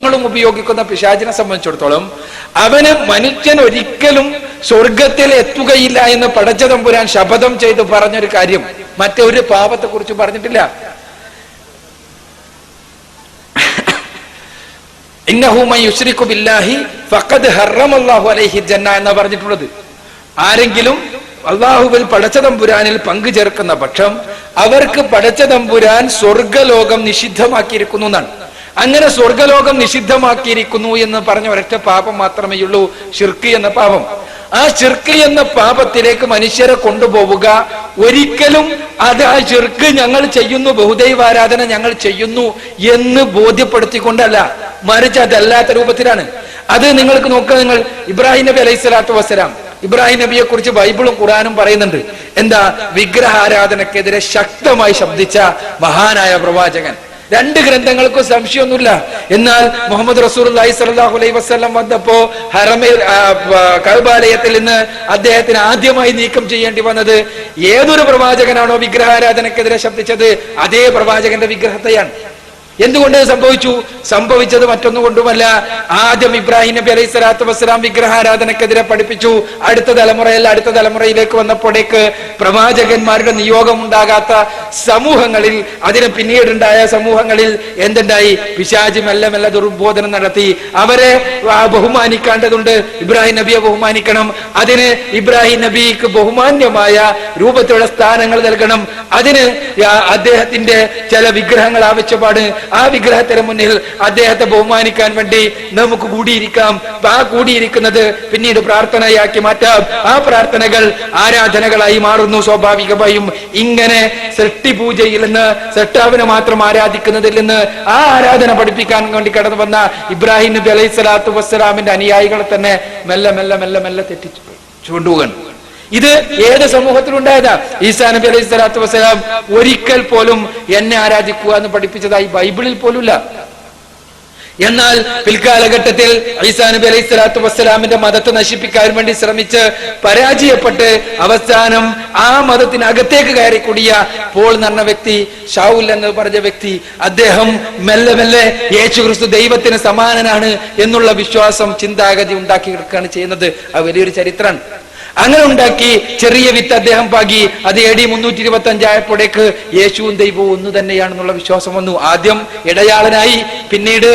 ഉപയോഗിക്കുന്ന പിശാചിനെ സംബന്ധിച്ചിടത്തോളം അവന് മനുഷ്യൻ ഒരിക്കലും സ്വർഗത്തിൽ എത്തുകയില്ല എന്ന് പടച്ച തമ്പുരാൻ ശപഥം ചെയ്ത് പറഞ്ഞൊരു കാര്യം മറ്റൊരു പാപത്തെ കുറിച്ച് പറഞ്ഞിട്ടില്ല. ഇന്നഹു മൻ യുശ്രികു ബില്ലാഹി ഫഖദ് ഹറമല്ലാഹു അലൈഹി ജന്ന എന്ന് പറഞ്ഞിട്ടുള്ളത്. ആരെങ്കിലും അള്ളാഹുവിൽ പടച്ച തമ്പുരാനിൽ പങ്കു ചേർക്കുന്ന പക്ഷം അവർക്ക് പടച്ച തമ്പുരാൻ സ്വർഗലോകം നിഷിദ്ധമാക്കിയിരിക്കുന്നു എന്നാണ്. അങ്ങനെ സ്വർഗലോകം നിഷിദ്ധമാക്കിയിരിക്കുന്നു എന്ന് പറഞ്ഞ ഒരൊറ്റ പാപം മാത്രമേ ഉള്ളൂ, ഷിർക്ക് എന്ന പാപം. ആ ഷിർക്ക് എന്ന പാപത്തിലേക്ക് മനുഷ്യരെ കൊണ്ടുപോവുക ഒരിക്കലും അത് ആ ഷിർക്ക് ഞങ്ങൾ ചെയ്യുന്നു, ബഹുദൈവാരാധന ഞങ്ങൾ ചെയ്യുന്നു എന്ന് ബോധ്യപ്പെടുത്തിക്കൊണ്ടല്ല, മറിച്ച് അതല്ലാത്ത രൂപത്തിലാണ്. അത് നിങ്ങൾക്ക് നോക്കുക, നിങ്ങൾ ഇബ്രാഹിം നബി അലൈഹി സ്വലാത്തു വസ്സലാം, ഇബ്രാഹിം നബിയെ കുറിച്ച് ബൈബിളും ഖുറാനും പറയുന്നുണ്ട്. എന്താ? വിഗ്രഹാരാധനക്കെതിരെ ശക്തമായി ശബ്ദിച്ച മഹാനായ പ്രവാചകൻ. രണ്ട് ഗ്രന്ഥങ്ങൾക്കും സംശയമൊന്നുമില്ല. എന്നാൽ മുഹമ്മദ് റസൂലുള്ളാഹി സ്വല്ലല്ലാഹു അലൈഹി വസല്ലം വന്നപ്പോ ഹറമിൽ കഅബാലയത്തിൽ നിന്ന് അദ്ദേഹത്തിന് ആദ്യമായി നീക്കം ചെയ്യേണ്ടി വന്നത് ഏതൊരു പ്രവാചകനാണോ വിഗ്രഹാരാധനക്കെതിരെ ശബ്ദിച്ചത് അതേ പ്രവാചകന്റെ വിഗ്രഹത്തെയാണ്. എന്തുകൊണ്ട് സംഭവിച്ചു? സംഭവിച്ചത് മറ്റൊന്നുകൊണ്ടുമല്ല, ആദ്യം ഇബ്രാഹിം നബി അലൈഹി സ്വലാത്തു വസ്സലാം വിഗ്രഹാരാധനക്കെതിരെ പഠിപ്പിച്ചു. അടുത്ത തലമുറയിലേക്ക് വന്നപ്പോഴേക്ക് പ്രവാചകന്മാരുടെ നിയോഗം ഉണ്ടാകാത്ത സമൂഹങ്ങളിൽ, അതിന് പിന്നീടുണ്ടായ സമൂഹങ്ങളിൽ എന്തുണ്ടായി? പിശാചി മെല്ലെ മെല്ലെ ദുർബോധനം നടത്തി. അവരെ ബഹുമാനിക്കേണ്ടതുണ്ട്, ഇബ്രാഹിം നബിയെ ബഹുമാനിക്കണം. അതിന് ഇബ്രാഹിം നബിക്ക് ബഹുമാന്യമായ രൂപത്തിലുള്ള സ്ഥാനങ്ങൾ നൽകണം. അതിന് അദ്ദേഹത്തിന്റെ ചില വിഗ്രഹങ്ങൾ ആവശ്യമാണ്. ആ വിഗ്രഹത്തിന് മുന്നിൽ അദ്ദേഹത്തെ ബഹുമാനിക്കാൻ വേണ്ടി നമുക്ക് കൂടിയിരിക്കാം. ആ കൂടിയിരിക്കുന്നത് പിന്നീട് പ്രാർത്ഥനയാക്കി മാറ്റാം. ആ പ്രാർത്ഥനകൾ ആരാധനകളായി മാറുന്നു സ്വാഭാവികമായും. ഇങ്ങനെ സൃഷ്ടിപൂജയിൽ നിന്ന്, സൃഷ്ടാവിനെ മാത്രം ആരാധിക്കുന്നതിൽ നിന്ന് ആ ആരാധന പഠിപ്പിക്കാൻ വേണ്ടി കടന്നു വന്ന ഇബ്രാഹിം നബി അലൈഹി സ്വലാത്തു വസ്സലാമിന്റെ അനുയായികളെ തന്നെ മെല്ലെ മെല്ലെ മെല്ലെ മെല്ലെ തെറ്റിച്ചു കൊണ്ടുപോകണം. ഇത് ഏത് സമൂഹത്തിലുണ്ടായതാ? ഈസാ നബി അലൈഹി സ്വലാത്തു വസ്സലാം ഒരിക്കൽ പോലും എന്നെ ആരാധിക്കുക എന്ന് പഠിപ്പിച്ചതായി ബൈബിളിൽ പോലുമില്ല. എന്നാൽ പിൽക്കാലഘട്ടത്തിൽ ഈസാ നബി അലൈഹി സ്വലാത്തു വസ്സലാമിന്റെ മതത്തെ നശിപ്പിക്കാൻ വേണ്ടി ശ്രമിച്ച് പരാജയപ്പെട്ട് അവസാനം ആ മതത്തിനകത്തേക്ക് കയറിക്കൂടിയ പോൾ എന്ന് പറഞ്ഞ വ്യക്തി, ഷൗൽ എന്ന് പറഞ്ഞ വ്യക്തി, അദ്ദേഹം മെല്ലെ മെല്ലെ യേശു ക്രിസ്തു ദൈവത്തിന് സമാനനാണ് എന്നുള്ള വിശ്വാസം, ചിന്താഗതി ഉണ്ടാക്കിയെടുക്കുകയാണ് ചെയ്യുന്നത്. അത് വലിയൊരു ചരിത്രമാണ്. അങ്ങനെ ഉണ്ടാക്കി ചെറിയ വിത്ത് അദ്ദേഹം പാകി. അത് AD 325 ആയപ്പോഴേക്ക് യേശുവും ദൈവവും ഒന്നു തന്നെയാണെന്നുള്ള വിശ്വാസം വന്നു. ആദ്യം ഇടയാളനായി, പിന്നീട്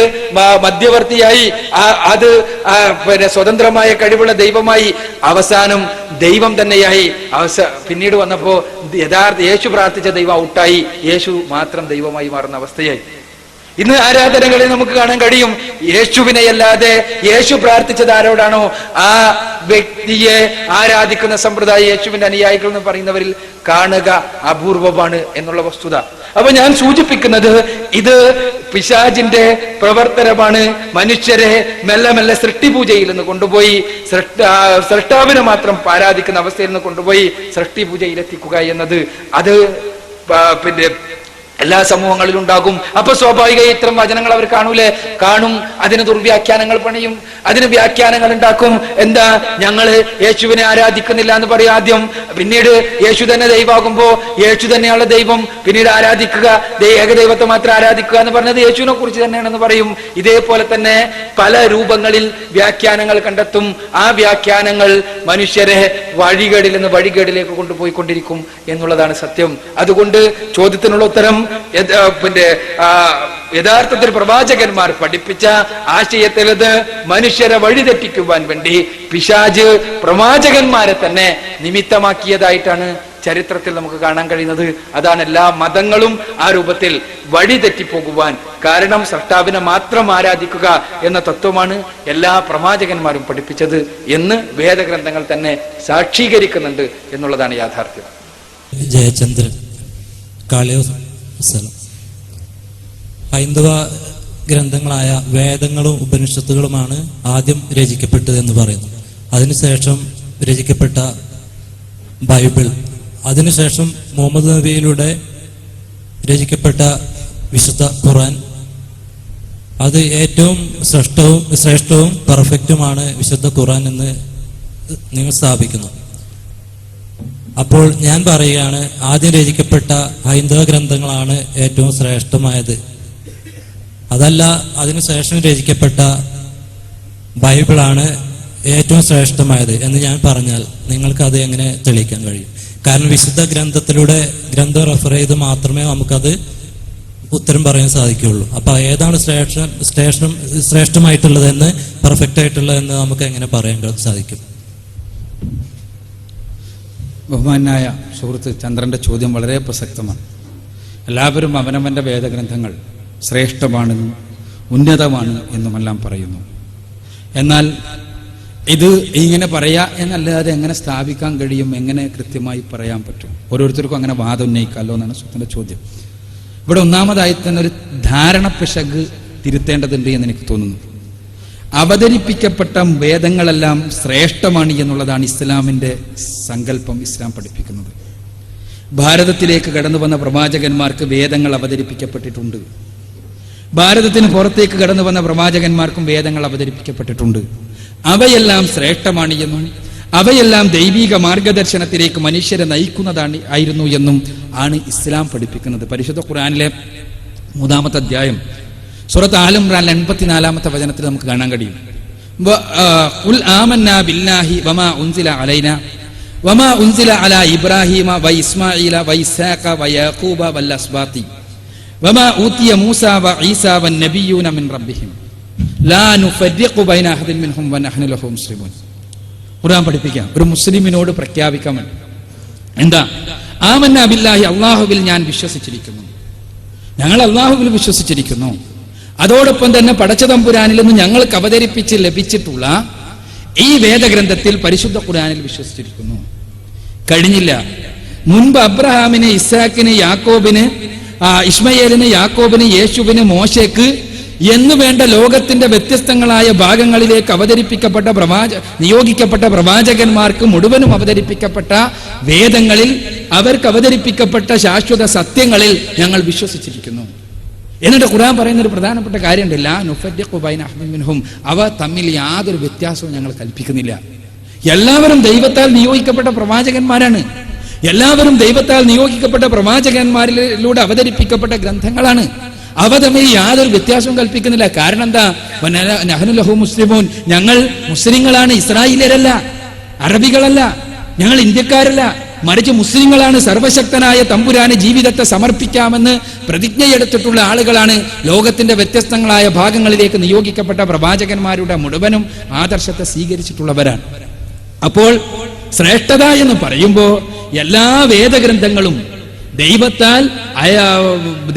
മധ്യവർത്തിയായി, അത് പിന്നെ സ്വതന്ത്രമായ കഴിവുള്ള ദൈവമായി, അവസാനം ദൈവം തന്നെയായി. പിന്നീട് വന്നപ്പോ യഥാർത്ഥ യേശു പ്രാർത്ഥിച്ച ദൈവം ഔട്ടായി, യേശു മാത്രം ദൈവമായി മാറുന്ന അവസ്ഥയായി. ഇന്ന് ആരാധനകളിൽ നമുക്ക് കാണാൻ കഴിയും, യേശുവിനെയല്ലാതെ യേശു പ്രാർത്ഥിച്ചത് ആരോടാണോ ആ വ്യക്തിയെ ആരാധിക്കുന്ന സമ്പ്രദായം യേശുവിന്റെ അനുയായികൾ എന്ന് പറയുന്നവരിൽ കാണുക അപൂർവമാണ് എന്നുള്ള വസ്തുത. അപ്പൊ ഞാൻ സൂചിപ്പിക്കുന്നത് ഇത് പിശാചിന്റെ പ്രവർത്തനമാണ്. മനുഷ്യരെ മെല്ലെ മെല്ലെ സൃഷ്ടിപൂജയിൽ നിന്ന് കൊണ്ടുപോയി സൃഷ്ടാവിനെ മാത്രം ആരാധിക്കുന്ന അവസ്ഥയിൽ നിന്ന് കൊണ്ടുപോയി സൃഷ്ടിപൂജയിൽ എത്തിക്കുക എന്നത് അത് പിന്നെ എല്ലാ സമൂഹങ്ങളിലും ഉണ്ടാകും. അപ്പൊ സ്വാഭാവികമായി ഇത്തരം വചനങ്ങൾ അവർ കാണും. അതിന് ദുർവ്യാഖ്യാനങ്ങൾ പണിയും, അതിന് വ്യാഖ്യാനങ്ങൾ ഉണ്ടാക്കും. എന്താ? ഞങ്ങള് യേശുവിനെ ആരാധിക്കുന്നില്ല എന്ന് പറയും ആദ്യം. പിന്നീട് യേശു തന്നെ ദൈവമാകുമ്പോ യേശു തന്നെയുള്ള ദൈവം, പിന്നീട് ആരാധിക്കുക ഏകദൈവത്തെ മാത്രം ആരാധിക്കുക എന്ന് പറഞ്ഞത് യേശുവിനെ കുറിച്ച് തന്നെയാണെന്ന് പറയും. ഇതേപോലെ തന്നെ പല രൂപങ്ങളിൽ വ്യാഖ്യാനങ്ങൾ കണ്ടെത്തും. ആ വ്യാഖ്യാനങ്ങൾ മനുഷ്യരെ വഴികേടിൽ നിന്ന് വഴികേടിലേക്ക് കൊണ്ടുപോയിക്കൊണ്ടിരിക്കും എന്നുള്ളതാണ് സത്യം. അതുകൊണ്ട് ചോദ്യത്തിനുള്ള ഉത്തരം, പിന്നെ യഥാർത്ഥത്തിൽ പ്രവാചകന്മാർ പഠിപ്പിച്ച ആശയത്തിലത് മനുഷ്യരെ വഴിതെറ്റിക്കുവാൻ വേണ്ടി പിശാച് പ്രവാചകന്മാരെ തന്നെ നിമിത്തമാക്കിയതായിട്ടാണ് ചരിത്രത്തിൽ നമുക്ക് കാണാൻ കഴിയുന്നത്. അതാണ് എല്ലാ മതങ്ങളും ആ രൂപത്തിൽ വഴിതെറ്റിപ്പോകുവാൻ കാരണം. സൃഷ്ടാവിനെ മാത്രം ആരാധിക്കുക എന്ന തത്വമാണ് എല്ലാ പ്രവാചകന്മാരും പഠിപ്പിച്ചത് എന്ന് വേദഗ്രന്ഥങ്ങൾ തന്നെ സാക്ഷീകരിക്കുന്നുണ്ട് എന്നുള്ളതാണ് യാഥാർത്ഥ്യം. ജയചന്ദ്രൻ, ഹൈന്ദവ ഗ്രന്ഥങ്ങളായ വേദങ്ങളും ഉപനിഷത്തുകളുമാണ് ആദ്യം രചിക്കപ്പെട്ടത് എന്ന് പറയുന്നു. അതിനുശേഷം രചിക്കപ്പെട്ട ബൈബിൾ, അതിനുശേഷം മുഹമ്മദ് നബിയിലൂടെ രചിക്കപ്പെട്ട വിശുദ്ധ ഖുർആൻ, അത് ഏറ്റവും ശ്രേഷ്ഠവും പെർഫെക്റ്റുമാണ് വിശുദ്ധ ഖുർആൻ എന്ന് നിങ്ങൾ സ്ഥാപിക്കുന്നു. അപ്പോൾ ഞാൻ പറയുകയാണ്, ആദ്യം രചിക്കപ്പെട്ട ഹൈന്ദവ ഗ്രന്ഥങ്ങളാണ് ഏറ്റവും ശ്രേഷ്ഠമായത്. അതല്ല അതിനുശേഷം രചിക്കപ്പെട്ട ബൈബിളാണ് ഏറ്റവും ശ്രേഷ്ഠമായത് എന്ന് ഞാൻ പറഞ്ഞാൽ നിങ്ങൾക്ക് അത് എങ്ങനെ തെളിയിക്കാൻ കഴിയും? കാരണം വിശുദ്ധ ഗ്രന്ഥത്തിലൂടെ ഗ്രന്ഥം റെഫർ ചെയ്ത് മാത്രമേ നമുക്കത് ഉത്തരം പറയാൻ സാധിക്കുകയുള്ളൂ. അപ്പൊ ഏതാണ് ശ്രേഷ്ഠമായിട്ടുള്ളതെന്ന്, പെർഫെക്റ്റ് ആയിട്ടുള്ളതെന്ന് നമുക്ക് എങ്ങനെ പറയാൻ സാധിക്കും? ബഹുമാനായ സുഹൃത്ത് ചന്ദ്രന്റെ ചോദ്യം വളരെ പ്രസക്തമാണ്. എല്ലാവരും അവനവന്റെ വേദഗ്രന്ഥങ്ങൾ ശ്രേഷ്ഠമാണെന്നും ഉന്നതമാണ് എന്നുമെല്ലാം പറയുന്നു. എന്നാൽ ഇത് ഇങ്ങനെ പറയാ എന്നല്ലാതെ എങ്ങനെ സ്ഥാപിക്കാൻ കഴിയും, എങ്ങനെ കൃത്യമായി പറയാൻ പറ്റും? ഓരോരുത്തർക്കും അങ്ങനെ വാദം ഉന്നയിക്കാമല്ലോ എന്നാണ് സുഹൃത്തിന്റെ ചോദ്യം. ഇവിടെ ഒന്നാമതായി തന്നെ ഒരു ധാരണ പിശക് തിരുത്തേണ്ടതുണ്ട് എന്ന് എനിക്ക് തോന്നുന്നു. അവതരിപ്പിക്കപ്പെട്ട വേദങ്ങളെല്ലാം ശ്രേഷ്ഠമാണ് എന്നുള്ളതാണ് ഇസ്ലാമിന്റെ സങ്കല്പം. ഇസ്ലാം പഠിപ്പിക്കുന്നത് ഭാരതത്തിലേക്ക് കടന്നു വന്ന പ്രവാചകന്മാർക്ക് വേദങ്ങൾ അവതരിപ്പിക്കപ്പെട്ടിട്ടുണ്ട്. ഭാരതത്തിന് പുറത്തേക്ക് കടന്നു വന്ന പ്രവാചകന്മാർക്കും വേദങ്ങൾ അവതരിപ്പിക്കപ്പെട്ടിട്ടുണ്ട്. അവയെല്ലാം ശ്രേഷ്ഠമാണ് എന്നും അവയെല്ലാം ദൈവിക മാർഗദർശനത്തിലേക്ക് മനുഷ്യരെ ആയിരുന്നു എന്നും ആണ് ഇസ്ലാം പഠിപ്പിക്കുന്നത്. പരിശുദ്ധ ഖുർആനിലെ 3-ാമത്തെ അധ്യായം സൂറത്ത് ആൽ ഇംറാൻ 84-ാമത്തെ വചനത്തിൽ നമുക്ക് കാണാൻ കഴിയും. ഖുൽ ആമന്നാ ബില്ലാഹി വമാ ഉൻസില അലൈനാ വമാ ഉൻസില അലാ ഇബ്രാഹീമ വ ഇസ്മാഈല വ ഇസ്ഹാഖ വ യാഖൂബ വൽ അസ്ബാതി വമാ ഊതിയ മൂസ വ ഈസ വൻ നബിയ്യൂന മിൻ റബ്ബിഹിം ലാ നുഫർരിഖു ബൈന അഹദിൻ മിൻഹും വ നഹ്നു ലഹു മുസ്ലിമൂൻ. ഖുർആൻ പഠിപ്പിക്കാം, ഒരു മുസ്ലിമിനോട് പ്രഖ്യാപിക്കാൻ വേണ്ടി. എന്താ? ആമന്നാ ബില്ലാഹി, അല്ലാഹുവിൽ ഞാൻ വിശ്വസിച്ചിരിക്കുന്നു, ഞങ്ങൾ അല്ലാഹുവിൽ വിശ്വസിച്ചിരിക്കുന്നു. അതോടൊപ്പം തന്നെ പടച്ചതമ്പുരാനിൽ നിന്ന് ഞങ്ങൾക്ക് അവതരിപ്പിച്ച് ലഭിച്ചിട്ടുള്ള ഈ വേദഗ്രന്ഥത്തിൽ പരിശുദ്ധ ഖുർആനിൽ വിശ്വസിച്ചിരിക്കുന്നു. കഴിഞ്ഞില്ല. മുൻപ് അബ്രഹാമിന്, ഇസ്ഹാക്കിന്, യാക്കോബിന്, ഇസ്മയേലിന്, യാക്കോബിന്, യേശുവിന്, മോശയ്ക്ക് എന്നു വേണ്ട ലോകത്തിന്റെ വ്യത്യസ്തങ്ങളായ ഭാഗങ്ങളിലേക്ക് അവതരിപ്പിക്കപ്പെട്ട നിയോഗിക്കപ്പെട്ട പ്രവാചകന്മാർക്ക് മുഴുവനും അവതരിപ്പിക്കപ്പെട്ട വേദങ്ങളിൽ അവർക്ക് അവതരിപ്പിക്കപ്പെട്ട ശാശ്വത സത്യങ്ങളിൽ ഞങ്ങൾ വിശ്വസിച്ചിരിക്കുന്നു. എന്നിട്ട് ഖുർആൻ പറയുന്ന ഒരു പ്രധാനപ്പെട്ട കാര്യമുണ്ട്, ലാ നുഫർരിഖു ബൈന അഹദിൻ മിൻഹും, അവ തമ്മിൽ യാതൊരു വ്യത്യാസവും ഞങ്ങൾ കൽപ്പിക്കുന്നില്ല. എല്ലാവരും ദൈവത്താൽ നിയോഗിക്കപ്പെട്ട പ്രവാചകന്മാരാണ്. എല്ലാവരും ദൈവത്താൽ നിയോഗിക്കപ്പെട്ട പ്രവാചകന്മാരിലൂടെ അവതരിപ്പിക്കപ്പെട്ട ഗ്രന്ഥങ്ങളാണ്. അവ തമ്മിൽ യാതൊരു വ്യത്യാസവും കൽപ്പിക്കുന്നില്ല. കാരണം എന്താ? നഹ്നു ലഹു മുസ്ലിമൂൻ, ഞങ്ങൾ മുസ്ലിങ്ങളാണ്, ഇസ്രായേലരല്ല, അറബികളല്ല, ഞങ്ങൾ ഇന്ത്യക്കാരല്ല, മറിച്ച് മുസ്ലിങ്ങളാണ്. സർവശക്തനായ തമ്പുരാന് ജീവിതത്തെ സമർപ്പിക്കാമെന്ന് പ്രതിജ്ഞയെടുത്തിട്ടുള്ള ആളുകളാണ്. ലോകത്തിന്റെ വ്യത്യസ്തങ്ങളായ ഭാഗങ്ങളിലേക്ക് നിയോഗിക്കപ്പെട്ട പ്രവാചകന്മാരുടെ മുഴുവനും ആദർശത്തെ സ്വീകരിച്ചിട്ടുള്ളവരാണ്. അപ്പോൾ ശ്രേഷ്ഠത എന്ന് പറയുമ്പോൾ എല്ലാ വേദഗ്രന്ഥങ്ങളും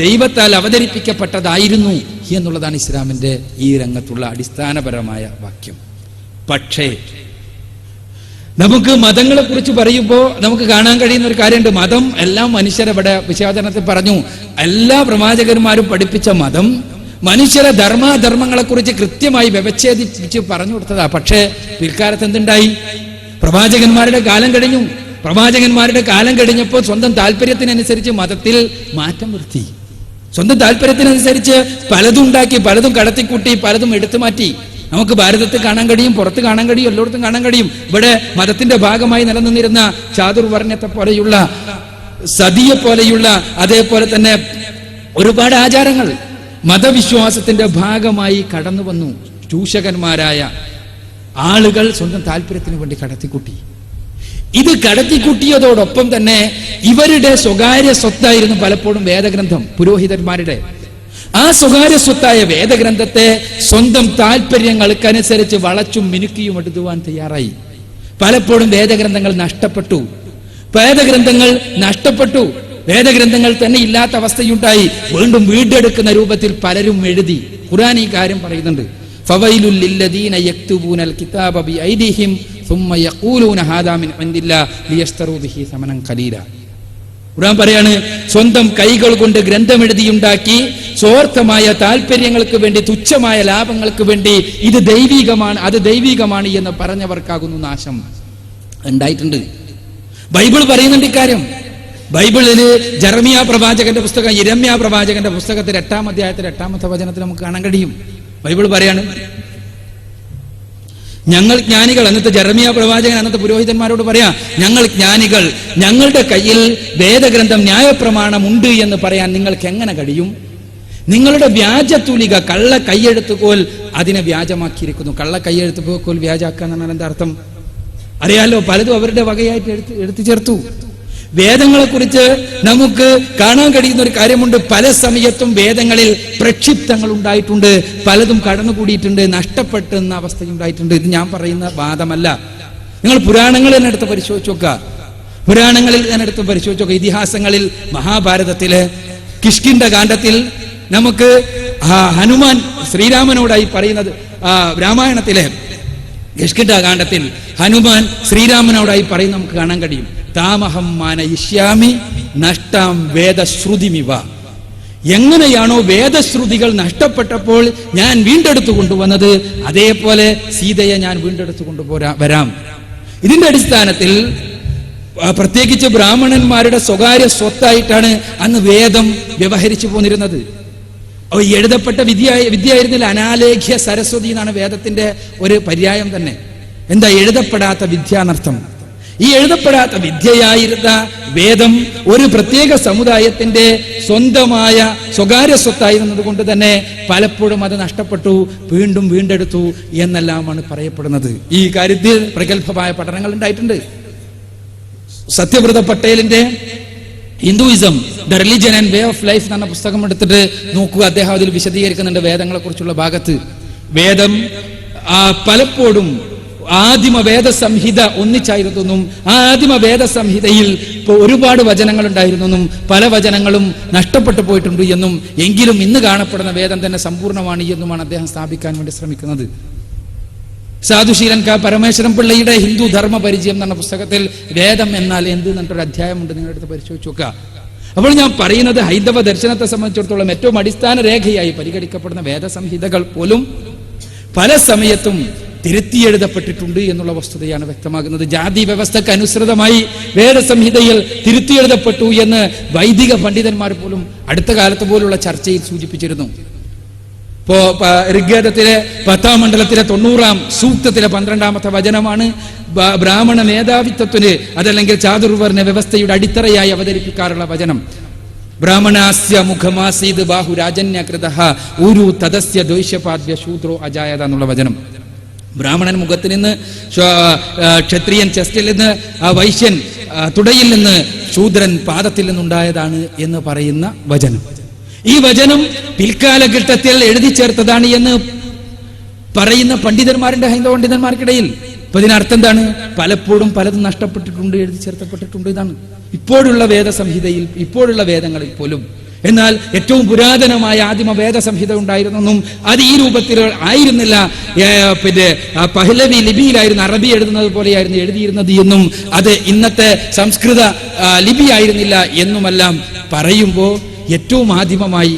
ദൈവത്താൽ അവതരിപ്പിക്കപ്പെട്ടതായിരുന്നു എന്നുള്ളതാണ് ഇസ്ലാമിന്റെ ഈ രംഗത്തുള്ള അടിസ്ഥാനപരമായ വാക്യം. പക്ഷേ നമുക്ക് മതങ്ങളെ കുറിച്ച് പറയുമ്പോൾ നമുക്ക് കാണാൻ കഴിയുന്ന ഒരു കാര്യമുണ്ട്. മതം എല്ലാം മനുഷ്യരെവിടെ വിശദീകരണത്തിൽ പറഞ്ഞു, എല്ലാ പ്രവാചകന്മാരും പഠിപ്പിച്ച മതം മനുഷ്യരെ ധർമ്മങ്ങളെ കുറിച്ച് കൃത്യമായി വ്യവച്ഛേദിച്ച് പറഞ്ഞു കൊടുത്തതാ. പക്ഷേ പിൽക്കാലത്ത് എന്തുണ്ടായി? പ്രവാചകന്മാരുടെ കാലം കഴിഞ്ഞു. പ്രവാചകന്മാരുടെ കാലം കഴിഞ്ഞപ്പോൾ സ്വന്തം താല്പര്യത്തിനനുസരിച്ച് മതത്തിൽ മാറ്റം വരുത്തി. സ്വന്തം താല്പര്യത്തിനനുസരിച്ച് പലതും ഉണ്ടാക്കി, പലതും കടത്തിക്കൂട്ടി, പലതും എടുത്തു മാറ്റി. നമുക്ക് ഭാരതത്തിൽ കാണാൻ കഴിയും, പുറത്ത് കാണാൻ കഴിയും, എല്ലായിടത്തും കാണാൻ കഴിയും. ഇവിടെ മതത്തിന്റെ ഭാഗമായി നിലനിന്നിരുന്ന ചാതുർവർണ്ണത്തെ പോലെയുള്ള, സതിയെ പോലെയുള്ള, അതേപോലെ തന്നെ ഒരുപാട് ആചാരങ്ങൾ മതവിശ്വാസത്തിന്റെ ഭാഗമായി കടന്നു വന്നു. ചൂഷകന്മാരായ ആളുകൾ സ്വന്തം താല്പര്യത്തിന് വേണ്ടി കടത്തിക്കൂട്ടി. ഇത് കടത്തിക്കൂട്ടിയതോടൊപ്പം തന്നെ ഇവരുടെ സ്വകാര്യ സ്വത്തായിരുന്നു പലപ്പോഴും വേദഗ്രന്ഥം, പുരോഹിതന്മാരുടെ. ആ സ്വകാര്യ സ്വത്തായ വേദഗ്രന്ഥത്തെ സ്വന്തം താല്പര്യങ്ങൾക്കനുസരിച്ച് വളച്ചും മിനുക്കിയും എടുത്തുവാൻ തയ്യാറായി. പലപ്പോഴും വേദഗ്രന്ഥങ്ങൾ നഷ്ടപ്പെട്ടു. വേദഗ്രന്ഥങ്ങൾ തന്നെ ഇല്ലാത്ത അവസ്ഥയുണ്ടായി. വീണ്ടും വീണ്ടെടുക്കുന്ന രൂപത്തിൽ പലരും എഴുതി. ഖുർആൻ ഈ കാര്യം പറയുന്നുണ്ട്. ഫവൈലുൽ ലില്ലദീന യക്തുബൂനൽ കിതാബ ബിഐദിഹിം സുമ്മ യഖൂലൂന ഹാദാ മിൻ ഇൻദില്ലാഹി ലിയശ്തറൂ ബിഹി സമനൻ ഖലീല. ഖുർആൻ പറയാണ്, സ്വന്തം കൈകൾ കൊണ്ട് ഗ്രന്ഥം എഴുതിയുണ്ടാക്കി സ്വാർത്ഥമായ താല്പര്യങ്ങൾക്ക് വേണ്ടി, തുച്ഛമായ ലാഭങ്ങൾക്ക് വേണ്ടി ഇത് ദൈവികമാണ്, അത് ദൈവികമാണ് എന്ന് പറഞ്ഞവർക്കാകുന്നു നാശം. ഉണ്ടായിട്ടുണ്ട്. ബൈബിൾ പറയുന്നുണ്ട് ഇക്കാര്യം. ബൈബിളില് ജെറമിയ പ്രവാചകന്റെ പുസ്തകം, യിരെമ്യാ പ്രവാചകന്റെ പുസ്തകത്തിൽ 8-ാം അധ്യായത്തിൽ 8-ാമത്തെ വചനത്തിൽ നമുക്ക് കാണാൻ കഴിയും. ബൈബിൾ പറയാണ്, ഞങ്ങൾ ജ്ഞാനികൾ, അന്നത്തെ ജെറമിയ പ്രവാചകൻ അന്നത്തെ പുരോഹിതന്മാരോട് പറയാ, ഞങ്ങൾ ജ്ഞാനികൾ, ഞങ്ങളുടെ കയ്യിൽ വേദഗ്രന്ഥം ന്യായപ്രമാണം ഉണ്ട് എന്ന് പറയാൻ നിങ്ങൾക്ക് എങ്ങനെ കഴിയും? നിങ്ങളുടെ വ്യാജത്തൂലിക, കള്ള കയ്യെഴുത്തുകോൽ അതിനെ വ്യാജമാക്കിയിരിക്കുന്നു. കള്ള കയ്യെഴുത്തുകോൽ വ്യാജാക്കുക എന്ന് പറഞ്ഞാൽ എന്താ അർത്ഥം അറിയാലോ? പലതും അവരുടെ വകയായിട്ട് എടുത്തു ചേർത്തു. വേദങ്ങളെ കുറിച്ച് നമുക്ക് കാണാൻ കഴിയുന്ന ഒരു കാര്യമുണ്ട്. പല സമയത്തും വേദങ്ങളിൽ പ്രക്ഷിപ്തങ്ങൾ ഉണ്ടായിട്ടുണ്ട്, പലതും കടന്നുകൂടിയിട്ടുണ്ട്, നഷ്ടപ്പെട്ടെന്ന അവസ്ഥയുണ്ടായിട്ടുണ്ട്. ഇത് ഞാൻ പറയുന്ന വാദമല്ല. നിങ്ങൾ പുരാണങ്ങളിൽ എടുത്ത് പരിശോധിച്ച് നോക്കുക. പുരാണങ്ങളിൽ എടുത്ത് പരിശോധിച്ച് നോക്കുക. ഇതിഹാസങ്ങളിൽ മഹാഭാരതത്തില് കിഷ്കിന്ധ കാണ്ഡത്തിൽ നമുക്ക് ഹനുമാൻ ശ്രീരാമനോടായി പറയുന്നത്, രാമായണത്തിലെ കിഷ്കിന്ധ കാണ്ഡത്തിൽ ഹനുമാൻ ശ്രീരാമനോടായി പറയുന്നത് നമുക്ക് കാണാൻ കഴിയും. താമഹം മാനയിഷ്യാമി നഷ്ടാം വേദശ്രുതിമിവ. എങ്ങനെയാണോ വേദശ്രുതികൾ നഷ്ടപ്പെട്ടപ്പോൾ ഞാൻ വീണ്ടെടുത്തു കൊണ്ടുവന്നത്, അതേപോലെ സീതയെ ഞാൻ വീണ്ടെടുത്തു വരാം. ഇതിന്റെ അടിസ്ഥാനത്തിൽ പ്രത്യേകിച്ച് ബ്രാഹ്മണന്മാരുടെ സ്വകാര്യ സ്വത്തായിട്ടാണ് അന്ന് വേദം വ്യവഹരിച്ചു പോന്നിരുന്നത്. എഴുതപ്പെട്ട വിദ്യയായിരുന്നില്ല. അനാലേഖ്യ സരസ്വതി എന്നാണ് വേദത്തിന്റെ ഒരു പര്യായം തന്നെ. എന്താ എഴുതപ്പെടാത്ത വിദ്യ എന്നർത്ഥം. ഈ എഴുതപ്പെടാത്ത വിദ്യയായിരുന്ന വേദം ഒരു പ്രത്യേക സമുദായത്തിന്റെ സ്വന്തമായ സ്വകാര്യ സ്വത്തായിരുന്നത് കൊണ്ട് തന്നെ പലപ്പോഴും അത് നഷ്ടപ്പെട്ടു, വീണ്ടും വീണ്ടെടുത്തു എന്നെല്ലാമാണ് പറയപ്പെടുന്നത്. ഈ കാര്യത്തിൽ പ്രഗത്ഭമായ പഠനങ്ങൾ ഉണ്ടായിട്ടുണ്ട്. സത്യവ്രത പട്ടേലിന്റെ Hinduism the religion and way of life എന്ന പുസ്തകം എടുത്തിട്ട് നോക്കുക. അദ്ദേഹം അതിൽ വിശദീകരിക്കുന്നുണ്ട് വേദങ്ങളെ കുറിച്ചുള്ള ഭാഗത്ത്. വേദം പലപ്പോഴും ആദിമ വേദസംഹിത ഒന്നിച്ചായിരുന്നെന്നും ആ ആദിമ വേദസംഹിതയിൽ ഒരുപാട് വചനങ്ങൾ ഉണ്ടായിരുന്നെന്നും പല വചനങ്ങളും നഷ്ടപ്പെട്ടു പോയിട്ടുണ്ട് എന്നും, എങ്കിലും ഇന്ന് കാണപ്പെടുന്ന വേദം തന്നെ സമ്പൂർണ്ണമാണ് എന്നുമാണ് അദ്ദേഹം സ്ഥാപിക്കാൻ വേണ്ടി ശ്രമിക്കുന്നത്. സാധുശീലൻ പരമേശ്വരൻ പിള്ളയുടെ ഹിന്ദു ധർമ്മ പരിചയം എന്ന പുസ്തകത്തിൽ വേദം എന്നാൽ എന്ത് എന്നിട്ടൊരു അധ്യായമുണ്ട്, നിങ്ങളെടുത്ത് പരിശോധിച്ച് നോക്കുക. അപ്പോൾ ഞാൻ പറയുന്നത് ഹൈന്ദവ ദർശനത്തെ സംബന്ധിച്ചിടത്തോളം ഏറ്റവും അടിസ്ഥാന രേഖയായി പരിഗണിക്കപ്പെടുന്ന വേദസംഹിതകൾ പോലും പല സമയത്തും തിരുത്തിയെഴുതപ്പെട്ടിട്ടുണ്ട് എന്നുള്ള വസ്തുതയാണ് വ്യക്തമാകുന്നത്. ജാതി വ്യവസ്ഥക്ക് അനുസൃതമായി വേദസംഹിതയിൽ തിരുത്തിയെഴുതപ്പെട്ടു എന്ന് വൈദിക പണ്ഡിതന്മാർ പോലും അടുത്ത കാലത്ത് പോലുള്ള ചർച്ചയിൽ സൂചിപ്പിച്ചിരുന്നു. ഇപ്പോ ഋഗ്വേദത്തിലെ 10-ാം മണ്ഡലത്തിലെ 90-ാം സൂക്തത്തിലെ 12-ാമത്തെ വചനമാണ് ബ്രാഹ്മണ മേധാവിത്വത്തിന് അതല്ലെങ്കിൽ ചാതുർവർണ്ണ വ്യവസ്ഥയുടെ അടിത്തറയായി അവതരിപ്പിക്കാറുള്ള വചനം. ബ്രാഹ്മണാസ്യ മുഖമാസീത് ബാഹു രാജന്യകൃതഃ ഊരു തദസ്യ ദ്വൈഷ്യപാദ്യ ശൂദ്രോ അജായത എന്നുള്ള വചനം. ബ്രാഹ്മണൻ മുഖത്തിൽ നിന്ന്, ക്ഷത്രിയൻ ചെസ്റ്റിൽ നിന്ന്, വൈശ്യൻ തുടയിൽ നിന്ന്, ശൂദ്രൻ പാദത്തിൽ നിന്നുണ്ടായതാണ് എന്ന് പറയുന്ന വചനം. ഈ വചനം പിൽക്കാലഘട്ടത്തിൽ എഴുതി ചേർത്തതാണ് എന്ന് പറയുന്ന പണ്ഡിതന്മാരുണ്ട് ഹൈന്ദവ പണ്ഡിതന്മാർക്കിടയിൽ. അപ്പൊ ഇതിനർത്ഥം എന്താണ്? പലപ്പോഴും പലതും നഷ്ടപ്പെട്ടിട്ടുണ്ട്, എഴുതി ചേർത്തപ്പെട്ടിട്ടുണ്ട്. ഇതാണ് ഇപ്പോഴുള്ള വേദസംഹിതയിൽ, ഇപ്പോഴുള്ള വേദങ്ങളിൽ പോലും. എന്നാൽ ഏറ്റവും പുരാതനമായ ആദിമ വേദസംഹിത ഉണ്ടായിരുന്നെന്നും അത് ഈ രൂപത്തിൽ ആയിരുന്നില്ല, പിന്നെ പഹ്ലവി ലിപിയിലായിരുന്നു, അറബി എഴുതുന്നത് പോലെയായിരുന്നു എഴുതിയിരുന്നത് എന്നും അത് ഇന്നത്തെ സംസ്കൃത ലിപി ആയിരുന്നില്ല എന്നുമെല്ലാം പറയുമ്പോൾ ഏറ്റവും ആദിമമായി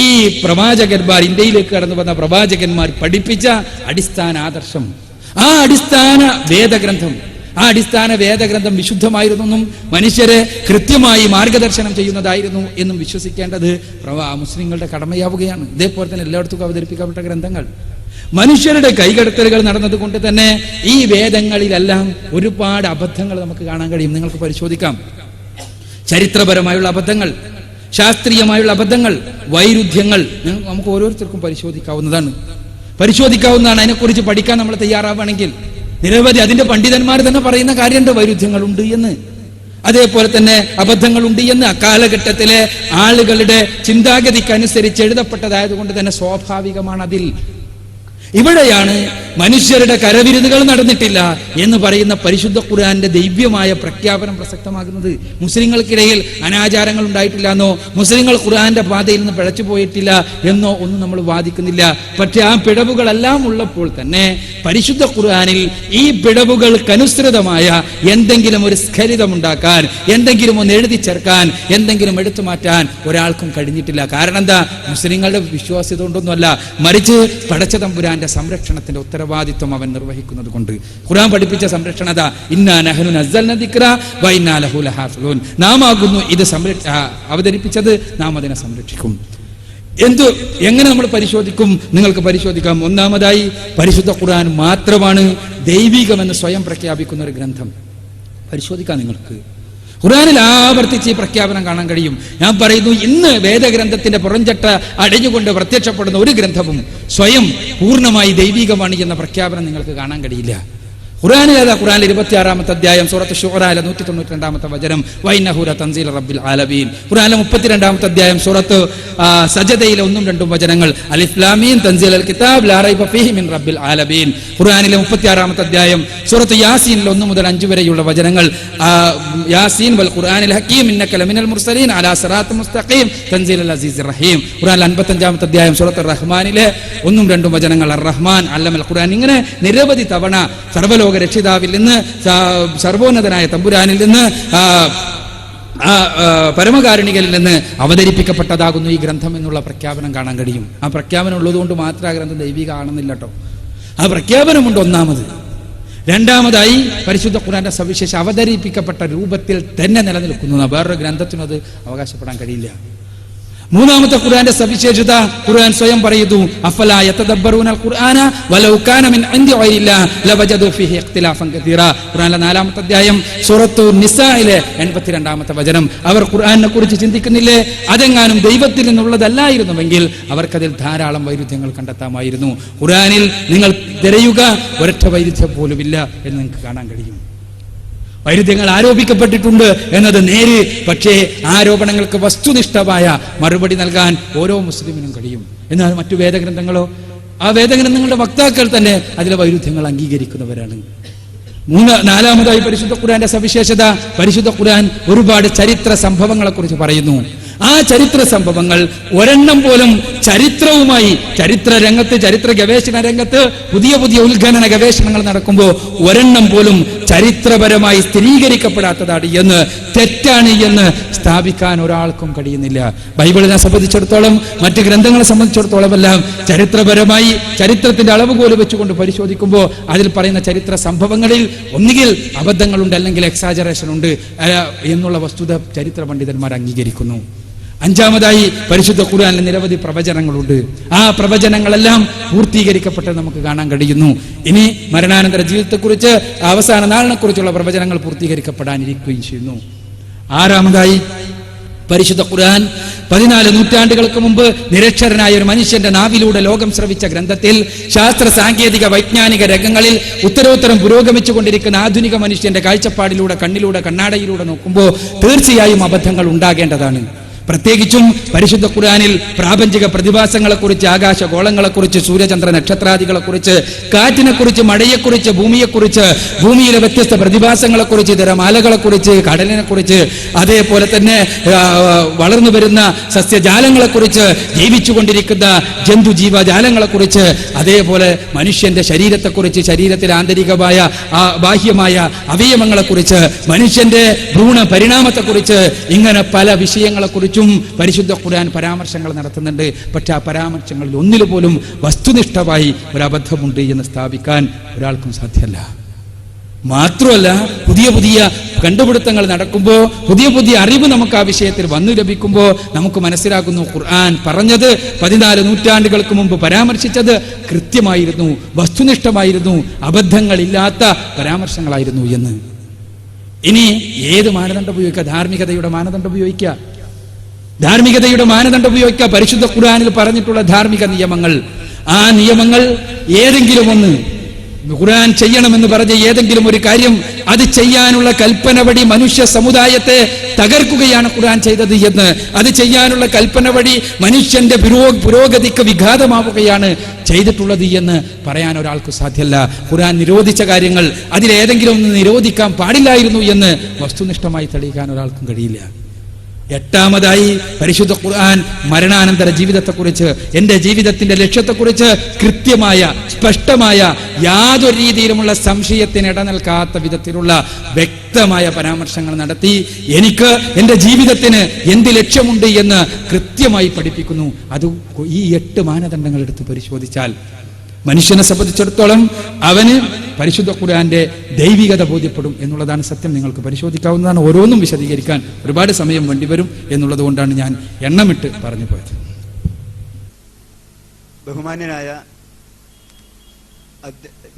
ഈ പ്രവാചകന്മാർ, ഇന്ത്യയിലേക്ക് കടന്നു വന്ന പ്രവാചകന്മാർ പഠിപ്പിച്ച അടിസ്ഥാന ആദർശം, ആ അടിസ്ഥാന വേദഗ്രന്ഥം വിശുദ്ധമായിരുന്നെന്നും മനുഷ്യരെ കൃത്യമായി മാർഗദർശനം ചെയ്യുന്നതായിരുന്നു എന്നും വിശ്വസിക്കേണ്ടത് മുസ്ലിങ്ങളുടെ കടമയാവുകയാണ്. ഇതേപോലെ തന്നെ എല്ലായിടത്തും അവതരിപ്പിക്കപ്പെട്ട ഗ്രന്ഥങ്ങൾ മനുഷ്യരുടെ കൈകടത്തലുകൾ നടന്നതുകൊണ്ട് തന്നെ ഈ വേദങ്ങളിലെല്ലാം ഒരുപാട് അബദ്ധങ്ങൾ നമുക്ക് കാണാൻ കഴിയും. നിങ്ങൾക്ക് പരിശോധിക്കാം. ചരിത്രപരമായുള്ള അബദ്ധങ്ങൾ, ശാസ്ത്രീയമായുള്ള അബദ്ധങ്ങൾ, വൈരുദ്ധ്യങ്ങൾ നമുക്ക് ഓരോരുത്തർക്കും പരിശോധിക്കാവുന്നതാണ്. അതിനെക്കുറിച്ച് പഠിക്കാൻ നമ്മൾ തയ്യാറാവുകയാണെങ്കിൽ നിരവധി അതിന്റെ പണ്ഡിതന്മാർ തന്നെ പറയുന്ന കാര്യമുണ്ട്, വൈരുദ്ധ്യങ്ങളുണ്ട് എന്ന്, അതേപോലെ തന്നെ അബദ്ധങ്ങളുണ്ട് എന്ന്. അക്കാലഘട്ടത്തിലെ ആളുകളുടെ ചിന്താഗതിക്കനുസരിച്ച് എഴുതപ്പെട്ടതായതുകൊണ്ട് തന്നെ സ്വാഭാവികമാണ് അതിൽ. ഇവിടെയാണ് മനുഷ്യരുടെ കരവിരുതുകൾ നടന്നിട്ടില്ല എന്ന് പറയുന്ന പരിശുദ്ധ ഖുർആന്റെ ദിവ്യമായ പ്രഖ്യാപനം പ്രസക്തമാകുന്നത്. മുസ്ലിങ്ങൾക്കിടയിൽ അനാചാരങ്ങൾ ഉണ്ടായിട്ടില്ല എന്നോ മുസ്ലിങ്ങൾ ഖുർആന്റെ പാതയിൽ നിന്ന് പിഴച്ചു പോയിട്ടില്ല എന്നോ ഒന്നും നമ്മൾ വാദിക്കുന്നില്ല. പക്ഷെ ആ പിഴവുകളെല്ലാം ഉള്ളപ്പോൾ തന്നെ പരിശുദ്ധ ഖുർആനിൽ ഈ പിഴവുകൾക്കനുസൃതമായ എന്തെങ്കിലും ഒരു സ്ഖലിതമുണ്ടാക്കാൻ, എന്തെങ്കിലും ഒന്ന് എഴുതി ചേർക്കാൻ, എന്തെങ്കിലും എടുത്തു മാറ്റാൻ ഒരാൾക്കും കഴിഞ്ഞിട്ടില്ല. കാരണം എന്താ? മുസ്ലിങ്ങളുടെ വിശ്വാസ്യത കൊണ്ടൊന്നുമല്ല, മറിച്ച് പടച്ച തമ്പുരാന്റെ സംരക്ഷണത്തിന്റെ ഉത്തരവാദിത്വം അവൻ നിർവഹിക്കുന്നത് കൊണ്ട്. ഖുർആൻ പഠിപ്പിച്ച സംരക്ഷണത ഇന്നാ നഹ്നു നസ്സൽനാ ദിക്റ വ ഇന്നാ ലഹു ലഹാഫിളൂൻ. നാം ആകുന്നു ഇത് അവതരിപ്പിച്ചത്, നാം അതിനെ സംരക്ഷിക്കും. എങ്ങനെ നമ്മൾ പരിശോധിക്കും? നിങ്ങൾക്ക് പരിശോധിക്കാം. ഒന്നാമതായി പരിശുദ്ധ ഖുർആൻ മാത്രമാണ് ദൈവികമെന്ന് സ്വയം പ്രഖ്യാപിക്കുന്ന ഒരു ഗ്രന്ഥം. പരിശോധിക്കാം നിങ്ങൾക്ക്. ഖുർആനിൽ ആവർത്തിച്ച് ഈ പ്രഖ്യാപനം കാണാൻ കഴിയും. ഞാൻ പറയുന്നു, ഇന്ന് വേദഗ്രന്ഥത്തിന്റെ പുറംചട്ട അടഞ്ഞുകൊണ്ട് പ്രത്യക്ഷപ്പെടുന്ന ഒരു ഗ്രന്ഥവും സ്വയം പൂർണ്ണമായി ദൈവികമാണ് എന്ന പ്രഖ്യാപനം നിങ്ങൾക്ക് കാണാൻ കഴിയില്ല. ഖുർആനിൽ ഏതാ? ഖുർആനിൽ 26-ാമത്തെ അധ്യായം സൂറത്ത് ശൂറായിലെ 192-ാമത്തെ വചനം വഇന്നഹു ലതൻസീലു റബ്ബിൽ ആലമീൻ. ഖുർആനിലെ 32-ാമത്തെ അധ്യായം സൂറത്ത് സജദയിലെ 1-2 വചനങ്ങൾ അലിഫ് ലാം മീം തൻസീലുൽ കിതാബ് ലാ റൈബ ഫീഹി മിൻ റബ്ബിൽ ആലമീൻ. ഖുർആനിലെ 36-ാമത്തെ അധ്യായം സൂറത്ത് യാസീനിലെ 1 മുതൽ 5 വരെയുള്ള വചനങ്ങൾ യാസീൻ വൽ ഖുർആനിൽ ഹകീം ഇന്നക ലമിനൽ മുർസലീൻ അലാ സിറാത്തിൻ മുസ്തഖീം തൻസീലുൽ അസീസിർ റഹീം. ഖുർആനിലെ 55-ാമത്തെ അധ്യായം സൂറത്ത് റഹ്മാനിലെ 1-2 വചനങ്ങൾ അർ റഹ്മാൻ അല്ലമൽ ഖുർആൻ. ഇങ്ങനെ നിരവധി തവണ സർവ്വലോക രക്ഷിതാവിൽ നിന്ന്, സർവോന്നതനായ തമ്പുരാനിൽ നിന്ന്, പരമകാരുണികളിൽ നിന്ന് അവതരിപ്പിക്കപ്പെട്ടതാകുന്നു ഈ ഗ്രന്ഥം എന്നുള്ള പ്രഖ്യാപനം കാണാൻ കഴിയും. ആ പ്രഖ്യാപനം ഉള്ളതുകൊണ്ട് മാത്രം ആ ഗ്രന്ഥം ദൈവിക ആണെന്നില്ല കേട്ടോ. ആ പ്രഖ്യാപനമുണ്ട് ഒന്നാമത്. രണ്ടാമതായി പരിശുദ്ധ ഖുർആന്റെ സവിശേഷം അവതരിപ്പിക്കപ്പെട്ട രൂപത്തിൽ തന്നെ നിലനിൽക്കുന്നു. വേറൊരു ഗ്രന്ഥത്തിനും അത് അവകാശപ്പെടാൻ കഴിയില്ല. മൂന്നാമത്തെ ഖുർആന്റെ സവിശേഷത ഖുർആൻ സ്വയം പറയുന്നു, അഫലാ യതദബ്ബറൂനൽ ഖുർആന വലൗ കാന മിൻ ഇൻദി ഗൈരില്ലാഹ് ലവജദു ഫീഹി ഇഖ്തിലാഫൻ കതീറ. ഖുർആനിലെ 4-ാമത്തെ അധ്യായം സൂറത്തു നിസായിലെ 82-ാമത്തെ വചനം. അവർ ഖുർആനെ കുറിച്ച് ചിന്തിക്കുന്നില്ലേ? അതെങ്ങാനും ദൈവത്തിൽ നിന്നുള്ളതല്ലായിരുന്നുവെങ്കിൽ അവർക്കതിൽ ധാരാളം വൈരുദ്ധ്യങ്ങൾ കണ്ടെത്താമായിരുന്നു. ഖുർആനിൽ നിങ്ങൾ തിരയുക, ഒരൊറ്റ വൈരുദ്ധ്യം പോലുമില്ല എന്ന് നിങ്ങൾക്ക് കാണാൻ കഴിയും. വൈരുദ്ധ്യങ്ങൾ ആരോപിക്കപ്പെട്ടിട്ടുണ്ട് എന്നത് നേര്. പക്ഷേ ആരോപണങ്ങൾക്ക് വസ്തുനിഷ്ഠമായ മറുപടി നൽകാൻ ഓരോ മുസ്ലിമിനും കഴിയും. എന്നാൽ മറ്റു വേദഗ്രന്ഥങ്ങളോ, ആ വേദഗ്രന്ഥങ്ങളുടെ വക്താക്കൾ തന്നെ അതിലെ വൈരുദ്ധ്യങ്ങൾ അംഗീകരിക്കുന്നവരാണ്. നാലാമതായി പരിശുദ്ധ ഖുർആന്റെ സവിശേഷത, പരിശുദ്ധ ഖുർആൻ ഒരുപാട് ചരിത്ര സംഭവങ്ങളെ കുറിച്ച് പറയുന്നു. ആ ചരിത്ര സംഭവങ്ങൾ ഒരെണ്ണം പോലും ചരിത്രവുമായി, ചരിത്ര രംഗത്ത്, ചരിത്ര ഗവേഷണ രംഗത്ത് പുതിയ പുതിയ ഉത്ഖനന ഗവേഷണങ്ങൾ നടക്കുമ്പോൾ ഒരെണ്ണം പോലും ചരിത്രപരമായി സ്ഥിരീകരിക്കപ്പെടാത്തതാണ് എന്ന്, തെറ്റാണ് എന്ന് സ്ഥാപിക്കാൻ ഒരാൾക്കും കഴിയുന്നില്ല. ബൈബിളിനെ സംബന്ധിച്ചിടത്തോളം, മറ്റ് ഗ്രന്ഥങ്ങളെ സംബന്ധിച്ചിടത്തോളം എല്ലാം ചരിത്രപരമായി ചരിത്രത്തിന്റെ അളവുകോല് വെച്ചുകൊണ്ട് പരിശോധിക്കുമ്പോൾ അതിൽ പറയുന്ന ചരിത്ര സംഭവങ്ങളിൽ ഒന്നുകിൽ അബദ്ധങ്ങളുണ്ട്, അല്ലെങ്കിൽ എക്സാജറേഷൻ ഉണ്ട് എന്നുള്ള വസ്തുത ചരിത്ര പണ്ഡിതന്മാർ അംഗീകരിക്കുന്നു. അഞ്ചാമതായി പരിശുദ്ധ ഖുർആനിൽ നിരവധി പ്രവചനങ്ങളുണ്ട്. ആ പ്രവചനങ്ങളെല്ലാം പൂർത്തീകരിക്കപ്പെട്ടത് നമുക്ക് കാണാൻ കഴിയുന്നു. ഇനി മരണാനന്തര ജീവിതത്തെക്കുറിച്ച്, അവസാന നാളിനെ കുറിച്ചുള്ള പ്രവചനങ്ങൾ പൂർത്തീകരിക്കപ്പെടാനിരിക്കുകയും ചെയ്യുന്നു. ആറാമതായി പരിശുദ്ധ ഖുർആൻ 14 നൂറ്റാണ്ടുകൾക്ക് മുമ്പ് നിരക്ഷരനായ ഒരു മനുഷ്യന്റെ നാവിലൂടെ ലോകം ശ്രവിച്ച ഗ്രന്ഥത്തിൽ ശാസ്ത്ര സാങ്കേതിക വൈജ്ഞാനിക രംഗങ്ങളിൽ ഉത്തരോത്തരം പുരോഗമിച്ചുകൊണ്ടിരിക്കുന്ന ആധുനിക മനുഷ്യന്റെ കാഴ്ചപ്പാടിലൂടെ, കണ്ണിലൂടെ, കണ്ണാടയിലൂടെ നോക്കുമ്പോൾ തീർച്ചയായും അബദ്ധങ്ങൾ ഉണ്ടാകേണ്ടതാണ്. പ്രത്യേകിച്ചും പരിശുദ്ധ ഖുർആനിൽ പ്രാപഞ്ചിക പ്രതിഭാസങ്ങളെക്കുറിച്ച്, ആകാശഗോളങ്ങളെക്കുറിച്ച്, സൂര്യചന്ദ്ര നക്ഷത്രാദികളെക്കുറിച്ച്, കാറ്റിനെക്കുറിച്ച്, മഴയെക്കുറിച്ച്, ഭൂമിയെക്കുറിച്ച്, ഭൂമിയിലെ വ്യത്യസ്ത പ്രതിഭാസങ്ങളെക്കുറിച്ച്, തിരമാലകളെക്കുറിച്ച്, കടലിനെക്കുറിച്ച്, അതേപോലെ തന്നെ വളർന്നു വരുന്ന സസ്യജാലങ്ങളെക്കുറിച്ച്, ജീവിച്ചുകൊണ്ടിരിക്കുന്ന ജന്തുജീവജാലങ്ങളെക്കുറിച്ച്, അതേപോലെ മനുഷ്യന്റെ ശരീരത്തെക്കുറിച്ച്, ശരീരത്തിലെ ആന്തരികമായ ബാഹ്യമായ അവയവങ്ങളെക്കുറിച്ച്, മനുഷ്യന്റെ ഭ്രൂണ പരിണാമത്തെക്കുറിച്ച്, ഇങ്ങനെ പല വിഷയങ്ങളെക്കുറിച്ച് പരിശുദ്ധ ഖുർആൻ പരാമർശങ്ങൾ നടത്തുന്നുണ്ട്. പക്ഷെ ആ പരാമർശങ്ങളിൽ ഒന്നിൽ പോലും വസ്തുനിഷ്ഠമായി ഒരു അബദ്ധമുണ്ട് എന്ന് സ്ഥാപിക്കാൻ ഒരാൾക്കും സാധ്യമല്ല. മാത്രമല്ല, പുതിയ പുതിയ കണ്ടുപിടുത്തങ്ങൾ നടക്കുമ്പോൾ, പുതിയ പുതിയ അറിവ് നമുക്ക് ആ വിഷയത്തിൽ വന്നു ലഭിക്കുമ്പോൾ നമുക്ക് മനസ്സിലാക്കുന്നു ഖുർആൻ പറഞ്ഞത് 14 നൂറ്റാണ്ടുകൾക്ക് മുമ്പ് പരാമർശിച്ചത് കൃത്യമായിരുന്നു, വസ്തുനിഷ്ഠമായിരുന്നു, അബദ്ധങ്ങളില്ലാത്ത പരാമർശങ്ങളായിരുന്നു എന്ന്. ഇനി ഏത് മാനദണ്ഡം ഉപയോഗിക്കുക? ധാർമ്മികതയുടെ മാനദണ്ഡം ഉപയോഗിക്കുക. ധാർമ്മികതയുടെ മാനദണ്ഡം ഉപയോഗിക്കുക. പരിശുദ്ധ ഖുർആനിൽ പറഞ്ഞിട്ടുള്ള ധാർമ്മിക നിയമങ്ങൾ, ആ നിയമങ്ങൾ ഏതെങ്കിലും ഒന്ന്, ഖുർആൻ ചെയ്യണമെന്ന് പറഞ്ഞ ഏതെങ്കിലും ഒരു കാര്യം, അത് ചെയ്യാനുള്ള കൽപ്പന വഴി മനുഷ്യ സമുദായത്തെ തകർക്കുകയാണ് ഖുർആൻ ചെയ്തത് എന്ന്, അത് ചെയ്യാനുള്ള കൽപ്പന വഴി മനുഷ്യന്റെ പുരോഗതിക്ക് വിഘാതമാവുകയാണ് ചെയ്തിട്ടുള്ളത് എന്ന് പറയാൻ ഒരാൾക്ക് സാധ്യമല്ല. ഖുർആൻ നിരോധിച്ച കാര്യങ്ങൾ അതിലേതെങ്കിലും ഒന്ന് നിരോധിക്കാൻ പാടില്ലായിരുന്നു എന്ന് വസ്തുനിഷ്ഠമായി തെളിയിക്കാൻ ഒരാൾക്കും കഴിയില്ല. എട്ടാമതായി പരിശുദ്ധ ഖുർആൻ മരണാനന്തര ജീവിതത്തെക്കുറിച്ച്, എന്റെ ജീവിതത്തിന്റെ ലക്ഷ്യത്തെക്കുറിച്ച് കൃത്യമായ, സ്പഷ്ടമായ, യാതൊരു രീതിയിലുമുള്ള സംശയത്തിന് ഇടനിൽക്കാത്ത വിധത്തിലുള്ള വ്യക്തമായ പരാമർശങ്ങൾ നടത്തി എനിക്ക് എന്റെ ജീവിതത്തിന് എന്ത് ലക്ഷ്യമുണ്ട് എന്ന് കൃത്യമായി പഠിപ്പിക്കുന്നു. അത് ഈ 8 മാനദണ്ഡങ്ങൾ എടുത്ത് പരിശോധിച്ചാൽ മനുഷ്യനെ സംബന്ധിച്ചിടത്തോളം അവന് പരിശുദ്ധ ഖുർആന്റെ ദൈവികത ബോധ്യപ്പെടും എന്നുള്ളതാണ് സത്യം. നിങ്ങൾക്ക് പരിശോധിക്കാവുന്നതാണ്. ഓരോന്നും വിശദീകരിക്കാൻ ഒരുപാട് സമയം വേണ്ടിവരും എന്നുള്ളത് കൊണ്ടാണ് ഞാൻ എണ്ണമിട്ട് പറഞ്ഞു പോയത്. ബഹുമാന്യനായ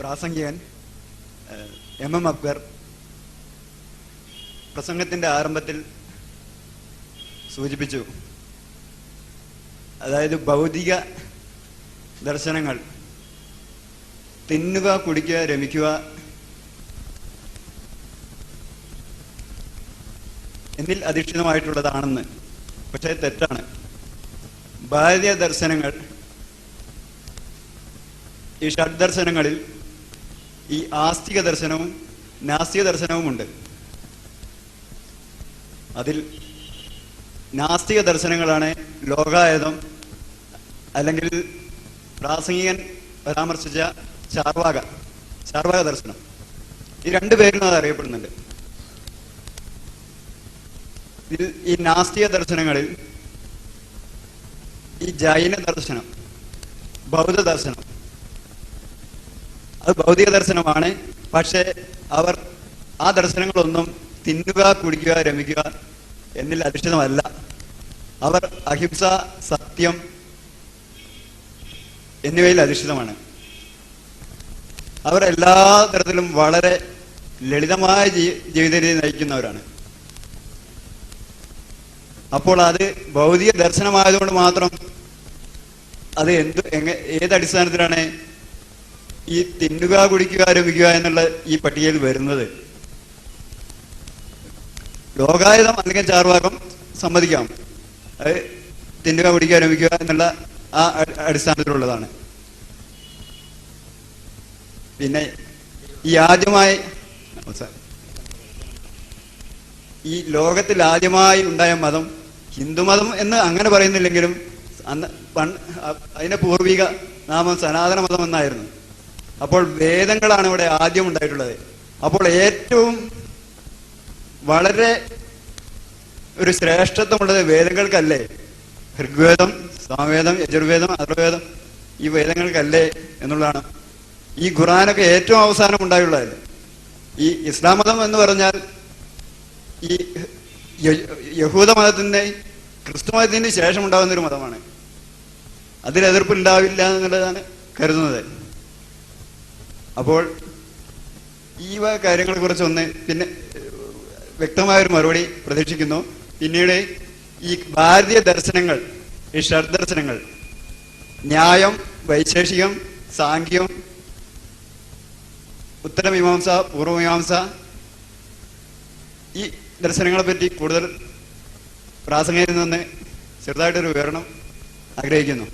പ്രാസംഗികൻ MM അക്ബർ പ്രസംഗത്തിൻ്റെ ആരംഭത്തിൽ സൂചിപ്പിച്ചു. അതായത് ഭൗതിക ദർശനങ്ങൾ തിന്നുക, കുടിക്കുക, രമിക്കുക എന്നിൽ അധിഷ്ഠിതമായിട്ടുള്ളതാണെന്ന്. പക്ഷേ തെറ്റാണ്. ഭാരതീയ ദർശനങ്ങൾ, ഈ ഷഡ്ദർശനങ്ങളിൽ ഈ ആസ്തിക ദർശനവും നാസ്തിക ദർശനവുമുണ്ട്. അതിൽ നാസ്തിക ദർശനങ്ങളാണ് ലോകായതം, അല്ലെങ്കിൽ പ്രാസംഗികൻ പരാമർശിച്ച ചാർവാക ദർശനം. ഈ രണ്ടു പേരിലും അത് അറിയപ്പെടുന്നുണ്ട്. ഈ നാസ്തിക ദർശനങ്ങളിൽ ഈ ജൈന ദർശനം, ബൗദ്ധ ദർശനം, അത് ഭൗതിക ദർശനമാണ്. പക്ഷേ അവർ ആ ദർശനങ്ങളൊന്നും തിന്നുക, കുടിക്കുക, രമിക്കുക എന്നിൽ അധിഷ്ഠിതമല്ല. അവർ അഹിംസ, സത്യം എന്നിവയിൽ അധിഷ്ഠിതമാണ്. അവർ എല്ലാ തരത്തിലും വളരെ ലളിതമായ ജീവിത രീതി നയിക്കുന്നവരാണ്. അപ്പോൾ അത് ഭൗതിക ദർശനമായതുകൊണ്ട് മാത്രം അത് ഏതടിസ്ഥാനത്തിലാണ് ഈ തിന്നുക, കുടിക്കുക, രമിക്കുക എന്നുള്ള ഈ പട്ടികയിൽ വരുന്നത്? ലോകായുധം അല്ലെങ്കിൽ ചാർവാകം സമ്മതിക്കാം, അത് തിന്നുക, കുടിക്കുക, രമിക്കുക എന്നുള്ള ആ അടിസ്ഥാനത്തിലുള്ളതാണ്. പിന്നെ ഈ ലോകത്തിൽ ആദ്യമായി ഉണ്ടായ മതം ഹിന്ദുമതം എന്ന് അങ്ങനെ പറയുന്നില്ലെങ്കിലും അതിന്റെ പൂർവിക നാമം സനാതന മതം എന്നായിരുന്നു. അപ്പോൾ വേദങ്ങളാണ് ഇവിടെ ആദ്യം ഉണ്ടായിട്ടുള്ളത്. അപ്പോൾ ഏറ്റവും വളരെ ഒരു ശ്രേഷ്ഠത്വമുള്ളത് വേദങ്ങൾക്കല്ലേ? ഋഗ്വേദം, സാമവേദം, യജുർവേദം, അഥർവവേദം ഈ വേദങ്ങൾക്കല്ലേ എന്നുള്ളതാണ്. ഈ ഖുർആനൊക്കെ ഏറ്റവും അവസാനം ഉണ്ടായുള്ളതല്ലേ. ഈ ഇസ്ലാം മതം എന്ന് പറഞ്ഞാൽ ഈ യഹൂദ മതത്തിന്റെ, ക്രിസ്തു മതത്തിന് ശേഷം ഉണ്ടാകുന്നൊരു മതമാണ്. അതിൽ എതിർപ്പുണ്ടാവില്ല എന്നുള്ളതാണ് കരുതുന്നത്. അപ്പോൾ ഈ കാര്യങ്ങളെ കുറിച്ചൊന്ന് പിന്നെ വ്യക്തമായൊരു മറുപടി പ്രതീക്ഷിക്കുന്നു. പിന്നീട് ഈ ഭാരതീയ ദർശനങ്ങൾ, ഈ ഷഡ്ദർശനങ്ങൾ, ന്യായം, വൈശേഷികം, സാംഖ്യം, ഉത്തരമീമാംസ, പൂർവമീമാംസ, ഈ ദർശനങ്ങളെ പറ്റി കൂടുതൽ പ്രാസംഗികരിൽ നിന്ന് ചെറുതായിട്ടൊരു വിവരണം ആഗ്രഹിക്കുന്നു,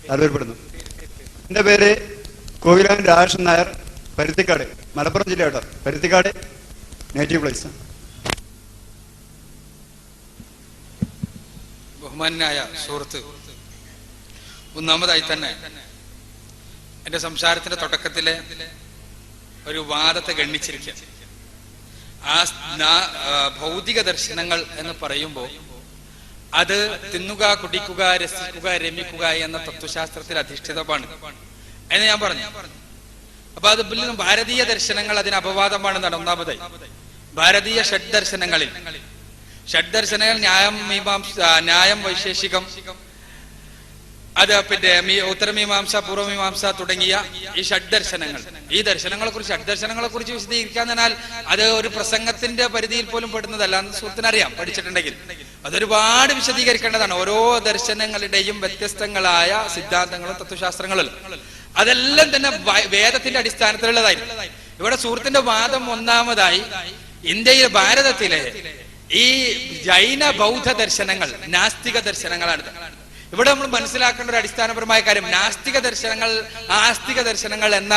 താല്പര്യപ്പെടുന്നു. എൻ്റെ പേര് കോവിലൻ രാജൻ നായർ, പരുത്തിക്കാട്, മലപ്പുറം ജില്ല കേട്ടോ. Paruthikad native place. ബഹുമാനായ സുഹൃത്ത്, ഒന്നാമതായി തന്നെ എന്റെ സംസാരത്തിന്റെ തുടക്കത്തിലെ ഒരു വാദത്തെ ഗണ്ണിച്ചിരിക്കുക. ഭൗതിക ദർശനങ്ങൾ എന്ന് പറയുമ്പോൾ അത് തിന്നുക, കുടിക്കുക, രസിക്കുക, രമിക്കുക എന്ന തത്വശാസ്ത്രത്തിൽ അധിഷ്ഠിതമാണ് എന്ന് ഞാൻ പറഞ്ഞു. അപ്പൊ അത് ഭാരതീയ ദർശനങ്ങൾ അതിന് അപവാദമാണെന്നാണ് ഒന്നാമതായി. ഭാരതീയ ഷഡ്ദർശനങ്ങളിൽ ന്യായം, വൈശേഷികം, അത് പിന്നെ ഉത്തരമീമാംസ, പൂർവമീമാംസ തുടങ്ങിയ ഈ ഷഡ്ദർശനങ്ങൾ, ഈ ഷഡ്ദർശനങ്ങളെ കുറിച്ച് വിശദീകരിക്കാൻ എന്നാൽ അത് ഒരു പ്രസംഗത്തിന്റെ പരിധിയിൽ പോലും പെടുന്നതല്ല എന്ന് സുഹൃത്തിനറിയാം, പഠിച്ചിട്ടുണ്ടെങ്കിൽ. അതൊരുപാട് വിശദീകരിക്കേണ്ടതാണ്. ഓരോ ദർശനങ്ങളുടെയും വ്യത്യസ്തങ്ങളായ സിദ്ധാന്തങ്ങളും തത്വശാസ്ത്രങ്ങളും അതെല്ലാം തന്നെ വേദത്തിന്റെ അടിസ്ഥാനത്തിലുള്ളതായിരുന്നു. ഇവിടെ സുഹൃത്തിന്റെ വാദം ഒന്നാമതായി ഇന്ത്യയിൽ, ഭാരതത്തിലെ ഈ ജൈന ബൗദ്ധ ദർശനങ്ങൾ നാസ്തിക ദർശനങ്ങളാണ്. ഇവിടെ നമ്മൾ മനസ്സിലാക്കേണ്ട ഒരു അടിസ്ഥാനപരമായ കാര്യം, നാസ്തിക ദർശനങ്ങൾ, ആസ്തിക ദർശനങ്ങൾ എന്ന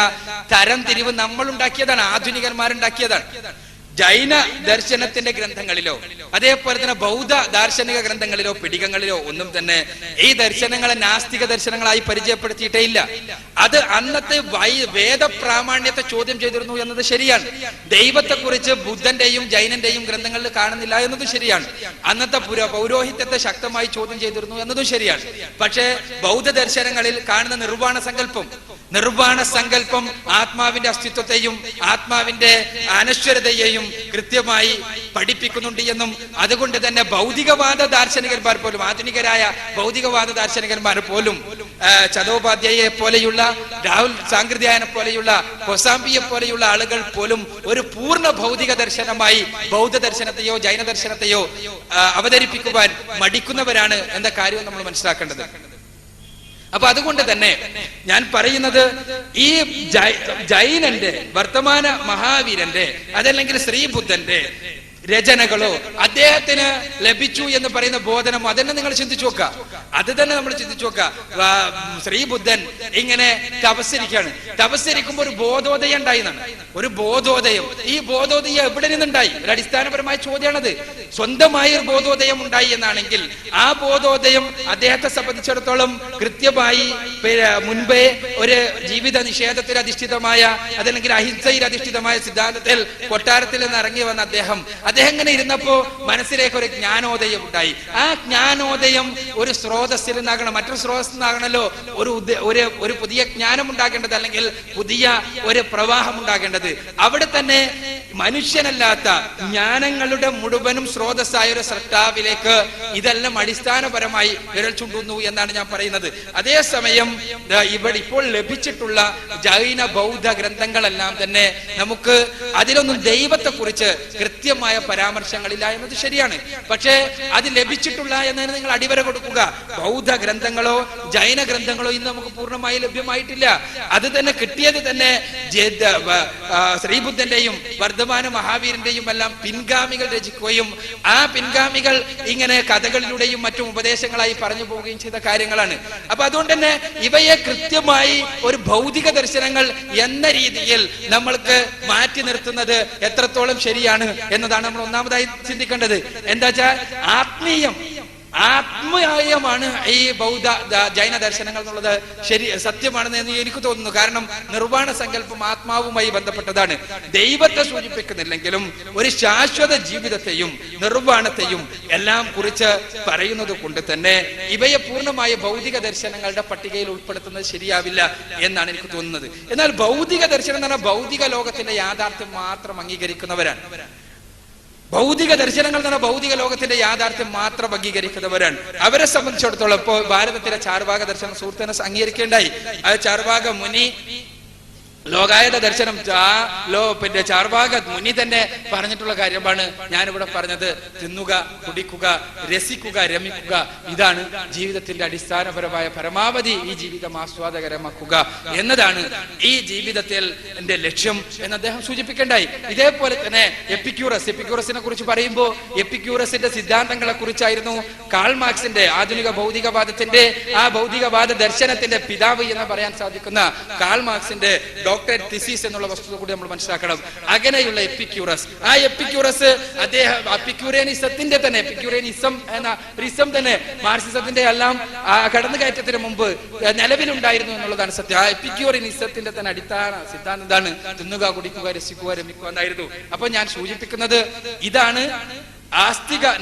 തരം തിരിവ് നമ്മൾ ഉണ്ടാക്കിയതാണ്, ആധുനികന്മാരുണ്ടാക്കിയതാണ്. ജൈന ദർശനത്തിന്റെ ഗ്രന്ഥങ്ങളിലോ അതേപോലെ തന്നെ ബൗദ്ധ ദാർശനിക ഗ്രന്ഥങ്ങളിലോ പിടികങ്ങളിലോ ഒന്നും തന്നെ ഈ ദർശനങ്ങളെ നാസ്തിക ദർശനങ്ങളായി പരിചയപ്പെടുത്തിയിട്ടേ ഇല്ല. അത് അന്നത്തെ വേദപ്രാമാണ്യത്തെ ചോദ്യം ചെയ്തിരുന്നു എന്നത് ശരിയാണ്. ദൈവത്തെക്കുറിച്ച് ബുദ്ധന്റെയും ജൈനന്റെയും ഗ്രന്ഥങ്ങളിൽ കാണുന്നില്ല എന്നതും ശരിയാണ്. അന്നത്തെ പൗരോഹിത്യത്തെ ശക്തമായി ചോദ്യം ചെയ്തിരുന്നു എന്നതും ശരിയാണ്. പക്ഷേ ബൗദ്ധ ദർശനങ്ങളിൽ കാണുന്ന നിർവ്വാണ സങ്കല്പം ആത്മാവിന്റെ അസ്തിത്വത്തെയും ആത്മാവിന്റെ അനശ്വരതയെയും കൃത്യമായി പഠിപ്പിക്കുന്നുണ്ട് എന്നും അതുകൊണ്ട് തന്നെ ഭൗതികവാദ ദാർശനികന്മാർ പോലും, ആധുനികരായ ഭൗതികവാദ ദാർശനികന്മാർ പോലും ചതോപാധ്യായെ പോലെയുള്ള, രാഹുൽ സാങ്കൃത്യായനെ പോലെയുള്ള, കൊസാംബിയെ പോലെയുള്ള ആളുകൾ പോലും ഒരു പൂർണ്ണ ഭൗതിക ദർശനമായി ബൗദ്ധ ദർശനത്തെയോ ജൈന ദർശനത്തെയോ അവതരിപ്പിക്കുവാൻ മടിക്കുന്നവരാണ് എന്ന കാര്യവും നമ്മൾ മനസ്സിലാക്കേണ്ടത്. അപ്പൊ അതുകൊണ്ട് തന്നെ ഞാൻ പറയുന്നത്, ഈ ജൈനന്റെ വർത്തമാന മഹാവീരന്റെ അതല്ലെങ്കിൽ ശ്രീബുദ്ധന്റെ രചനകളോ അദ്ദേഹത്തിന് ലഭിച്ചു എന്ന് പറയുന്ന ബോധനമോ അതന്നെ നിങ്ങൾ ചിന്തിച്ചു നോക്കുക. അത് തന്നെ നമ്മൾ ചിന്തിച്ചു നോക്കുക. ശ്രീബുദ്ധൻ ഇങ്ങനെ തപസ്സരിക്കാണ്. തപസ്സരിക്കുമ്പോൾ ഒരു ബോധോദയം ഉണ്ടായി എന്നാണ്. ഒരു ബോധോദയം. ഈ ബോധോദയം എവിടെ നിന്നുണ്ടായി? ഒരു അടിസ്ഥാനപരമായ ചോദ്യമാണത്. സ്വന്തമായ ഒരു ബോധോദയം ഉണ്ടായി എന്നാണെങ്കിൽ ആ ബോധോദയം അദ്ദേഹത്തെ സംബന്ധിച്ചിടത്തോളം കൃത്യമായി മുൻപേ ഒരു ജീവിത നിഷേധത്തിൽ അധിഷ്ഠിതമായ അതല്ലെങ്കിൽ അഹിംസയിൽ അധിഷ്ഠിതമായ സിദ്ധാന്തത്തിൽ കൊട്ടാരത്തിൽ നിന്ന് ഇറങ്ങി വന്ന അദ്ദേഹം ഇങ്ങനെ ഇരുന്നപ്പോ മനസ്സിലേക്ക് ഒരു ജ്ഞാനോദയം ഉണ്ടായി. ആ ജ്ഞാനോദയം ഒരു സ്രോതസ്സിൽ നിന്നാകണം, മറ്റൊരു സ്രോതസ്സിൽ നിന്നാകണല്ലോ ഒരു പുതിയ ജ്ഞാനം ഉണ്ടാകേണ്ടത്, അല്ലെങ്കിൽ പുതിയ ഒരു പ്രവാഹം ഉണ്ടാകേണ്ടത്. അവിടെ തന്നെ മനുഷ്യനല്ലാത്ത ജ്ഞാനങ്ങളുടെ മുഴുവനും സ്രോതസ്സായ ഒരു സൃഷ്ടാവിലേക്ക് ഇതെല്ലാം അടിസ്ഥാനപരമായി വിരൽ ചൂണ്ടുന്നു എന്നാണ് ഞാൻ പറയുന്നത്. അതേസമയം ഇപ്പോൾ ലഭിച്ചിട്ടുള്ള ജൈന ബൗദ്ധ ഗ്രന്ഥങ്ങളെല്ലാം തന്നെ നമുക്ക് അതിലൊന്നും ദൈവത്തെ കുറിച്ച് കൃത്യമായ പരാമർശങ്ങളില്ല എന്നത് ശരിയാണ്. പക്ഷേ അത് ലഭിച്ചിട്ടുള്ള എന്നതിന് നിങ്ങൾ അടിവര കൊടുക്കുക. ബൗദ്ധ ഗ്രന്ഥങ്ങളോ ജൈന ഗ്രന്ഥങ്ങളോ ഇന്ന് നമുക്ക് പൂർണ്ണമായി ലഭ്യമായിട്ടില്ല. അത് തന്നെ കിട്ടിയത് തന്നെ ശ്രീബുദ്ധന്റെയും വർദ്ധമാന മഹാവീരന്റെയും എല്ലാം പിൻഗാമികൾ രചിക്കുകയും ആ പിൻഗാമികൾ ഇങ്ങനെ കഥകളിലൂടെയും മറ്റും ഉപദേശങ്ങളായി പറഞ്ഞു പോവുകയും ചെയ്ത കാര്യങ്ങളാണ്. അപ്പൊ അതുകൊണ്ട് തന്നെ ഇവയെ കൃത്യമായി ഒരു ഭൗതിക ദർശനങ്ങൾ എന്ന രീതിയിൽ നമ്മൾക്ക് മാറ്റി നിർത്തുന്നത് എത്രത്തോളം ശരിയാണ് എന്നതാണ് നമ്മൾ ഒന്നാമതായി ചിന്തിക്കേണ്ടത്. എന്താ വെച്ചാൽ ആത്മീയമാണ് ഈ ബൗദ്ധ ജൈന ദർശനങ്ങൾ എന്നുള്ളത് സത്യമാണെന്ന് എനിക്ക് തോന്നുന്നു. കാരണം നിർവ്വാണ സങ്കല്പം ആത്മാവുമായി ബന്ധപ്പെട്ടതാണ്. ദൈവത്തെ സൂചിപ്പിക്കുന്നില്ലെങ്കിലും ഒരു ശാശ്വത ജീവിതത്തെയും നിർവ്വാണത്തെയും എല്ലാം കുറിച്ച് പറയുന്നത് കൊണ്ട് തന്നെ ഇവയെ പൂർണ്ണമായ ഭൗതിക ദർശനങ്ങളുടെ പട്ടികയിൽ ഉൾപ്പെടുത്തുന്നത് ശരിയാവില്ല എന്നാണ് എനിക്ക് തോന്നുന്നത്. എന്നാൽ ഭൗതിക ദർശനം എന്ന് പറഞ്ഞാൽ ഭൗതിക ലോകത്തിന്റെ യാഥാർത്ഥ്യം മാത്രം അംഗീകരിക്കുന്നവരാണ്. ഭൗതിക ദർശനങ്ങൾ എന്ന് പറഞ്ഞാൽ ഭൗതിക ലോകത്തിന്റെ യാഥാർത്ഥ്യം മാത്രം അംഗീകരിക്കുന്നവരാണ്. അവരെ സംബന്ധിച്ചിടത്തോളം ഇപ്പോൾ ഭാരതത്തിലെ ചാർവാക ദർശനം സുഹൃത്തിനെ അംഗീകരിക്കേണ്ടായി. അത് ചാർവാക മുനി ലോകായത ദർശനം പിന്നെ ചാർവാക മുനി തന്നെ പറഞ്ഞിട്ടുള്ള കാര്യമാണ് ഞാനിവിടെ പറഞ്ഞത്. തിന്നുക, കുടിക്കുക, രസിക്കുക, രമിക്കുക, ഇതാണ് ജീവിതത്തിന്റെ അടിസ്ഥാനപരമായ പരമാവധി ഈ ജീവിതം ആസ്വാദകരമാക്കുക എന്നതാണ് ഈ ജീവിതത്തിൽ എന്റെ ലക്ഷ്യം എന്ന് അദ്ദേഹം സൂചിപ്പിക്കേണ്ടായി. ഇതേപോലെ തന്നെ എപ്പിക്യൂറസിനെ കുറിച്ച് പറയുമ്പോൾ എപ്പിക്യൂറസിന്റെ സിദ്ധാന്തങ്ങളെ കുറിച്ചായിരുന്നു കാൾ മാർക്സിന്റെ ആധുനിക ഭൗതികവാദത്തിന്റെ ആ ഭൗതികവാദ ദർശനത്തിന്റെ പിതാവ് എന്ന് പറയാൻ സാധിക്കുന്ന കാൾ മാർക്സിന്റെ ഡോക്ടറേറ്റ് തിസീസ് എന്നുള്ള വസ്തുത കൂടി നമ്മൾ മനസ്സിലാക്കണം. അങ്ങനെയുള്ള എപ്പിക്യൂറസ്, ആ എപ്പിക്യൂറസ് അദ്ദേഹം എപ്പിക്യൂറിയനിസത്തിന്റെ തന്നെ എപ്പിക്യൂറിയനിസം എന്ന റിസം തന്നെ മാർക്സിസത്തിന്റെ എല്ലാം കടന്നുകയറ്റത്തിന് മുമ്പ് നിലവിലുണ്ടായിരുന്നു എന്നുള്ളതാണ് സത്യം. ആ എപ്പിക്യൂറിയനിസത്തിന്റെ തന്നെ അടിസ്ഥാന സിദ്ധാന്തം എന്താണ്? തിന്നുക, കുടിക്കുക, രസിക്കുക, രമിക്കുക എന്നായിരുന്നു. അപ്പൊ ഞാൻ സൂചിപ്പിക്കുന്നത് ഇതാണ്.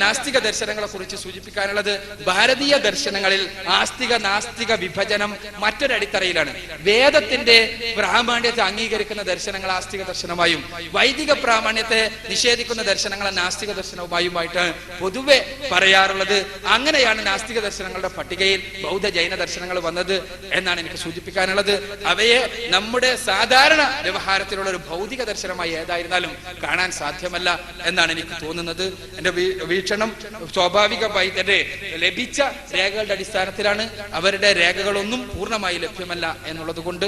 നാസ്തിക ദർശനങ്ങളെ കുറിച്ച് സൂചിപ്പിക്കാനുള്ളത് ഭാരതീയ ദർശനങ്ങളിൽ ആസ്തിക നാസ്തിക വിഭജനം മറ്റൊരടിത്തറയിലാണ്. വേദത്തിന്റെ പ്രാമാണ്യത്തെ അംഗീകരിക്കുന്ന ദർശനങ്ങൾ ആസ്തിക ദർശനമായും വൈദിക പ്രാമാണ്യത്തെ നിഷേധിക്കുന്ന ദർശനങ്ങൾ നാസ്തിക ദർശനവുമായുമായിട്ട് പൊതുവെ പറയാറുള്ളത്. അങ്ങനെയാണ് നാസ്തിക ദർശനങ്ങളുടെ പട്ടികയിൽ ബൗദ്ധ ജൈന ദർശനങ്ങൾ വന്നത് എന്നാണ് എനിക്ക് സൂചിപ്പിക്കാനുള്ളത്. അവയെ നമ്മുടെ സാധാരണ വ്യവഹാരത്തിലുള്ള ഒരു ഭൗതിക ദർശനമായി ഏതായിരുന്നാലും കാണാൻ സാധ്യമല്ല എന്നാണ് എനിക്ക് തോന്നുന്നത്. എന്റെ വീക്ഷണം സ്വാഭാവികമായി തന്നെ ലഭിച്ച രേഖകളുടെ അടിസ്ഥാനത്തിലാണ്. അവരുടെ രേഖകളൊന്നും പൂർണ്ണമായി ലഭ്യമല്ല എന്നുള്ളത് കൊണ്ട്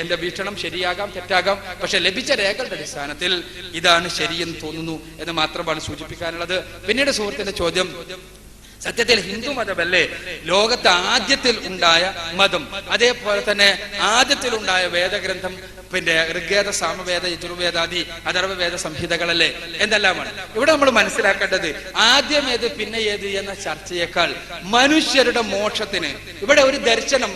എന്റെ വീക്ഷണം ശരിയാകാം, തെറ്റാകാം. പക്ഷെ ലഭിച്ച രേഖകളുടെ അടിസ്ഥാനത്തിൽ ഇതാണ് ശരിയെന്ന് തോന്നുന്നു എന്ന് മാത്രമാണ് സൂചിപ്പിക്കാനുള്ളത്. പിന്നീട് സുഹൃത്തിന്റെ ചോദ്യം, സത്യത്തിൽ ഹിന്ദു മതമല്ലേ ലോകത്ത് ആദ്യത്തിൽ ഉണ്ടായ മതം? അതേപോലെ തന്നെ ആദ്യത്തിൽ ഉണ്ടായ വേദഗ്രന്ഥം പിന്നെ ഋഗ്വേദ, സാമവേദ, യജുർവേദാദി അഥർവവേദ സംഹിതകളല്ലേ എന്തെല്ലാമാണ്. ഇവിടെ നമ്മൾ മനസ്സിലാക്കേണ്ടത് ആദ്യം ഏത് പിന്നെ ഏത് എന്ന ചർച്ചയേക്കാൾ മനുഷ്യരുടെ മോക്ഷത്തിന് ഇവിടെ ഒരു ദർശനം,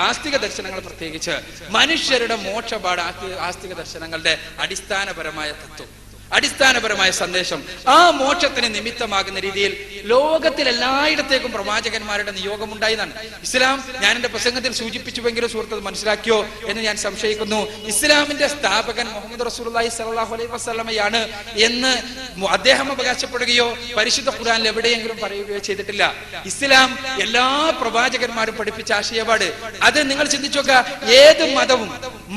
ആസ്തിക ദർശനങ്ങൾ പ്രത്യേകിച്ച് മനുഷ്യരുടെ മോക്ഷപാട് ആസ്തിക ദർശനങ്ങളുടെ അടിസ്ഥാനപരമായ തത്വം. അടിസ്ഥാനപരമായ സന്ദേശം. ആ മോക്ഷത്തിന് നിമിത്തമാകുന്ന രീതിയിൽ ലോകത്തിൽ എല്ലായിടത്തേക്കും പ്രവാചകന്മാരുടെ നിയോഗമുണ്ടായി എന്നാണ് ഇസ്ലാം. ഞാൻ എന്റെ പ്രസംഗത്തിൽ സൂചിപ്പിച്ചുവെങ്കിലും സുഹൃത്ത് മനസ്സിലാക്കിയോ എന്ന് ഞാൻ സംശയിക്കുന്നു. ഇസ്ലാമിന്റെ സ്ഥാപകൻ മുഹമ്മദ് റസൂലുള്ളാഹി സ്വല്ലല്ലാഹു അലൈഹി വസല്ലമയാണ് എന്ന് അദ്ദേഹം അവകാശപ്പെടുകയോ പരിശുദ്ധ ഖുർആനിൽ എവിടെയെങ്കിലും പറയുകയോ ചെയ്തിട്ടില്ല. ഇസ്ലാം എല്ലാ പ്രവാചകന്മാരും പഠിപ്പിച്ച ആശയപാട് അത് നിങ്ങൾ ചിന്തിച്ചു നോക്കുക. ഏത്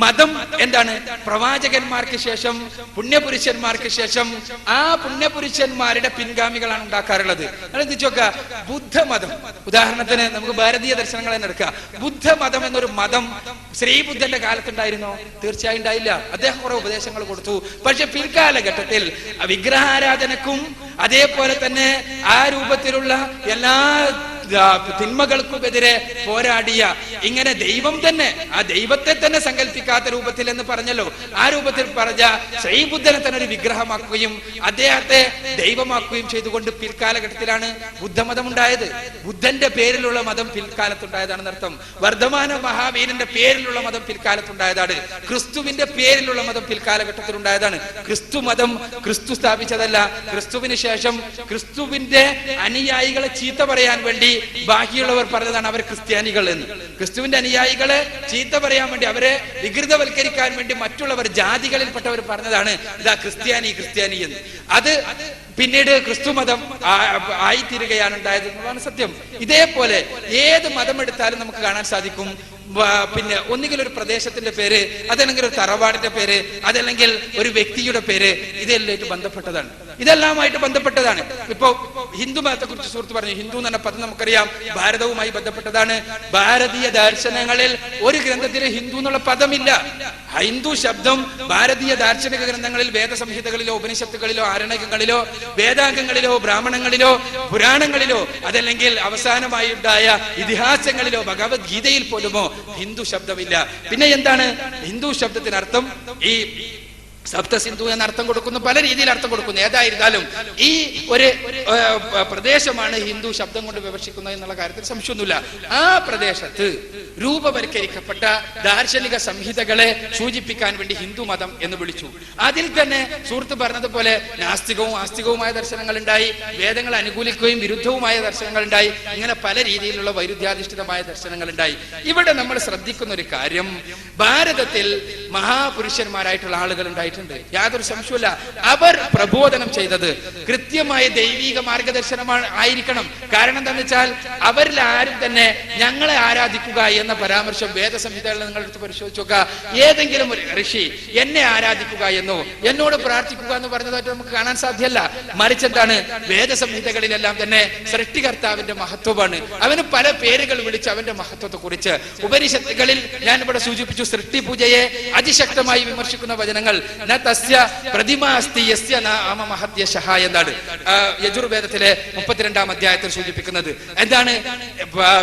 മതം എന്താണ്? പ്രവാചകന്മാർക്ക് ശേഷം പുണ്യപുരുഷന്മാർക്ക് ശേഷം ആ പുണ്യപുരുഷന്മാരുടെ പിൻഗാമികളാണ് ഉണ്ടാക്കാറുള്ളത്. നിങ്ങൾ ചിന്തിച്ചു നോക്കുക. ബുദ്ധമതം ഉദാഹരണത്തിന് നമുക്ക് ഭാരതീയ ദർശനങ്ങൾ തന്നെ എടുക്കുക. ബുദ്ധമതം എന്നൊരു മതം ശ്രീബുദ്ധന്റെ കാലത്തുണ്ടായിരുന്നോ? തീർച്ചയായും ഉണ്ടായില്ല. അദ്ദേഹം കുറെ ഉപദേശങ്ങൾ കൊടുത്തു. പക്ഷെ പിൽക്കാലഘട്ടത്തിൽ വിഗ്രഹാരാധനക്കും അതേപോലെ തന്നെ ആ രൂപത്തിലുള്ള എല്ലാ തിന്മകൾക്കുമെതിരെ പോരാടിയ ഇങ്ങനെ ദൈവം തന്നെ ആ ദൈവത്തെ തന്നെ സങ്കല്പിക്കാത്ത രൂപത്തിൽ എന്ന് പറഞ്ഞല്ലോ, ആ രൂപത്തിൽ പറഞ്ഞ ശ്രീബുദ്ധനെ തന്നെ ഒരു വിഗ്രഹമാക്കുകയും അദ്ദേഹത്തെ ദൈവമാക്കുകയും ചെയ്തുകൊണ്ട് പിൽക്കാലഘട്ടത്തിലാണ് ബുദ്ധമതം ഉണ്ടായത്. ബുദ്ധന്റെ പേരിലുള്ള മതം പിൽക്കാലത്തുണ്ടായതാണെന്ന് അർത്ഥം. വർദ്ധമാന മഹാവീരന്റെ പേരിലുള്ള മതം പിൽക്കാലത്തുണ്ടായതാണ്. ക്രിസ്തുവിന്റെ പേരിലുള്ള മതം പിൽക്കാലഘട്ടത്തിൽ ഉണ്ടായതാണ്. ക്രിസ്തു മതം ക്രിസ്തു സ്ഥാപിച്ചതല്ല. ക്രിസ്തുവിന് ശേഷം ക്രിസ്തുവിന്റെ അനുയായികളെ ചീത്ത പറയാൻ വേണ്ടി ബാക്കിയുള്ളവർ പറഞ്ഞതാണ് അവർ ക്രിസ്ത്യാനികൾ എന്ന്. ക്രിസ്തുവിന്റെ അനുയായികളെ ചീത്ത പറയാൻ വേണ്ടി, അവരെ വികൃതവൽക്കരിക്കാൻ വേണ്ടി മറ്റുള്ളവർ ജാതികളിൽപ്പെട്ടവർ പറഞ്ഞതാണ് ഇതാ ക്രിസ്ത്യാനി എന്ന്. അത് പിന്നീട് ക്രിസ്തു മതം ആയിത്തീരുകയാണ് ഉണ്ടായത് എന്നുള്ളതാണ് സത്യം. ഇതേപോലെ ഏത് മതം എടുത്താലും നമുക്ക് കാണാൻ സാധിക്കും, പിന്നെ ഒന്നുകിൽ ഒരു പ്രദേശത്തിന്റെ പേര്, അതല്ലെങ്കിൽ ഒരു തറവാടിന്റെ പേര്, അതല്ലെങ്കിൽ ഒരു വ്യക്തിയുടെ പേര്, ഇതെല്ലാമായിട്ട് ബന്ധപ്പെട്ടതാണ്. ഇപ്പോ ഹിന്ദു മതത്തെ കുറിച്ച് സുഹൃത്ത് പറഞ്ഞു. ഹിന്ദു എന്ന് പറഞ്ഞ പദം നമുക്കറിയാം ഭാരതവുമായി ബന്ധപ്പെട്ടതാണ്. ഭാരതീയ ദർശനങ്ങളിൽ ഒരു ഗ്രന്ഥത്തിൽ ഹിന്ദു എന്നുള്ള പദമില്ല. ഹിന്ദു ശബ്ദം ഭാരതീയ ദാർശനിക ഗ്രന്ഥങ്ങളിൽ, വേദസംഹിതകളിലോ ഉപനിഷത്തുകളിലോ ആരണകളിലോ വേദാംഗങ്ങളിലോ ബ്രാഹ്മണങ്ങളിലോ പുരാണങ്ങളിലോ അതല്ലെങ്കിൽ അവസാനമായി ഉണ്ടായ ഇതിഹാസങ്ങളിലോ ഭഗവത്ഗീതയിൽ പോലുമോ ഹിന്ദു ശബ്ദമില്ല. പിന്നെ എന്താണ് ഹിന്ദു ശബ്ദത്തിന് അർത്ഥം? ഈ സപ്തസിന്ധു എന്ന അർത്ഥം കൊടുക്കുന്നു, പല രീതിയിൽ അർത്ഥം കൊടുക്കുന്നു. ഏതായിരുന്നാലും ഈ ഒരു പ്രദേശമാണ് ഹിന്ദു ശബ്ദം കൊണ്ട് വിവക്ഷിക്കുന്നത് എന്നുള്ള കാര്യത്തിൽ സംശയമൊന്നുമില്ല. ആ പ്രദേശത്ത് രൂപവൽക്കരിക്കപ്പെട്ട ദാർശനിക സംഹിതകളെ സൂചിപ്പിക്കാൻ വേണ്ടി ഹിന്ദു മതം എന്ന് വിളിച്ചു. അതിൽ തന്നെ സുഹൃത്ത് പറഞ്ഞതുപോലെ നാസ്തികവും ആസ്തികവുമായ ദർശനങ്ങൾ ഉണ്ടായി, വേദങ്ങൾ അനുകൂലിക്കുകയും വിരുദ്ധവുമായ ദർശനങ്ങൾ ഉണ്ടായി. ഇങ്ങനെ പല രീതിയിലുള്ള വൈരുദ്ധ്യാധിഷ്ഠിതമായ ദർശനങ്ങൾ ഉണ്ടായി. ഇവിടെ നമ്മൾ ശ്രദ്ധിക്കുന്ന ഒരു കാര്യം, ഭാരതത്തിൽ മഹാപുരുഷന്മാരായിട്ടുള്ള ആളുകൾ ഉണ്ടായിട്ടുണ്ട്, യാതൊരു സംശയമില്ല. അവർ പ്രബോധനം ചെയ്തത് കൃത്യമായ ദൈവിക മാർഗദർശനമാണ് ആയിരിക്കണം. കാരണം എന്താണെന്ന് വെച്ചാൽ അവരിൽ ആരും തന്നെ ഞങ്ങളെ ആരാധിക്കുക എന്ന പരാമർശം വേദസംഹിതകളിൽ നിങ്ങൾ എടുത്ത് പരിശോധിച്ചു നോക്കുക. ഏതെങ്കിലും ഒരു ഋഷി എന്നെ ആരാധിക്കുക എന്നോ എന്നോട് പ്രാർത്ഥിക്കുക എന്ന് പറഞ്ഞതായിട്ട് നമുക്ക് കാണാൻ സാധ്യമല്ല. മറിച്ച് എന്താണ്, വേദസംഹിതകളിലെല്ലാം തന്നെ സൃഷ്ടികർത്താവിന്റെ മഹത്വമാണ്. അവന് പല പേരുകൾ വിളിച്ച് അവന്റെ മഹത്വത്തെ കുറിച്ച് ഉപനിഷത്തുകളിൽ ഞാൻ ഇവിടെ സൂചിപ്പിച്ചു സൃഷ്ടി പൂജയെ അതിശക്തമായി വിമർശിക്കുന്ന വചനങ്ങൾ എന്നാണ് യജുർവേദത്തിലെ 32-ാം അധ്യായത്തിൽ സൂചിപ്പിക്കുന്നത്. എന്താണ്?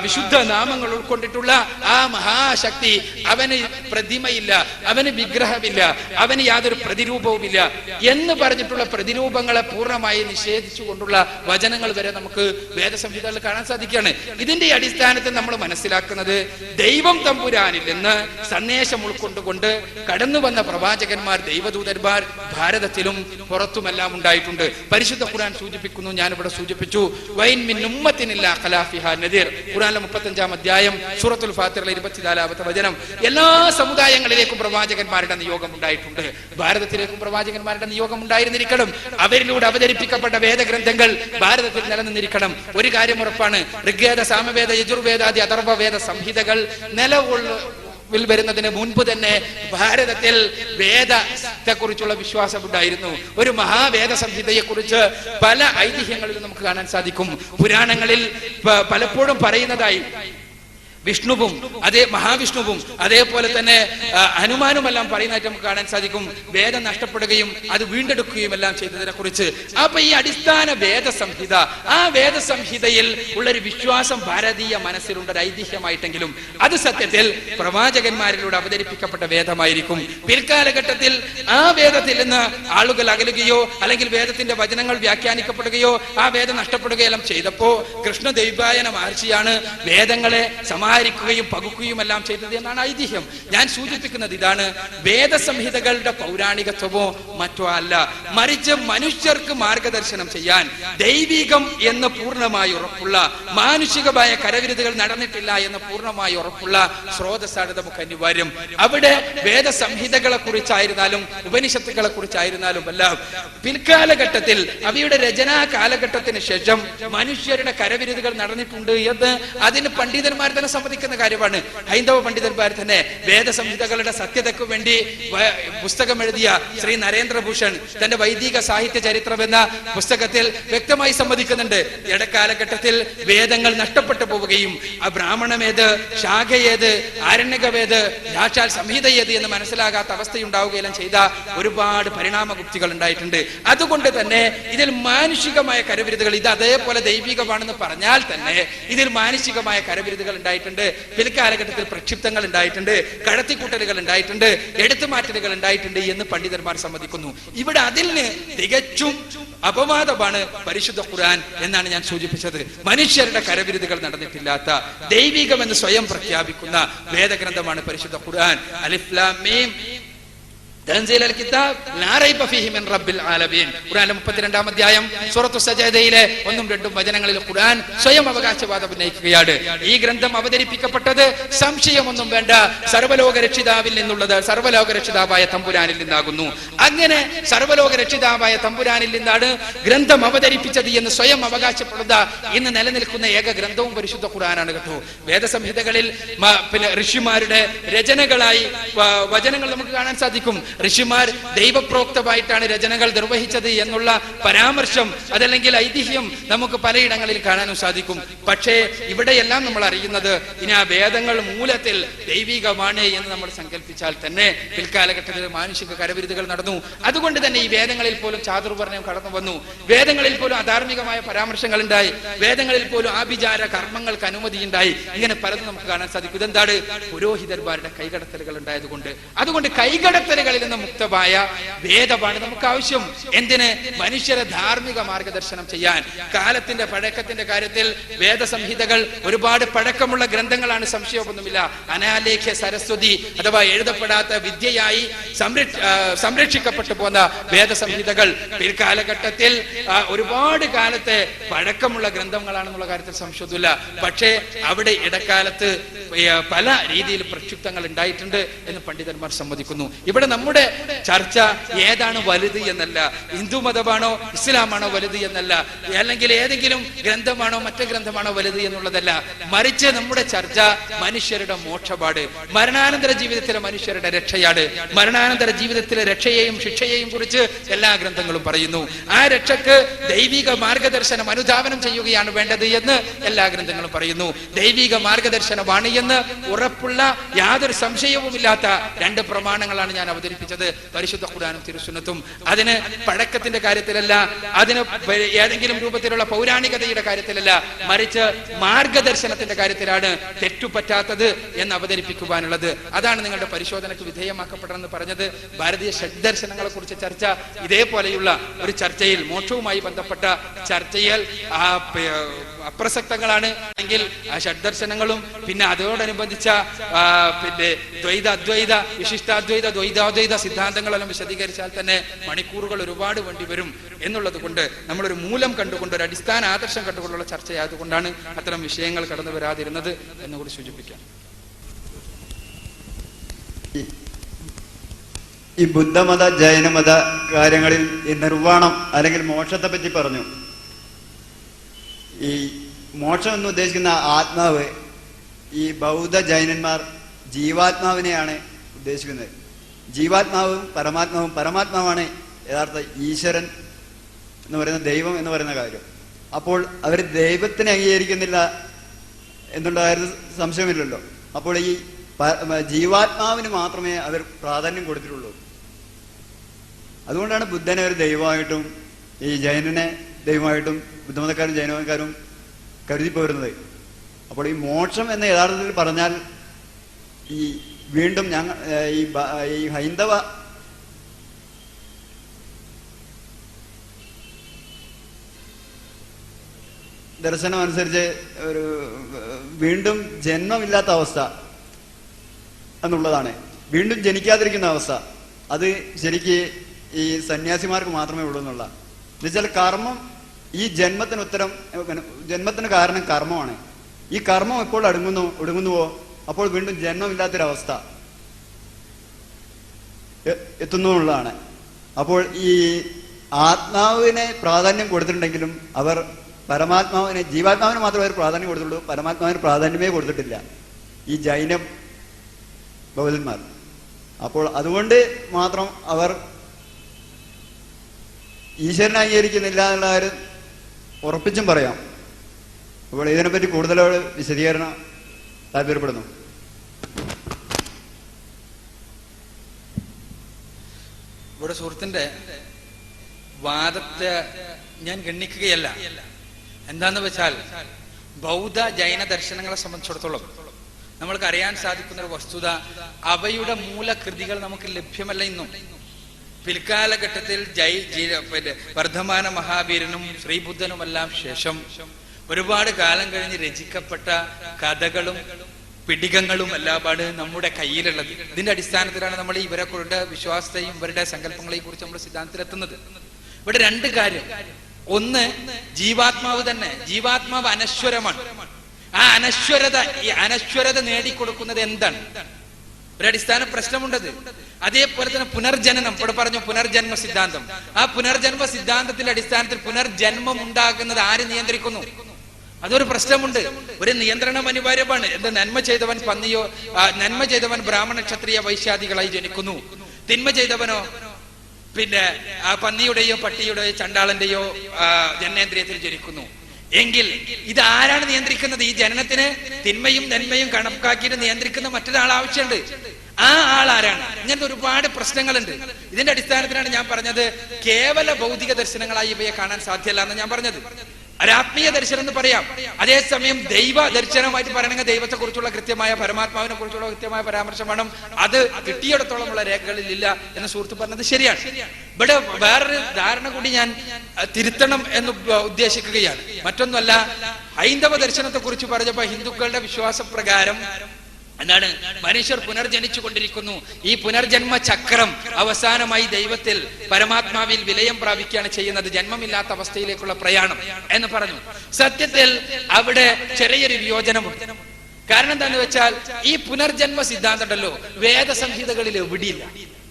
വിശുദ്ധ നാമങ്ങൾ ഉൾക്കൊണ്ടിട്ടുള്ള ആ മഹാശക്തി, അവന് പ്രതിമയില്ല, അവന് വിഗ്രഹമില്ല, അവന് യാതൊരു പ്രതിരൂപവുമില്ല എന്ന് പറഞ്ഞിട്ടുള്ള പ്രതിരൂപങ്ങളെ പൂർണ്ണമായി നിഷേധിച്ചുകൊണ്ടുള്ള വചനങ്ങൾ വരെ നമുക്ക് വേദസംഹിതകളിൽ കാണാൻ സാധിക്കുകയാണ്. ഇതിന്റെ അടിസ്ഥാനത്തിൽ നമ്മൾ മനസ്സിലാക്കുന്നത് ദൈവം തമ്പുരാനിൽ നിന്ന് സന്ദേശം ഉൾക്കൊണ്ടുകൊണ്ട് കടന്നു വന്ന പ്രവാചകന്മാർ, ദൈവദൂതന്മാർ ഭാരതത്തിലും പുറത്തുമെല്ലാം ഉണ്ടായിട്ടുണ്ട്. പരിശുദ്ധ ഖുർആൻ സൂചിപ്പിക്കുന്നു, ഞാനിവിടെ സൂചിപ്പിച്ചു, വൈൻ മിൻ ഉമ്മത്തിനില്ലാ ഖലാഫിഹാ നദീർ. ഖുർആനിലെ 35-ാം അധ്യായം സൂറത്തുൽ ഫാത്തിറിലെ 24-ാമത്തെ വചനം. എല്ലാ സമുദായങ്ങളിലേക്കും പ്രവാചകന്മാരുടെ നിയോഗം ഉണ്ടായിട്ടുണ്ട്. ഭാരതത്തിലേക്കും പ്രവാചകന്മാരുടെ നിയോഗം ഉണ്ടായിരുന്നിരിക്കണം. അവരിലൂടെ അവതരിപ്പിക്കപ്പെട്ട വേദഗ്രന്ഥങ്ങൾ ഭാരതത്തിൽ നിലനിന്നിരിക്കണം. ഒരു കാര്യം ഉറപ്പാണ്, ഋഗ്വേദ, സാമവേദ, യജുർവേദാദി അഥർവവേദ സംഹിതകൾ വരുന്നതിന് മുൻപ് തന്നെ ഭാരതത്തിൽ വേദത്തെ കുറിച്ചുള്ള വിശ്വാസം ഉണ്ടായിരുന്നു. ഒരു മഹാവേദ സംഹിതയെ കുറിച്ച് പല ഐതിഹ്യങ്ങളിലും നമുക്ക് കാണാൻ സാധിക്കും. പുരാണങ്ങളിൽ പലപ്പോഴും പറയുന്നതായി വിഷ്ണുവും മഹാവിഷ്ണുവും അതേപോലെ തന്നെ ഹനുമാനുമെല്ലാം പറയുന്നതായിട്ട് നമുക്ക് കാണാൻ സാധിക്കും. വേദം നഷ്ടപ്പെടുകയും അത് വീണ്ടെടുക്കുകയും എല്ലാം ചെയ്തതിനെ കുറിച്ച്. അപ്പൊ ഈ അടിസ്ഥാന വേദസംഹിത, ആ വേദസംഹിതയിൽ ഉള്ളൊരു വിശ്വാസം ഭാരതീയ മനസ്സിലുണ്ട്, ഒരു ഐതിഹ്യമായിട്ടെങ്കിലും അത് സത്യത്തിൽ പ്രവാചകന്മാരിലൂടെ അവതരിപ്പിക്കപ്പെട്ട വേദമായിരിക്കും. പിൽക്കാലഘട്ടത്തിൽ ആ വേദത്തിൽ നിന്ന് ആളുകൾ അകലുകയോ അല്ലെങ്കിൽ വേദത്തിന്റെ വചനങ്ങൾ വ്യാഖ്യാനിക്കപ്പെടുകയോ ആ വേദം നഷ്ടപ്പെടുകയെല്ലാം ചെയ്തപ്പോ കൃഷ്ണ ദ്വൈപായന മഹർഷിയാണ് വേദങ്ങളെ സമാഹരിക്കുകയും പകുക്കുകയും എല്ലാം ചെയ്തത് എന്നാണ് ഐതിഹ്യം. ഞാൻ സൂചിപ്പിക്കുന്നത് ഇതാണ്, വേദസംഹിതകളുടെ പൗരാണികത്വമോ മറ്റോ അല്ല, മറിച്ച് മനുഷ്യർക്ക് മാർഗദർശനം ചെയ്യാൻ ദൈവികം എന്ന് പൂർണ്ണമായി ഉറപ്പുള്ള, മാനുഷികമായ കരവിരുതുകൾ നടന്നിട്ടില്ല എന്ന് പൂർണ്ണമായി ഉറപ്പുള്ള സ്രോതസ്സാണ് നമുക്ക് അനിവാര്യം. അവിടെ വേദസംഹിതകളെ കുറിച്ചായിരുന്നാലും ഉപനിഷത്തുകളെ കുറിച്ചായിരുന്നാലും എല്ലാം പിൽക്കാലഘട്ടത്തിൽ അവയുടെ രചനാ കാലഘട്ടത്തിന് ശേഷം മനുഷ്യരുടെ കരവിരുതുകൾ നടന്നിട്ടുണ്ട് എന്ന് അതിന് പണ്ഡിതന്മാർ തന്നെ സമ്മതിക്കുന്ന കാര്യമാണ്. ഹൈന്ദവ പണ്ഡിതന്മാർ തന്നെ വേദസംഹിതകളുടെ സത്യതയ്ക്ക് വേണ്ടി പുസ്തകം എഴുതിയ ശ്രീ നരേന്ദ്രഭൂഷൺ തന്റെ വൈദിക സാഹിത്യ ചരിത്രം എന്ന പുസ്തകത്തിൽ വ്യക്തമായി സമ്മതിക്കുന്നുണ്ട്. ഇടക്കാലഘട്ടത്തിൽ വേദങ്ങൾ നഷ്ടപ്പെട്ടു പോവുകയും ആ ബ്രാഹ്മണമേത്, ശാഖയേത്, ആരണ്യകവേത്, സാക്ഷാൽ സംഹിത ഏത് എന്ന് മനസ്സിലാകാത്ത അവസ്ഥയുണ്ടാവുകയെല്ലാം ചെയ്ത ഒരുപാട് പരിണാമഗുപ്തികൾ ഉണ്ടായിട്ടുണ്ട്. അതുകൊണ്ട് തന്നെ ഇതിൽ മാനുഷികമായ കരവിരുതുകൾ, ഇത് അതേപോലെ ദൈവികമാണെന്ന് പറഞ്ഞാൽ തന്നെ ഇതിൽ മാനുഷികമായ കരവിരുതുകൾ ഉണ്ടായിട്ടുണ്ട്. പിൽക്കാലഘട്ടത്തിൽ പ്രക്ഷിപ്തങ്ങൾ ഉണ്ടായിട്ടുണ്ട്, കടത്തിക്കൂട്ടലുകൾ ഉണ്ടായിട്ടുണ്ട്, എടുത്തുമാറ്റലുകൾ ഉണ്ടായിട്ടുണ്ട് എന്ന് പണ്ഡിതന്മാർ സമ്മതിക്കുന്നു. ഇവിടെ അതിന് തികച്ചും അപവാദമാണ് പരിശുദ്ധ ഖുർആൻ എന്നാണ് ഞാൻ സൂചിപ്പിച്ചത്. മനുഷ്യരുടെ കരവിരുതുകൾ നടന്നിട്ടില്ലാത്ത ദൈവികമെന്ന് സ്വയം പ്രഖ്യാപിക്കുന്ന വേദഗ്രന്ഥമാണ് പരിശുദ്ധ ഖുർആൻ. അലിഫ് ലാം മീം തൻസീൽ അൽ കിതാബ് ലാ റൈബ ഫീഹി മിൻ റബ്ബിൽ ആലമീൻ. ഖുർആനിലെ 32-ാം അധ്യായം സൂറത്തു സജദയിലെ 1-2 വചനങ്ങളിൽ ഖുർആൻ സ്വയം അവകാശവാദം ഉന്നയിക്കുകയാണ്. ഈ ഗ്രന്ഥം അവതരിപ്പിക്കപ്പെട്ടത് സംശയമൊന്നും വേണ്ട സർവ്വലോക രക്ഷിതാവിൽ നിന്നുള്ളത് സർവ്വലോക രക്ഷിതാവായ തമ്പുരാനിൽ നിന്നാകുന്നു. അങ്ങനെ സർവ്വലോക രക്ഷിതാവായ തമ്പുരാനിൽ നിന്നാണ് ഗ്രന്ഥം അവതരിപ്പിച്ചത് എന്ന് സ്വയം അവകാശപ്പെടുന്ന ഇന്ന് നിലനിൽക്കുന്ന ഏക ഗ്രന്ഥവും പരിശുദ്ധ ഖുർആനാണ് കേട്ടോ. വേദസംഹിതകളിൽ പിന്നെ ഋഷിമാരുടെ രചനകളായി വചനങ്ങൾ നമുക്ക് കാണാൻ സാധിക്കും. ഋഷിമാർ ദൈവപ്രോക്തമായിട്ടാണ് രചനകൾ നിർവഹിച്ചത് എന്നുള്ള പരാമർശം, അതല്ലെങ്കിൽ ഐതിഹ്യം നമുക്ക് പലയിടങ്ങളിൽ കാണാനും സാധിക്കും. പക്ഷേ ഇവിടെയെല്ലാം നമ്മൾ അറിയുന്നത് ഇനി ആ വേദങ്ങൾ മൂലത്തിൽ ദൈവികമാണ് എന്ന് നമ്മൾ സങ്കല്പിച്ചാൽ തന്നെ പിൽക്കാലഘട്ടത്തിൽ മാനുഷിക കരവിരുതുകൾ നടന്നു. അതുകൊണ്ട് തന്നെ ഈ വേദങ്ങളിൽ പോലും ചാതുർവർണ്ണം കടന്നു വന്നു. വേദങ്ങളിൽ പോലും അധാർമികമായ പരാമർശങ്ങൾ ഉണ്ടായി. വേദങ്ങളിൽ പോലും ആഭിചാര കർമ്മങ്ങൾക്ക് അനുമതിയുണ്ടായി. ഇങ്ങനെ പലതും നമുക്ക് കാണാൻ സാധിക്കും. ഇതെന്താണ്? പുരോഹിതന്മാരുടെ കൈകടത്തലുകൾ ഉണ്ടായതുകൊണ്ട്. അതുകൊണ്ട് കൈകടത്തലുകളിൽ നിന്ന് മുക്തമായ വേദമാണ് നമുക്ക് ആവശ്യം. എന്തിന്? മനുഷ്യരെ ധാർമ്മിക മാർഗദർശനം ചെയ്യാൻ. കാലത്തിന്റെ പഴക്കത്തിന്റെ കാര്യത്തിൽ വേദസംഹിതകൾ ഒരുപാട് പഴക്കമുള്ള ഗ്രന്ഥങ്ങളാണ്, സംശയമൊന്നുമില്ല. അനാലേഖ്യ സരസ്വതി അഥവാ എഴുതപ്പെടാത്ത വിദ്യയായി സംരക്ഷിക്കപ്പെട്ടു പോന്ന വേദസംഹിതകൾ പിൽക്കാലഘട്ടത്തിൽ ഒരുപാട് കാലത്തെ പഴക്കമുള്ള ഗ്രന്ഥങ്ങളാണെന്നുള്ള കാര്യത്തിൽ സംശയമൊന്നുമില്ല. പക്ഷേ അവിടെ ഇടക്കാലത്ത് പല രീതിയിൽ പ്രക്ഷുബ്ധങ്ങൾ ഉണ്ടായിട്ടുണ്ട് എന്ന് പണ്ഡിതന്മാർ സമ്മതിക്കുന്നു. ഇവിടെ നമ്മുടെ ചർച്ച ഏതാണ് വലുത് എന്നല്ല, ഹിന്ദു മതമാണോ ഇസ്ലാമാണോ വലുത് എന്നല്ല, അല്ലെങ്കിൽ ഏതെങ്കിലും ഗ്രന്ഥമാണോ മറ്റേ ഗ്രന്ഥമാണോ വലുത് എന്നുള്ളതല്ല. മറിച്ച് നമ്മുടെ ചർച്ച മനുഷ്യരുടെ മോക്ഷപാട്, മരണാനന്തര ജീവിതത്തിലെ മനുഷ്യരുടെ രക്ഷയാണ്. മരണാനന്തര ജീവിതത്തിലെ രക്ഷയെയും ശിക്ഷയെയും കുറിച്ച് എല്ലാ ഗ്രന്ഥങ്ങളും പറയുന്നു. ആ രക്ഷക്ക് ദൈവിക മാർഗദർശനം അനുധാവനം ചെയ്യുകയാണ് വേണ്ടത് എന്ന് എല്ലാ ഗ്രന്ഥങ്ങളും പറയുന്നു. ദൈവിക മാർഗദർശനമാണ് എന്ന് ഉറപ്പുള്ള യാതൊരു സംശയവുമില്ലാത്ത 2 പ്രമാണങ്ങളാണ് ഞാൻ അവതരിപ്പിച്ചത്, പരിശുദ്ധ ഖുർആനും തിരുസുന്നത്തും. അതിന് പഴക്കത്തിന്റെ കാര്യത്തിലല്ല, അതിന് ഏതെങ്കിലും രൂപത്തിലുള്ള പൗരാണികതയുടെ കാര്യത്തിലല്ല, മറിച്ച് മാർഗദർശനത്തിന്റെ കാര്യത്തിലാണ് തെറ്റുപറ്റാത്തത് എന്ന് അവതരിപ്പിക്കുവാനുള്ളത്. അതാണ് നിങ്ങളുടെ പരിശോധനയ്ക്ക് വിധേയമാക്കപ്പെടണമെന്ന് പറഞ്ഞത്. ഭാരതീയ ഷഡ്ദർശനങ്ങളെ കുറിച്ച് ചർച്ച ഇതേപോലെയുള്ള ഒരു ചർച്ചയിൽ, മോക്ഷവുമായി ബന്ധപ്പെട്ട ചർച്ചയിൽ അപ്രസക്തങ്ങളാണ് എങ്കിൽ ആ ഷഡ്ദർശനങ്ങളും പിന്നെ അതോടനുബന്ധിച്ച പിന്നെ ദ്വൈത അദ്വൈത വിശിഷ്ടാദ്വൈത ദ്വൈതാദ്വൈത സിദ്ധാന്തങ്ങളെല്ലാം വിശദീകരിച്ചാൽ തന്നെ മണിക്കൂറുകൾ ഒരുപാട് വേണ്ടി വരും എന്നുള്ളത് കൊണ്ട് നമ്മളൊരു മൂലം കണ്ടുകൊണ്ട്, ഒരു അടിസ്ഥാന ആദർശം കണ്ടുകൊണ്ടുള്ള ചർച്ചയായതുകൊണ്ടാണ് അത്തരം വിഷയങ്ങൾ കടന്നു വരാതിരുന്നത് എന്നുകൂടി സൂചിപ്പിക്കാം. ഈ ബുദ്ധമത ജൈനമത കാര്യങ്ങളിൽ ഈ നിർവ്വാണം അല്ലെങ്കിൽ മോക്ഷത്തെ പറ്റി പറഞ്ഞു. ഈ മോക്ഷം എന്ന് ഉദ്ദേശിക്കുന്ന ആത്മാവ് ഈ ബൗദ്ധ ജൈനന്മാർ ജീവാത്മാവിനെയാണ് ഉദ്ദേശിക്കുന്നത്. ജീവാത്മാവും പരമാത്മാവും, പരമാത്മാവാണ് യഥാർത്ഥ ഈശ്വരൻ എന്ന് പറയുന്ന ദൈവം എന്ന് പറയുന്ന കാര്യം. അപ്പോൾ അവർ ദൈവത്തിനെ അംഗീകരിക്കുന്നില്ല എന്നുള്ള കാര്യത്തിൽ സംശയമില്ലല്ലോ. അപ്പോൾ ഈ ജീവാത്മാവിന് മാത്രമേ അവർ പ്രാധാന്യം കൊടുത്തിട്ടുള്ളൂ. അതുകൊണ്ടാണ് ബുദ്ധനെ ഒരു ദൈവമായിട്ടും ഈ ജൈനനെ ദൈവമായിട്ടും ബുദ്ധമതക്കാരും ജൈനമതക്കാരും കരുതി പോരുന്നത്. അപ്പോൾ ഈ മോക്ഷം എന്ന് യഥാർത്ഥത്തിൽ പറഞ്ഞാൽ ഈ വീണ്ടും ഞങ്ങൾ ഈ ഹൈന്ദവ ദർശനം അനുസരിച്ച് ഒരു വീണ്ടും ജന്മമില്ലാത്ത അവസ്ഥ എന്നുള്ളതാണ്. വീണ്ടും ജനിക്കാതിരിക്കുന്ന അവസ്ഥ, അത് ശരിക്ക് ഈ സന്യാസിമാർക്ക് മാത്രമേ ഉള്ളൂ എന്നുള്ള. എന്നുവെച്ചാൽ കർമ്മം, ഈ ജന്മത്തിന് കാരണം കർമ്മമാണ്. ഈ കർമ്മം എപ്പോൾ ഒടുങ്ങുന്നുവോ അപ്പോൾ വീണ്ടും ജന്മമില്ലാത്തൊരവസ്ഥ എത്തുന്നു എന്നുള്ളതാണ്. അപ്പോൾ ഈ ആത്മാവിനെ പ്രാധാന്യം കൊടുത്തിട്ടുണ്ടെങ്കിലും അവർ പരമാത്മാവിനെ, ജീവാത്മാവിന് മാത്രമേ അവർ പ്രാധാന്യം കൊടുത്തുള്ളൂ, പരമാത്മാവിന് പ്രാധാന്യമേ കൊടുത്തിട്ടില്ല ഈ ജൈന ബൗദ്ധന്മാർ. അപ്പോൾ അതുകൊണ്ട് മാത്രം അവർ ഈശ്വരനെ അംഗീകരിക്കുന്നില്ല എന്നുള്ള കാര്യം ഉറപ്പിച്ചും പറയാം. അപ്പോൾ ഇതിനെപ്പറ്റി കൂടുതലോട് വിശദീകരണം താല്പര്യപ്പെടുന്നു. ഇവിടെ സുഹൃത്തിന്റെ വാദത്തെ ഞാൻ ഗണ്ണിക്കുകയല്ല. എന്താന്ന് വെച്ചാൽ ബൗദ്ധ ജൈന ദർശനങ്ങളെ സംബന്ധിച്ചിടത്തോളം നമ്മൾക്ക് അറിയാൻ സാധിക്കുന്ന ഒരു വസ്തുത, അവയുടെ മൂലകൃതികൾ നമുക്ക് ലഭ്യമല്ല ഇന്നും. പിൽക്കാലഘട്ടത്തിൽ വർദ്ധമാന മഹാവീരനും ശ്രീബുദ്ധനുമെല്ലാം ശേഷം ഒരുപാട് കാലം കഴിഞ്ഞ് രചിക്കപ്പെട്ട കഥകളും പിടികങ്ങളും എല്ലാപാട് നമ്മുടെ കയ്യിലുള്ളത്. ഇതിന്റെ അടിസ്ഥാനത്തിലാണ് നമ്മൾ ഇവരെ കൊണ്ട് വിശ്വാസത്തെയും ഇവരുടെ സങ്കല്പങ്ങളെയും കുറിച്ച് നമ്മൾ സിദ്ധാന്തത്തിലെത്തുന്നത്. ഇവിടെ രണ്ട് കാര്യം. ഒന്ന്, ജീവാത്മാവ് തന്നെ, ജീവാത്മാവ് അനശ്വരമാണ്. ആ അനശ്വരത നേടിക്കൊടുക്കുന്നത് എന്താണ്? ഒരു അടിസ്ഥാന പ്രശ്നമുണ്ടത്. അതേപോലെ തന്നെ പുനർജനനം, ഇവിടെ പറഞ്ഞു പുനർജന്മ സിദ്ധാന്തം. ആ പുനർജന്മ സിദ്ധാന്തത്തിന്റെ അടിസ്ഥാനത്തിൽ പുനർജന്മം ഉണ്ടാകുന്നത് ആര് നിയന്ത്രിക്കുന്നു? അതൊരു പ്രശ്നമുണ്ട്. ഒരു നിയന്ത്രണം അനിവാര്യമാണ്. എന്ത് നന്മ ചെയ്തവൻ പന്നിയോ, നന്മ ചെയ്തവൻ ബ്രാഹ്മണ ക്ഷത്രിയ വൈശ്യാദികളായി ജനിക്കുന്നു. തിന്മ ചെയ്തവനോ പിന്നെ പന്നിയുടെയോ പട്ടിയുടെയോ ചണ്ടാളന്റെയോ ജനനേന്ദ്രിയത്തിൽ ജനിക്കുന്നു. എങ്കിൽ ഇത് ആരാണ് നിയന്ത്രിക്കുന്നത്? ഈ ജനനത്തിന് തിന്മയും നന്മയും കണക്കാക്കിയിട്ട് നിയന്ത്രിക്കുന്ന മറ്റൊരാൾ ആവശ്യമുണ്ട്. ആ ആൾ ആരാണ്? ഇങ്ങനത്തെ ഒരുപാട് പ്രശ്നങ്ങളുണ്ട്. ഇതിന്റെ അടിസ്ഥാനത്തിലാണ് ഞാൻ പറഞ്ഞത് കേവല ഭൗതിക ദർശനങ്ങളായി ഇവയെ കാണാൻ സാധ്യമല്ല എന്ന് ഞാൻ പറഞ്ഞത്. ഒരാത്മീയ ദർശനം എന്ന് പറയാം. അതേസമയം ദൈവ ദർശനമായിട്ട് പറയണമെങ്കിൽ ദൈവത്തെ കുറിച്ചുള്ള കൃത്യമായ, പരമാത്മാവിനെ കുറിച്ചുള്ള കൃത്യമായ പരാമർശം വേണം. അത് കിട്ടിയിടത്തോളമുള്ള രേഖകളിൽ ഇല്ല എന്ന് സുഹൃത്ത് പറഞ്ഞത് ശരിയാണ്. ഇവിടെ വേറൊരു ധാരണ കൂടി ഞാൻ തിരുത്തണം എന്ന് ഉദ്ദേശിക്കുകയാണ്. മറ്റൊന്നുമല്ല, ഹൈന്ദവ ദർശനത്തെ കുറിച്ച് പറഞ്ഞപ്പോ ഹിന്ദുക്കളുടെ വിശ്വാസപ്രകാരം എന്താണ്, മനുഷ്യർ പുനർജനിച്ചു കൊണ്ടിരിക്കുന്നു. ഈ പുനർജന്മ ചക്രം അവസാനമായി ദൈവത്തിൽ, പരമാത്മാവിൽ വിലയം പ്രാപിക്കുകയാണ് ചെയ്യുന്നത്. ജന്മമില്ലാത്ത അവസ്ഥയിലേക്കുള്ള പ്രയാണം എന്ന് പറഞ്ഞു. സത്യത്തിൽ അവിടെ ചെറിയൊരു വിയോജനമുണ്ട്. കാരണം എന്താണെന്ന് വെച്ചാൽ ഈ പുനർജന്മ സിദ്ധാന്തം ഉണ്ടല്ലോ വേദസംഹിതകളിൽ എവിടെയില്ല.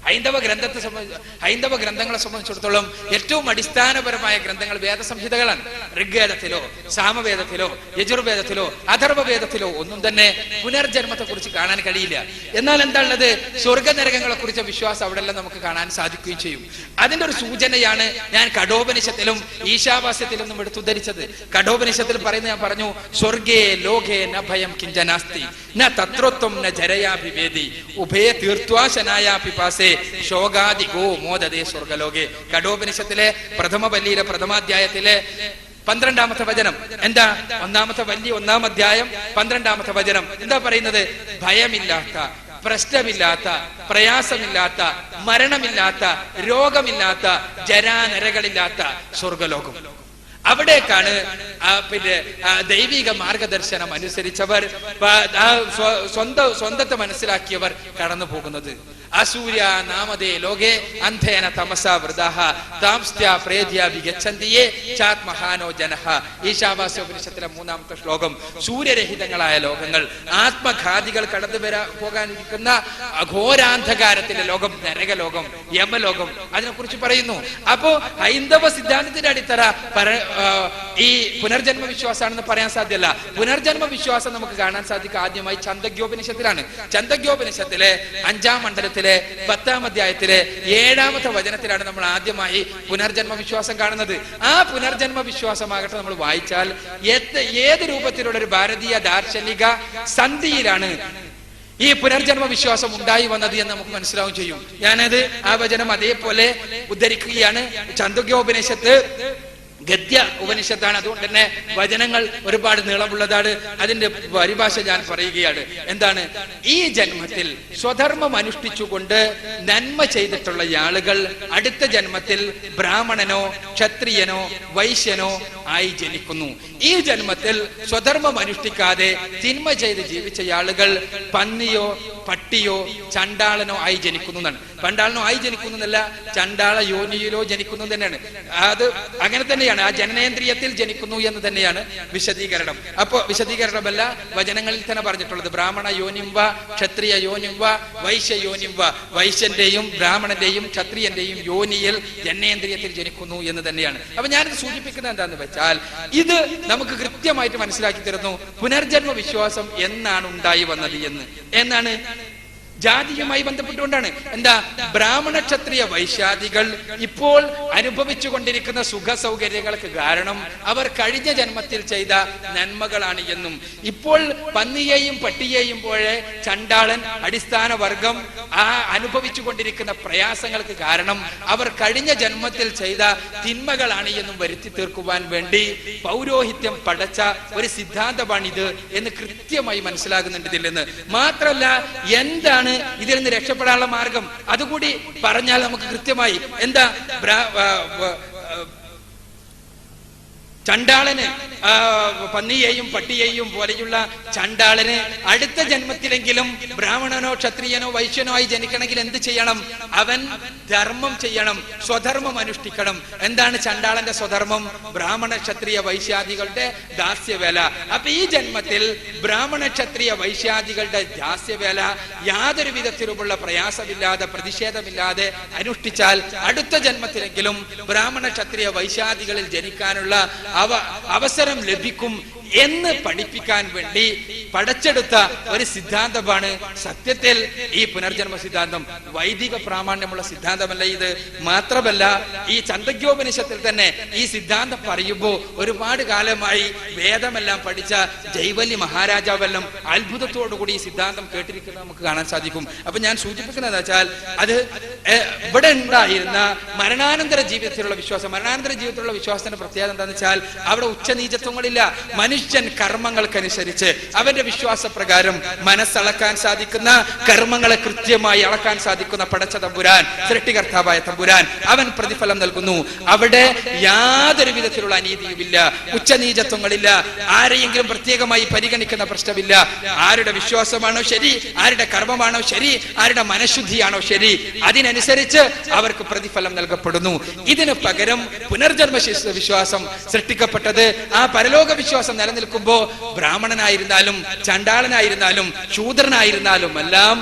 ഹൈന്ദവ ഗ്രന്ഥങ്ങളെ സംബന്ധിച്ചിടത്തോളം ഏറ്റവും അടിസ്ഥാനപരമായ ഗ്രന്ഥങ്ങൾ വേദസംഹിതകളാണ്. ഋഗ്വേദത്തിലോ സാമവേദത്തിലോ യജുർവേദത്തിലോ അഥർവവേദത്തിലോ ഒന്നും തന്നെ പുനർജന്മത്തെ കുറിച്ച് കാണാൻ കഴിയില്ല. എന്നാൽ എന്താ ഉള്ളത്? സ്വർഗനരകങ്ങളെ കുറിച്ച വിശ്വാസം അവിടെ എല്ലാം നമുക്ക് കാണാൻ സാധിക്കുകയും ചെയ്യും. അതിന്റെ ഒരു സൂചനയാണ് ഞാൻ കഠോപനിഷത്തിലും ഈശാവാസ്യത്തിലും നിന്നും എടുത്തുദ്ധരിച്ചത്. കഠോപനിഷത്തിൽ പറയുന്നത് ഞാൻ പറഞ്ഞു, സ്വർഗേ ലോകേ ന ഭയം കിഞ്ചനാസ്തി ന തത്രോത്വം ന ജരയാഭിവേദി ഉഭയ തീർത്വാശനായ പിപാസേ ശോകാദിഗോ മോദതേ സ്വർഗലോകെ. കഠോപനിഷത്തിലെ പ്രഥമ വല്ലിയിലെ പ്രഥമാധ്യായത്തിലെ 12ാമത്തെ വചനം എന്താ? ഒന്നാമത്തെ വല്ലി 1-ാം അധ്യായം 12ാമത്തെ വചനം എന്താ പറയുന്നത്? ഭയമില്ലാത്ത, പ്രശ്നമില്ലാത്ത, പ്രയാസമില്ലാത്ത, മരണമില്ലാത്ത, രോഗമില്ലാത്ത, ജരാനരകളില്ലാത്ത സ്വർഗലോകം. അവിടേക്കാണ് പിന്നെ ദൈവിക മാർഗദർശനം അനുസരിച്ചവർ, സ്വന്തത്തെ മനസ്സിലാക്കിയവർ കടന്നു പോകുന്നത്. അസൂര്യ നാമതേ ലോകേ അന്ധേന തമസാ വൃതാഹ താംസ്ത്യ പ്രേദ്യ വിഗച്ഛന്തിയേ ചാത്മഹാനോ ജനഃ. ഈശാവാസ്യോപനിഷത്തിലെ 3ാമത്തെ ശ്ലോകം. സൂര്യരഹിതങ്ങളായ ലോകങ്ങൾ, ആത്മഘാതികൾ കടന്നു പോകാനിരിക്കുന്ന അഘോരാന്ധകാരത്തിലെ ലോകം, നരകലോകം, യമലോകം, അതിനെക്കുറിച്ച് പറയുന്നു. അപ്പോ ഹൈന്ദവ സിദ്ധാന്തത്തിന്റെ അടിത്തറ ഈ പുനർജന്മ വിശ്വാസമാണെന്ന് പറയാൻ സാധ്യമല്ല. പുനർജന്മ വിശ്വാസം നമുക്ക് കാണാൻ സാധിക്കുക ആദ്യമായി ഛന്ദഗ്യോപനിഷത്തിലാണ്. ഛന്ദഗ്യോപനിഷത്തിലെ 5-ാം മണ്ഡലത്തിലെ 10-ാം അധ്യായത്തിലെ 7ാമത്തെ വചനത്തിലാണ് നമ്മൾ ആദ്യമായി പുനർജന്മ വിശ്വാസം കാണുന്നത്. ആ പുനർജന്മ വിശ്വാസമാകട്ടെ നമ്മൾ വായിച്ചാൽ ഏത് രൂപത്തിലുള്ള ഒരു ഭാരതീയ ദാർശനിക സന്ധിയിലാണ് ഈ പുനർജന്മ വിശ്വാസം ഉണ്ടായി വന്നത് എന്ന് നമുക്ക് മനസ്സിലാവും ചെയ്യും. ഞാനത് ആ വചനം അതേപോലെ ഉദ്ധരിക്കുകയാണ്. ഛന്ദഗ്യോപനിഷത്ത് ഗദ്യ ഉപനിഷത്താണ്. അതുകൊണ്ട് തന്നെ വചനങ്ങൾ ഒരുപാട് നീളമുള്ളതാണ്. അതിന്റെ പരിഭാഷ ഞാൻ പറയുകയാണ്. എന്താണ്? ഈ ജന്മത്തിൽ സ്വധർമ്മം അനുഷ്ഠിച്ചുകൊണ്ട് നന്മ ചെയ്തിട്ടുള്ള ആളുകൾ അടുത്ത ജന്മത്തിൽ ബ്രാഹ്മണനോ ക്ഷത്രിയനോ വൈശ്യനോ ആയി ജനിക്കുന്നു. ഈ ജന്മത്തിൽ സ്വധർമ്മം അനുഷ്ഠിക്കാതെ തിന്മ ചെയ്ത് ജീവിച്ച ആളുകൾ പന്നിയോ പട്ടിയോ ചണ്ടാളനോ ആയി ജനിക്കുന്നു എന്നാണ്. പണ്ടാളനോ ആയി ജനിക്കുന്നു എന്നല്ല, ചണ്ടാള യോനിയിലോ ജനിക്കുന്നു തന്നെയാണ്. അത് അങ്ങനെ തന്നെയാണ്, ആ ജനനേന്ദ്രിയത്തിൽ ജനിക്കുന്നു എന്ന് തന്നെയാണ് വിശദീകരണം. അപ്പോ വിശദീകരണമല്ല, വചനങ്ങളിൽ തന്നെ പറഞ്ഞിട്ടുള്ളത് ബ്രാഹ്മണ യോനിംവ ക്ഷത്രിയ യോനിംവ വൈശ്യ യോനിംവ, വൈശ്യന്റെയും ബ്രാഹ്മണന്റെയും ക്ഷത്രിയന്റെയും യോനിയിൽ ജനനേന്ദ്രിയത്തിൽ ജനിക്കുന്നു എന്ന് തന്നെയാണ്. അപ്പൊ ഞാനിത് സൂചിപ്പിക്കുന്നത് എന്താണെന്ന് വെച്ചാൽ, ഇത് നമുക്ക് കൃത്യമായിട്ട് മനസ്സിലാക്കി തരുന്നു പുനർജന്മ വിശ്വാസം എന്നാണ് ഉണ്ടായി വന്നത് എന്നാണ് ജാതിയുമായി ബന്ധപ്പെട്ടുകൊണ്ടാണ്. എന്താ? ബ്രാഹ്മണ ക്ഷത്രിയ വൈശ്യാദികൾ ഇപ്പോൾ അനുഭവിച്ചു കൊണ്ടിരിക്കുന്ന സുഖ സൗകര്യങ്ങൾക്ക് കാരണം അവർ കഴിഞ്ഞ ജന്മത്തിൽ ചെയ്ത നന്മകളാണ് എന്നും, ഇപ്പോൾ പന്നിയെയും പട്ടിയെയും പോലെ ചണ്ടാളൻ അടിസ്ഥാന വർഗം ആ അനുഭവിച്ചു കൊണ്ടിരിക്കുന്ന പ്രയാസങ്ങൾക്ക് കാരണം അവർ കഴിഞ്ഞ ജന്മത്തിൽ ചെയ്ത തിന്മകളാണ് എന്നും വരുത്തി തീർക്കുവാൻ വേണ്ടി പൗരോഹിത്യം പടച്ച ഒരു സിദ്ധാന്തമാണിത് എന്ന് കൃത്യമായി മനസ്സിലാകുന്നുണ്ട് ഇതിൽ നിന്ന്. മാത്രമല്ല, എന്താണ് ഇതിൽ നിന്ന് രക്ഷപ്പെടാനുള്ള മാർഗം അതുകൂടി പറഞ്ഞാൽ നമുക്ക് കൃത്യമായി. എന്താ? ചണ്ടാളന് പന്നിയെയും പട്ടിയെയും പോലെയുള്ള ചണ്ടാളന് അടുത്ത ജന്മത്തിലെങ്കിലും ബ്രാഹ്മണനോ ക്ഷത്രിയനോ വൈശ്യനോ ആയി ജനിക്കണമെങ്കിൽ എന്ത് ചെയ്യണം? അവൻ ധർമ്മം ചെയ്യണം, സ്വധർമ്മം അനുഷ്ഠിക്കണം. എന്താണ് ചണ്ടാളന്റെ സ്വധർമ്മം? ബ്രാഹ്മണ ക്ഷത്രിയ വൈശ്യാദികളുടെ ദാസ്യവേല. അപ്പൊ ഈ ജന്മത്തിൽ ബ്രാഹ്മണ ക്ഷത്രിയ വൈശ്യാദികളുടെ ദാസ്യവേല യാതൊരു വിധത്തിലുമുള്ള പ്രയാസമില്ലാതെ പ്രതിഷേധമില്ലാതെ അനുഷ്ഠിച്ചാൽ അടുത്ത ജന്മത്തിലെങ്കിലും ബ്രാഹ്മണ ക്ഷത്രിയ വൈശ്യാദികളിൽ ജനിക്കാനുള്ള അവസരം ലഭിക്കും എന്ന് പഠിപ്പിക്കാൻ വേണ്ടി പഠിച്ചെടുത്ത ഒരു സിദ്ധാന്തമാണ് സത്യത്തിൽ ഈ പുനർജന്മ സിദ്ധാന്തം. വൈദിക പ്രാമാണ്യമുള്ള സിദ്ധാന്തമല്ല ഇത്. മാത്രമല്ല, ഈ ചന്ദഗ്യോപനിഷത്തിൽ തന്നെ ഈ സിദ്ധാന്തം പറയുമ്പോൾ ഒരുപാട് കാലമായി വേദമെല്ലാം പഠിച്ച ജൈവല്യ മഹാരാജാവെല്ലാം അത്ഭുതത്തോടുകൂടി ഈ സിദ്ധാന്തം കേട്ടിരിക്കുന്നത് നമുക്ക് കാണാൻ സാധിക്കും. അപ്പൊ ഞാൻ സൂചിപ്പിക്കുന്നത് വെച്ചാൽ, അത് ഇവിടെ ഉണ്ടായിരുന്ന മരണാനന്തര ജീവിതത്തിലുള്ള വിശ്വാസം, മരണാനന്തര ജീവിതത്തിലുള്ള വിശ്വാസത്തിന്റെ പ്രത്യേകത എന്താണെന്ന് വെച്ചാൽ, അവിടെ ഉച്ചനീചത്വങ്ങളില്ല. മനുഷ്യൻ കർമ്മങ്ങൾക്കനുസരിച്ച് അവന്റെ വിശ്വാസപ്രകാരം മനസ്സളക്കാൻ സാധിക്കുന്ന, കർമ്മങ്ങളെ കൃത്യമായി അളക്കാൻ സാധിക്കുന്ന പടച്ച തമ്പുരാൻ, സൃഷ്ടികർത്താവായ തമ്പുരാൻ, അവൻ പ്രതിഫലം നൽകുന്നു. അവിടെ യാതൊരു വിധത്തിലുള്ള അനീതിയുമില്ല, ഉച്ചനീചത്വങ്ങളില്ല, ആരെയെങ്കിലും പ്രത്യേകമായി പരിഗണിക്കുന്ന പ്രശ്നമില്ല. ആരുടെ വിശ്വാസമാണോ ശരി, ആരുടെ കർമ്മമാണോ ശരി, ആരുടെ മനഃശുദ്ധിയാണോ ശരി, അതിനനുസരിച്ച് അവർക്ക് പ്രതിഫലം നൽകപ്പെടുന്നു. ഇതിന് പകരം പുനർജന്മ വിശ്വാസം സൃഷ്ടിക്കപ്പെട്ടത് ആ പരലോക വിശ്വാസം നിലനിൽക്കുമ്പോ ബ്രാഹ്മണനായിരുന്നാലും ചണ്ടാളനായിരുന്നാലും ശൂദ്രനായിരുന്നാലും എല്ലാം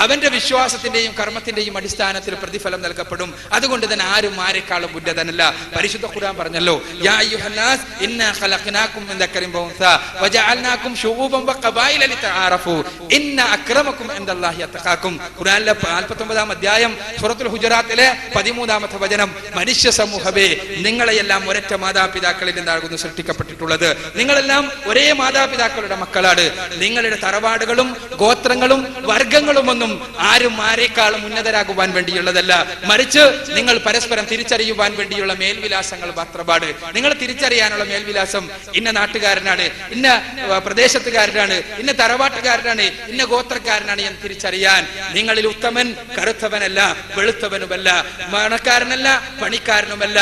അവന്റെ വിശ്വാസത്തിന്റെയും കർമ്മത്തിന്റെയും അടിസ്ഥാനത്തിൽ പ്രതിഫലം നൽകപ്പെടും. അതുകൊണ്ട് തന്നെ ആരും ആരെക്കാളും ഉന്നതനല്ല. പരിശുദ്ധ ഖുർആൻ പറഞ്ഞല്ലോ, യാ അയ്യുഹന്നാസ് ഇന്നാ ഖലഖനാകും മിൻ ദക്കറിൻ വഉൻസാ വജഅൽനാകും ശുഊബൻ വഖബായില ലിതആറഫു ഇന്ന അക്രമകും ഇൻദല്ലാഹി അത്ഖാകും. ഖുർആനിലെ 49-ാം അധ്യായം സൂറത്തുൽ ഹുജറാത്തിലെ 13-ാമത്തെ വചനം, മനുഷ്യ സമൂഹമേ, നിങ്ങളെയെല്ലാം ഒരൊറ്റ മാതാപിതാക്കളിൽ നിന്നാകുന്നു സൃഷ്ടിക്കപ്പെട്ടിട്ടുള്ളത്. നിങ്ങളെല്ലാം ഒരേ മാതാപിതാക്കളുടെ മക്കളാണ്. നിങ്ങളുടെ തറവാടുകളും ഗോത്രങ്ങളും വർഗങ്ങളും ഒന്നും ആരും ആരെക്കാളും ഉന്നതരാകുവാൻ വേണ്ടിയുള്ളതല്ല, മറിച്ച് നിങ്ങൾ പരസ്പരം തിരിച്ചറിയുവാൻ വേണ്ടിയുള്ള മേൽവിലാസങ്ങൾ മാത്രമാണ്. നിങ്ങൾ തിരിച്ചറിയാനുള്ള മേൽവിലാസം ഇന്ന നാട്ടുകാരനാണ്, ഇന്ന പ്രദേശത്തുകാരനാണ്, ഇന്ന തറവാട്ടുകാരനാണ്, ഇന്ന ഗോത്രക്കാരനാണ് എന്ന് തിരിച്ചറിയാൻ. നിങ്ങളിൽ ഉത്തമൻ കറുത്തവനല്ല, വെളുത്തവനുമല്ല, മണക്കാരനല്ല, പണിക്കാരനുമല്ല,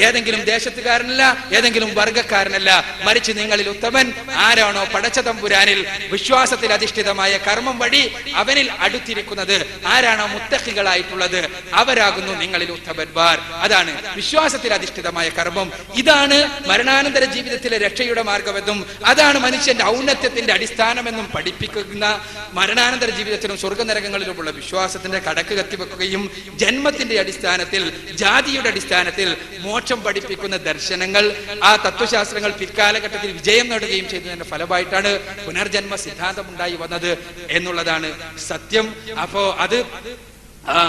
ഏതെങ്കിലും ദേശത്തുകാരനല്ല, ഏതെങ്കിലും വർഗക്കാരനല്ല, മറിച്ച് നിങ്ങളിൽ ഉത്തമൻ ആരാണോ പടച്ച തമ്പുരാനിൽ വിശ്വാസത്തിൽ അധിഷ്ഠിതമായ കർമ്മം വഴി അവനിൽ അടുത്തിരിക്കുന്നത്, ആരാണോ മുത്തഖികളായിട്ടുള്ളത്, അവരാകുന്നു നിങ്ങളിൽ ഉത്തമന്മാർ. അതാണ് വിശ്വാസത്തിൽ അധിഷ്ഠിതമായ കർമ്മം. ഇതാണ് മരണാനന്തര ജീവിതത്തിലെ രക്ഷയുടെ മാർഗമെന്നും അതാണ് മനുഷ്യന്റെ ഔന്നത്യത്തിന്റെ അടിസ്ഥാനമെന്നും പഠിപ്പിക്കുന്ന, മരണാനന്തര ജീവിതത്തിലും സ്വർഗനരകങ്ങളിലുമുള്ള വിശ്വാസത്തിന്റെ കടക്ക് കത്തിവെക്കുകയും ജന്മത്തിന്റെ അടിസ്ഥാനത്തിൽ ജാതിയുടെ അടിസ്ഥാനത്തിൽ മോക്ഷം പഠിപ്പിക്കുന്ന ദർശനങ്ങൾ, ആ തത്വശാസ്ത്രങ്ങൾ പിൽക്കാലഘട്ടത്തിൽ വിജയം നേടുകയും ചെയ്തതിന്റെ ഫലമായിട്ടാണ് പുനർജന്മ സിദ്ധാന്തം ഉണ്ടായി വന്നത് എന്നുള്ളതാണ് സത്യം. അപ്പോ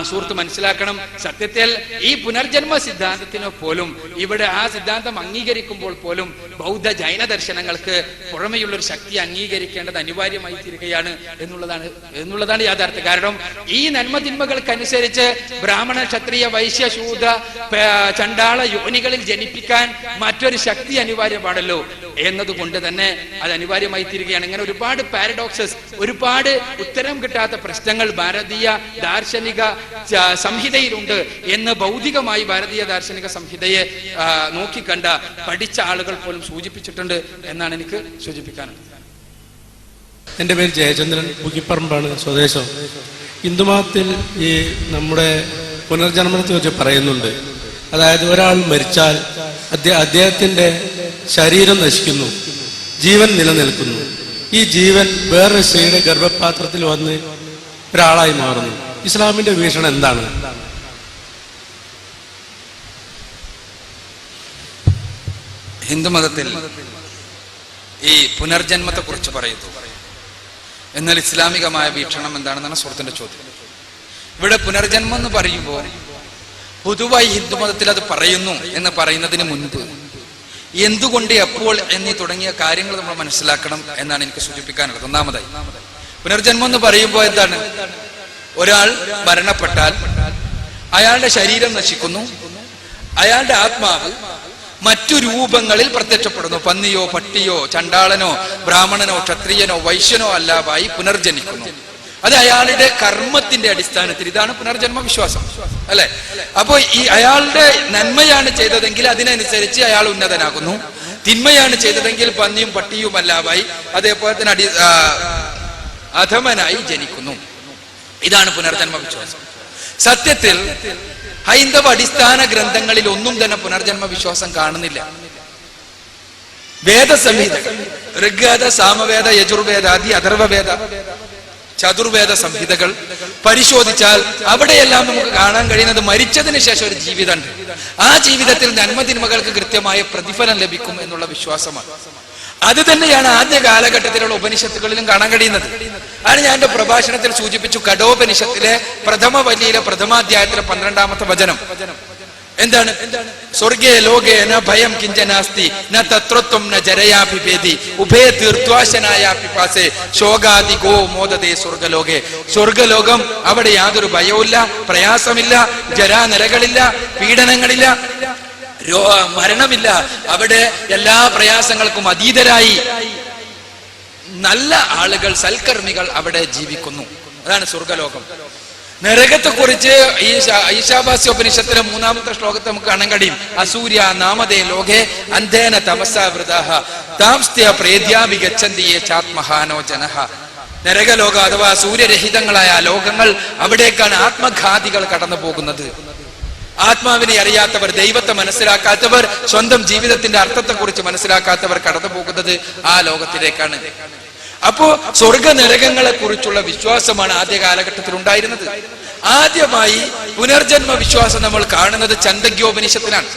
സുഹൃത്ത് മനസ്സിലാക്കണം, സത്യത്തിൽ ഈ പുനർജന്മ സിദ്ധാന്തത്തിന് പോലും ഇവിടെ ആ സിദ്ധാന്തം അംഗീകരിക്കുമ്പോൾ പോലും ബൗദ്ധ ജൈന ദർശനങ്ങൾക്ക് പുറമെയുള്ള ഒരു ശക്തി അംഗീകരിക്കേണ്ടത് അനിവാര്യമായി തീരുകയാണ് എന്നുള്ളതാണ് യാഥാർത്ഥ്യം. കാരണം ഈ നന്മതിന്മകൾക്കനുസരിച്ച് ബ്രാഹ്മണ, ക്ഷത്രിയ, വൈശ്യ, ശൂദ്ര, ചണ്ടാള യോനികളിൽ ജനിപ്പിക്കാൻ മറ്റൊരു ശക്തി അനിവാര്യമാണല്ലോ എന്നതുകൊണ്ട് തന്നെ അത് അനിവാര്യമായി തീരുകയാണ്. ഇങ്ങനെ ഒരുപാട് പാരഡോക്സസ്, ഒരുപാട് ഉത്തരം കിട്ടാത്ത പ്രശ്നങ്ങൾ ഭാരതീയ ദാർശനിക സംഹിതയിലുണ്ട് എന്ന് ഭൗതികമായി ഭാരതീയ ദാർശനിക സംഹിതയെ നോക്കിക്കണ്ട പഠിച്ച ആളുകൾ പോലും സൂചിപ്പിച്ചിട്ടുണ്ട് എന്നാണ് എനിക്ക് സൂചിപ്പിക്കാനുള്ളത്. എൻ്റെ പേര് ജയചന്ദ്രൻ, പുകിപ്പറമ്പാണ് സ്വദേശം. ഹിന്ദുമതത്തിൽ ഈ നമ്മുടെ പുനർജന്മത്തെ കുറിച്ച് പറയുന്നുണ്ട്. അതായത് ഒരാൾ മരിച്ചാൽ അദ്ദേഹത്തിന്റെ ശരീരം നശിക്കുന്നു, ജീവൻ നിലനിൽക്കുന്നു. ഈ ജീവൻ വേറൊരു സ്ത്രീയുടെ ഗർഭപാത്രത്തിൽ വന്ന് ഒരാളായി മാറുന്നു. ഇസ്ലാമിന്റെ വീക്ഷണം എന്താണ്? ഹിന്ദുമതത്തിൽ ഈ പുനർജന്മത്തെ കുറിച്ച് പറയുന്നു, എന്നാൽ ഇസ്ലാമികമായ വീക്ഷണം എന്താണെന്നാണ് സുഹൃത്തിന്റെ ചോദ്യം. ഇവിടെ പുനർജന്മം എന്ന് പറയുമ്പോൾ പൊതുവായി ഹിന്ദുമതത്തിൽ അത് പറയുന്നു എന്ന് പറയുന്നതിന് മുൻപ് എന്തുകൊണ്ട്, എപ്പോൾ എന്നീ തുടങ്ങിയ കാര്യങ്ങൾ നമ്മൾ മനസ്സിലാക്കണം എന്നാണ് എനിക്ക് സൂചിപ്പിക്കാനുള്ളത്. ഒന്നാമതായി, പുനർജന്മം എന്ന് പറയുമ്പോൾ എന്താണ്? ഒരാൾ മരണപ്പെട്ടാൽ അയാളുടെ ശരീരം നശിക്കുന്നു, അയാളുടെ ആത്മാവ് മറ്റു രൂപങ്ങളിൽ പ്രത്യക്ഷപ്പെടുന്നു. പന്നിയോ, പട്ടിയോ, ചണ്ടാളനോ, ബ്രാഹ്മണനോ, ക്ഷത്രിയനോ, വൈശ്യനോ അല്ലാതായി പുനർജനിക്കുന്നു. അത് അയാളുടെ കർമ്മത്തിന്റെ അടിസ്ഥാനത്തിൽ. ഇതാണ് പുനർജന്മ വിശ്വാസം, അല്ലെ? അപ്പോ ഈ അയാളുടെ നന്മയാണ് ചെയ്തതെങ്കിൽ അതിനനുസരിച്ച് അയാൾ ഉന്നതനാകുന്നു, തിന്മയാണ് ചെയ്തതെങ്കിൽ പന്നിയും പട്ടിയും അല്ലാതായി അതേപോലെ തന്നെ അധമനായി ജനിക്കുന്നു. ഇതാണ് പുനർജന്മ വിശ്വാസം. സത്യത്തിൽ ഹൈന്ദവ അടിസ്ഥാന ഗ്രന്ഥങ്ങളിൽ ഒന്നും തന്നെ പുനർജന്മ വിശ്വാസം കാണുന്നില്ല. വേദസംഹിതകൾ, ഋഗ്വേദ, സാമവേദ, യജുർവേദാദി, അഥർവവേദ, ചതുർവേദ സംഹിതകൾ പരിശോധിച്ചാൽ അവിടെയെല്ലാം നമുക്ക് കാണാൻ കഴിയുന്നത് മരിച്ചതിന് ശേഷം ഒരു ജീവിതമുണ്ട്. ആ ജീവിതത്തിൽ നന്മതിന്മകൾക്ക് കൃത്യമായ പ്രതിഫലം ലഭിക്കും എന്നുള്ള വിശ്വാസമാണ്. അത് തന്നെയാണ് ആദ്യ കാലഘട്ടത്തിലുള്ള ഉപനിഷത്തുകളിലും കാണാൻ കഴിയുന്നത്. ആണ് ഞാൻ എന്റെ പ്രഭാഷണത്തിൽ സൂചിപ്പിച്ചു. കഠോപനിഷത്തിലെ പ്രഥമ വലിയിലെ പ്രഥമാധ്യായത്തിലെ 12ാമത്തെ വചനം എന്താണ്? സ്വർഗേ ലോകേ ന ഭയം കിഞ്ചനാസ്തി ന തത്രത്വം ന ജരയാഭിഭേദി ഉഭയ തീർത്വാശനായാപിപാസേ ശോകാദി ഗോ മോദതേ സ്വർഗലോകേ. സ്വർഗലോകം, അവിടെ യാതൊരു ഭയവുമില്ല, പ്രയാസമില്ല, ജരാനരകളില്ല, പീഡനങ്ങളില്ല, മരണമില്ല. അവിടെ എല്ലാ പ്രയാസങ്ങൾക്കും അതീതരായി നല്ല ആളുകൾ, സൽക്കർമ്മികൾ അവിടെ ജീവിക്കുന്നു. അതാണ് സ്വർഗലോകം. നരകത്തെ കുറിച്ച് ഈശാവാസ്യോപനിഷത്തിലെ 3ാമത്തെ ശ്ലോകത്തെ നമുക്ക് കാണാൻ കഴിയും. അസൂര്യ നാമതേ ലോകേ അന്ധേന തമസാവൃതാഃ താംസ്ത്യ പ്രേദ്യാഭി ഗച്ഛന്തിയേ ചാത്മഹാനോ ജനഃ. നരകലോക അഥവാ സൂര്യരഹിതങ്ങളായ ലോകങ്ങൾ, അവിടേക്കാണ് ആത്മഘാതികൾ കടന്നു പോകുന്നത്. ആത്മാവിനെ അറിയാത്തവർ, ദൈവത്തെ മനസ്സിലാക്കാത്തവർ, സ്വന്തം ജീവിതത്തിന്റെ അർത്ഥത്തെ കുറിച്ച് മനസ്സിലാക്കാത്തവർ കടന്നു പോകുന്നത് ആ ലോകത്തിലേക്കാണ്. അപ്പോ സ്വർഗ നരകങ്ങളെ കുറിച്ചുള്ള വിശ്വാസമാണ് ആദ്യ കാലഘട്ടത്തിൽ ഉണ്ടായിരുന്നത്. ആദ്യമായി പുനർജന്മ വിശ്വാസം നമ്മൾ കാണുന്നത് ചന്ദഗ്യോപനിഷത്തിലാണ്.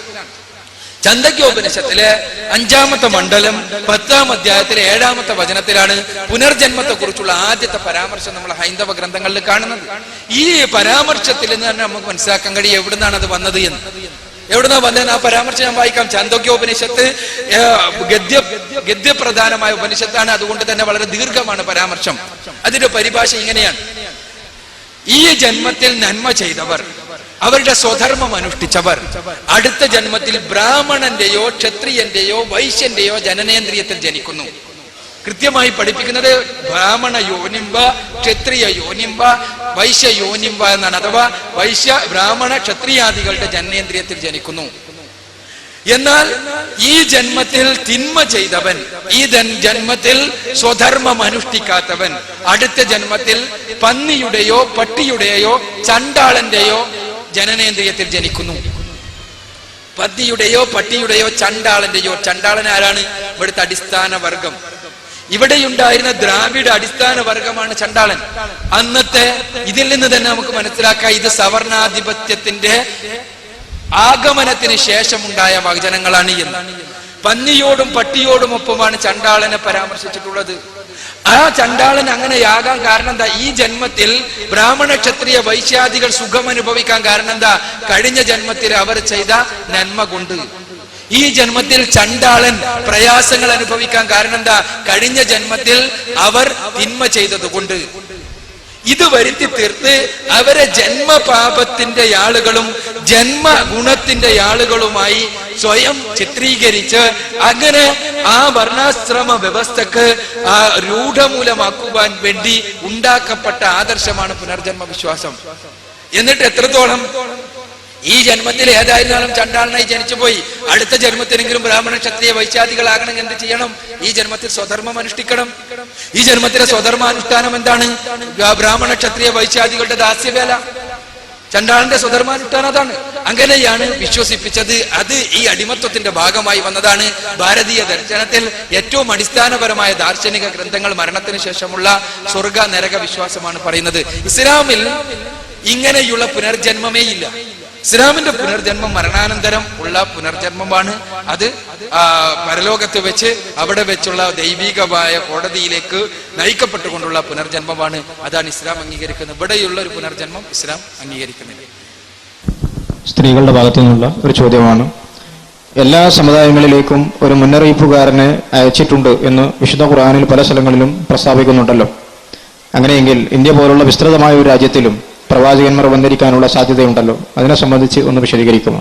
ചന്ദഗ്യോപനിഷത്തിലെ 5ാമത്തെ മണ്ഡലം 10ാം അധ്യായത്തിലെ 7ാമത്തെ വചനത്തിലാണ് പുനർജന്മത്തെ കുറിച്ചുള്ള ആദ്യത്തെ പരാമർശം നമ്മൾ ഹൈന്ദവ ഗ്രന്ഥങ്ങളിൽ കാണുന്നത്. ഈ പരാമർശത്തിൽ നിന്ന് തന്നെ നമുക്ക് മനസ്സിലാക്കാൻ കഴിയും എവിടുന്നാണ് അത് വന്നത് എന്ന്. എവിടുന്നാ വന്നതെന്ന് ആ പരാമർശം ഞാൻ വായിക്കാം. ചാന്തോക്യോപനിഷത്ത് ഗദ്യപ്രധാനമായ ഉപനിഷത്താണ്. അതുകൊണ്ട് തന്നെ വളരെ ദീർഘമാണ് പരാമർശം. അതിന്റെ പരിഭാഷ ഇങ്ങനെയാണ്: ഈ ജന്മത്തിൽ നന്മ ചെയ്തവർ, അവരുടെ സ്വധർമ്മം അനുഷ്ഠിച്ചവർ അടുത്ത ജന്മത്തിൽ ബ്രാഹ്മണന്റെയോ ക്ഷത്രിയന്റെയോ വൈശ്യന്റെയോ ജനനേന്ദ്രിയത്തിൽ ജനിക്കുന്നു. കൃത്യമായി പഠിപ്പിക്കുന്നത് ബ്രാഹ്മണ യോനിംബ, ക്ഷത്രിയ യോനിംബ, വൈശ്യ യോനിംബ എന്നാണ്. അഥവാ വൈശ്യ, ബ്രാഹ്മണ, ക്ഷത്രിയാദികളുടെ ജനനേന്ദ്രിയത്തിൽ ജനിക്കുന്നു. എന്നാൽ ഈ ജന്മത്തിൽ തിന്മ ചെയ്തവൻ, ഈ ജന്മത്തിൽ സ്വധർമ്മം അനുഷ്ഠിക്കാത്തവൻ അടുത്ത ജന്മത്തിൽ പന്നിയുടെയോ പട്ടിയുടെയോ ചണ്ടാളന്റെയോ ജനനേന്ദ്രിയത്തിൽ ജനിക്കുന്നു. പന്നിയുടെയോ പട്ടിയുടെയോ ചണ്ടാളന്റെയോ, ചണ്ടാളൻ ആരാണ്? ഇവിടുത്തെ അടിസ്ഥാന വർഗം. ഇവിടെയുണ്ടായിരുന്ന ദ്രാവിഡ അടിസ്ഥാന വർഗമാണ് ചണ്ടാളൻ. അന്നത്തെ ഇതിൽ നിന്ന് തന്നെ നമുക്ക് മനസ്സിലാക്കാം ഇത് സവർണാധിപത്യത്തിന്റെ ആഗമനത്തിന് ശേഷമുണ്ടായ വചനങ്ങളാണ് എന്ന്. പന്നിയോടും പട്ടിയോടും ഒപ്പമാണ് ചണ്ടാളനെ പരാമർശിച്ചിട്ടുള്ളത്. ആ ചണ്ടാളൻ അങ്ങനെയാകാൻ കാരണം എന്താ? ഈ ജന്മത്തിൽ ബ്രാഹ്മണ ക്ഷത്രിയ വൈശ്യാദികൾ സുഖം അനുഭവിക്കാൻ കാരണം എന്താ? കഴിഞ്ഞ ജന്മത്തിൽ അവർ ചെയ്ത നന്മ കൊണ്ട്. ഈ ജന്മത്തിൽ ചണ്ടാളൻ പ്രയാസങ്ങൾ അനുഭവിക്കാൻ കാരണം എന്താ? കഴിഞ്ഞ ജന്മത്തിൽ അവർ തിന്മ ചെയ്തത് കൊണ്ട്. ഇത് വരുത്തി തീർത്ത് അവരെ ജന്മപാപത്തിന്റെ ആളുകളും ജന്മ ഗുണത്തിന്റെ ആളുകളുമായി സ്വയം ചിത്രീകരിച്ച് അങ്ങനെ ആ വർണ്ണാശ്രമ വ്യവസ്ഥക്ക് രൂഢമൂലമാക്കുവാൻ വേണ്ടി ഉണ്ടാക്കപ്പെട്ട ആദർശമാണ് പുനർജന്മ വിശ്വാസം. എന്നിട്ട് എത്രത്തോളം ഈ ജന്മത്തിൽ ഏതായിരുന്നാലും ചണ്ടാളനായി ജനിച്ചു പോയി, അടുത്ത ജന്മത്തിലെങ്കിലും ബ്രാഹ്മണ ക്ഷത്രിയ വൈശ്യാദികളാകണമെങ്കിൽ എന്ത് ചെയ്യണം? ഈ ജന്മത്തിൽ സ്വധർമ്മം അനുഷ്ഠിക്കണം. ഈ ജന്മത്തിലെ സ്വധർമാനുഷ്ഠാനം എന്താണ്? ബ്രാഹ്മണ ക്ഷത്രിയ വൈശ്യാദികളുടെ ദാസ്യവേല. ചണ്ടാളന്റെ സ്വധർമാനുഷ്ഠാനം അതാണ്. അങ്ങനെയാണ് വിശ്വസിപ്പിച്ചത്. അത് ഈ അടിമത്വത്തിന്റെ ഭാഗമായി വന്നതാണ്. ഭാരതീയ ദർശനത്തിൽ ഏറ്റവും അടിസ്ഥാനപരമായ ദാർശനിക ഗ്രന്ഥങ്ങൾ മരണത്തിന് ശേഷമുള്ള സ്വർഗ നരക വിശ്വാസമാണ് പറയുന്നത്. ഇസ്ലാമിൽ ഇങ്ങനെയുള്ള പുനർജന്മമേ ഇല്ല. ഇസ്ലാമിന്റെ പുനർജന്മം മരണാനന്തരം ഉള്ള പുനർജന്മമാണ്. അത് പരലോകത്ത് വെച്ച് അവിടെ വെച്ചുള്ള ദൈവികമായ കോടതിയിലേക്ക് നയിക്കപ്പെട്ടുകൊണ്ടുള്ള പുനർജന്മമാണ്. അതാണ് ഇസ്ലാം അംഗീകരിക്കുന്നത്. ഇവിടെയുള്ള ഒരു പുനർജന്മം ഇസ്ലാം അംഗീകരിക്കുന്നില്ല. സ്ത്രീകളുടെ ഭാഗത്തു നിന്നുള്ള ഒരു ചോദ്യമാണ്. എല്ലാ സമുദായങ്ങളിലേക്കും ഒരു മുന്നറിയിപ്പുകാരനെ അയച്ചിട്ടുണ്ട് എന്ന് വിശുദ്ധ ഖുർആനിൽ പല സ്ഥലങ്ങളിലും പ്രസ്താവിക്കുന്നുണ്ടല്ലോ. അങ്ങനെയെങ്കിൽ ഇന്ത്യ പോലുള്ള വിസ്തൃതമായ ഒരു രാജ്യത്തിലും പ്രവാചകന്മാർ വന്നിരിക്കാനുള്ള സാധ്യതയുണ്ടല്ലോ. അതിനെ സംബന്ധിച്ച് ഒന്ന് വിശദീകരിക്കുമോ?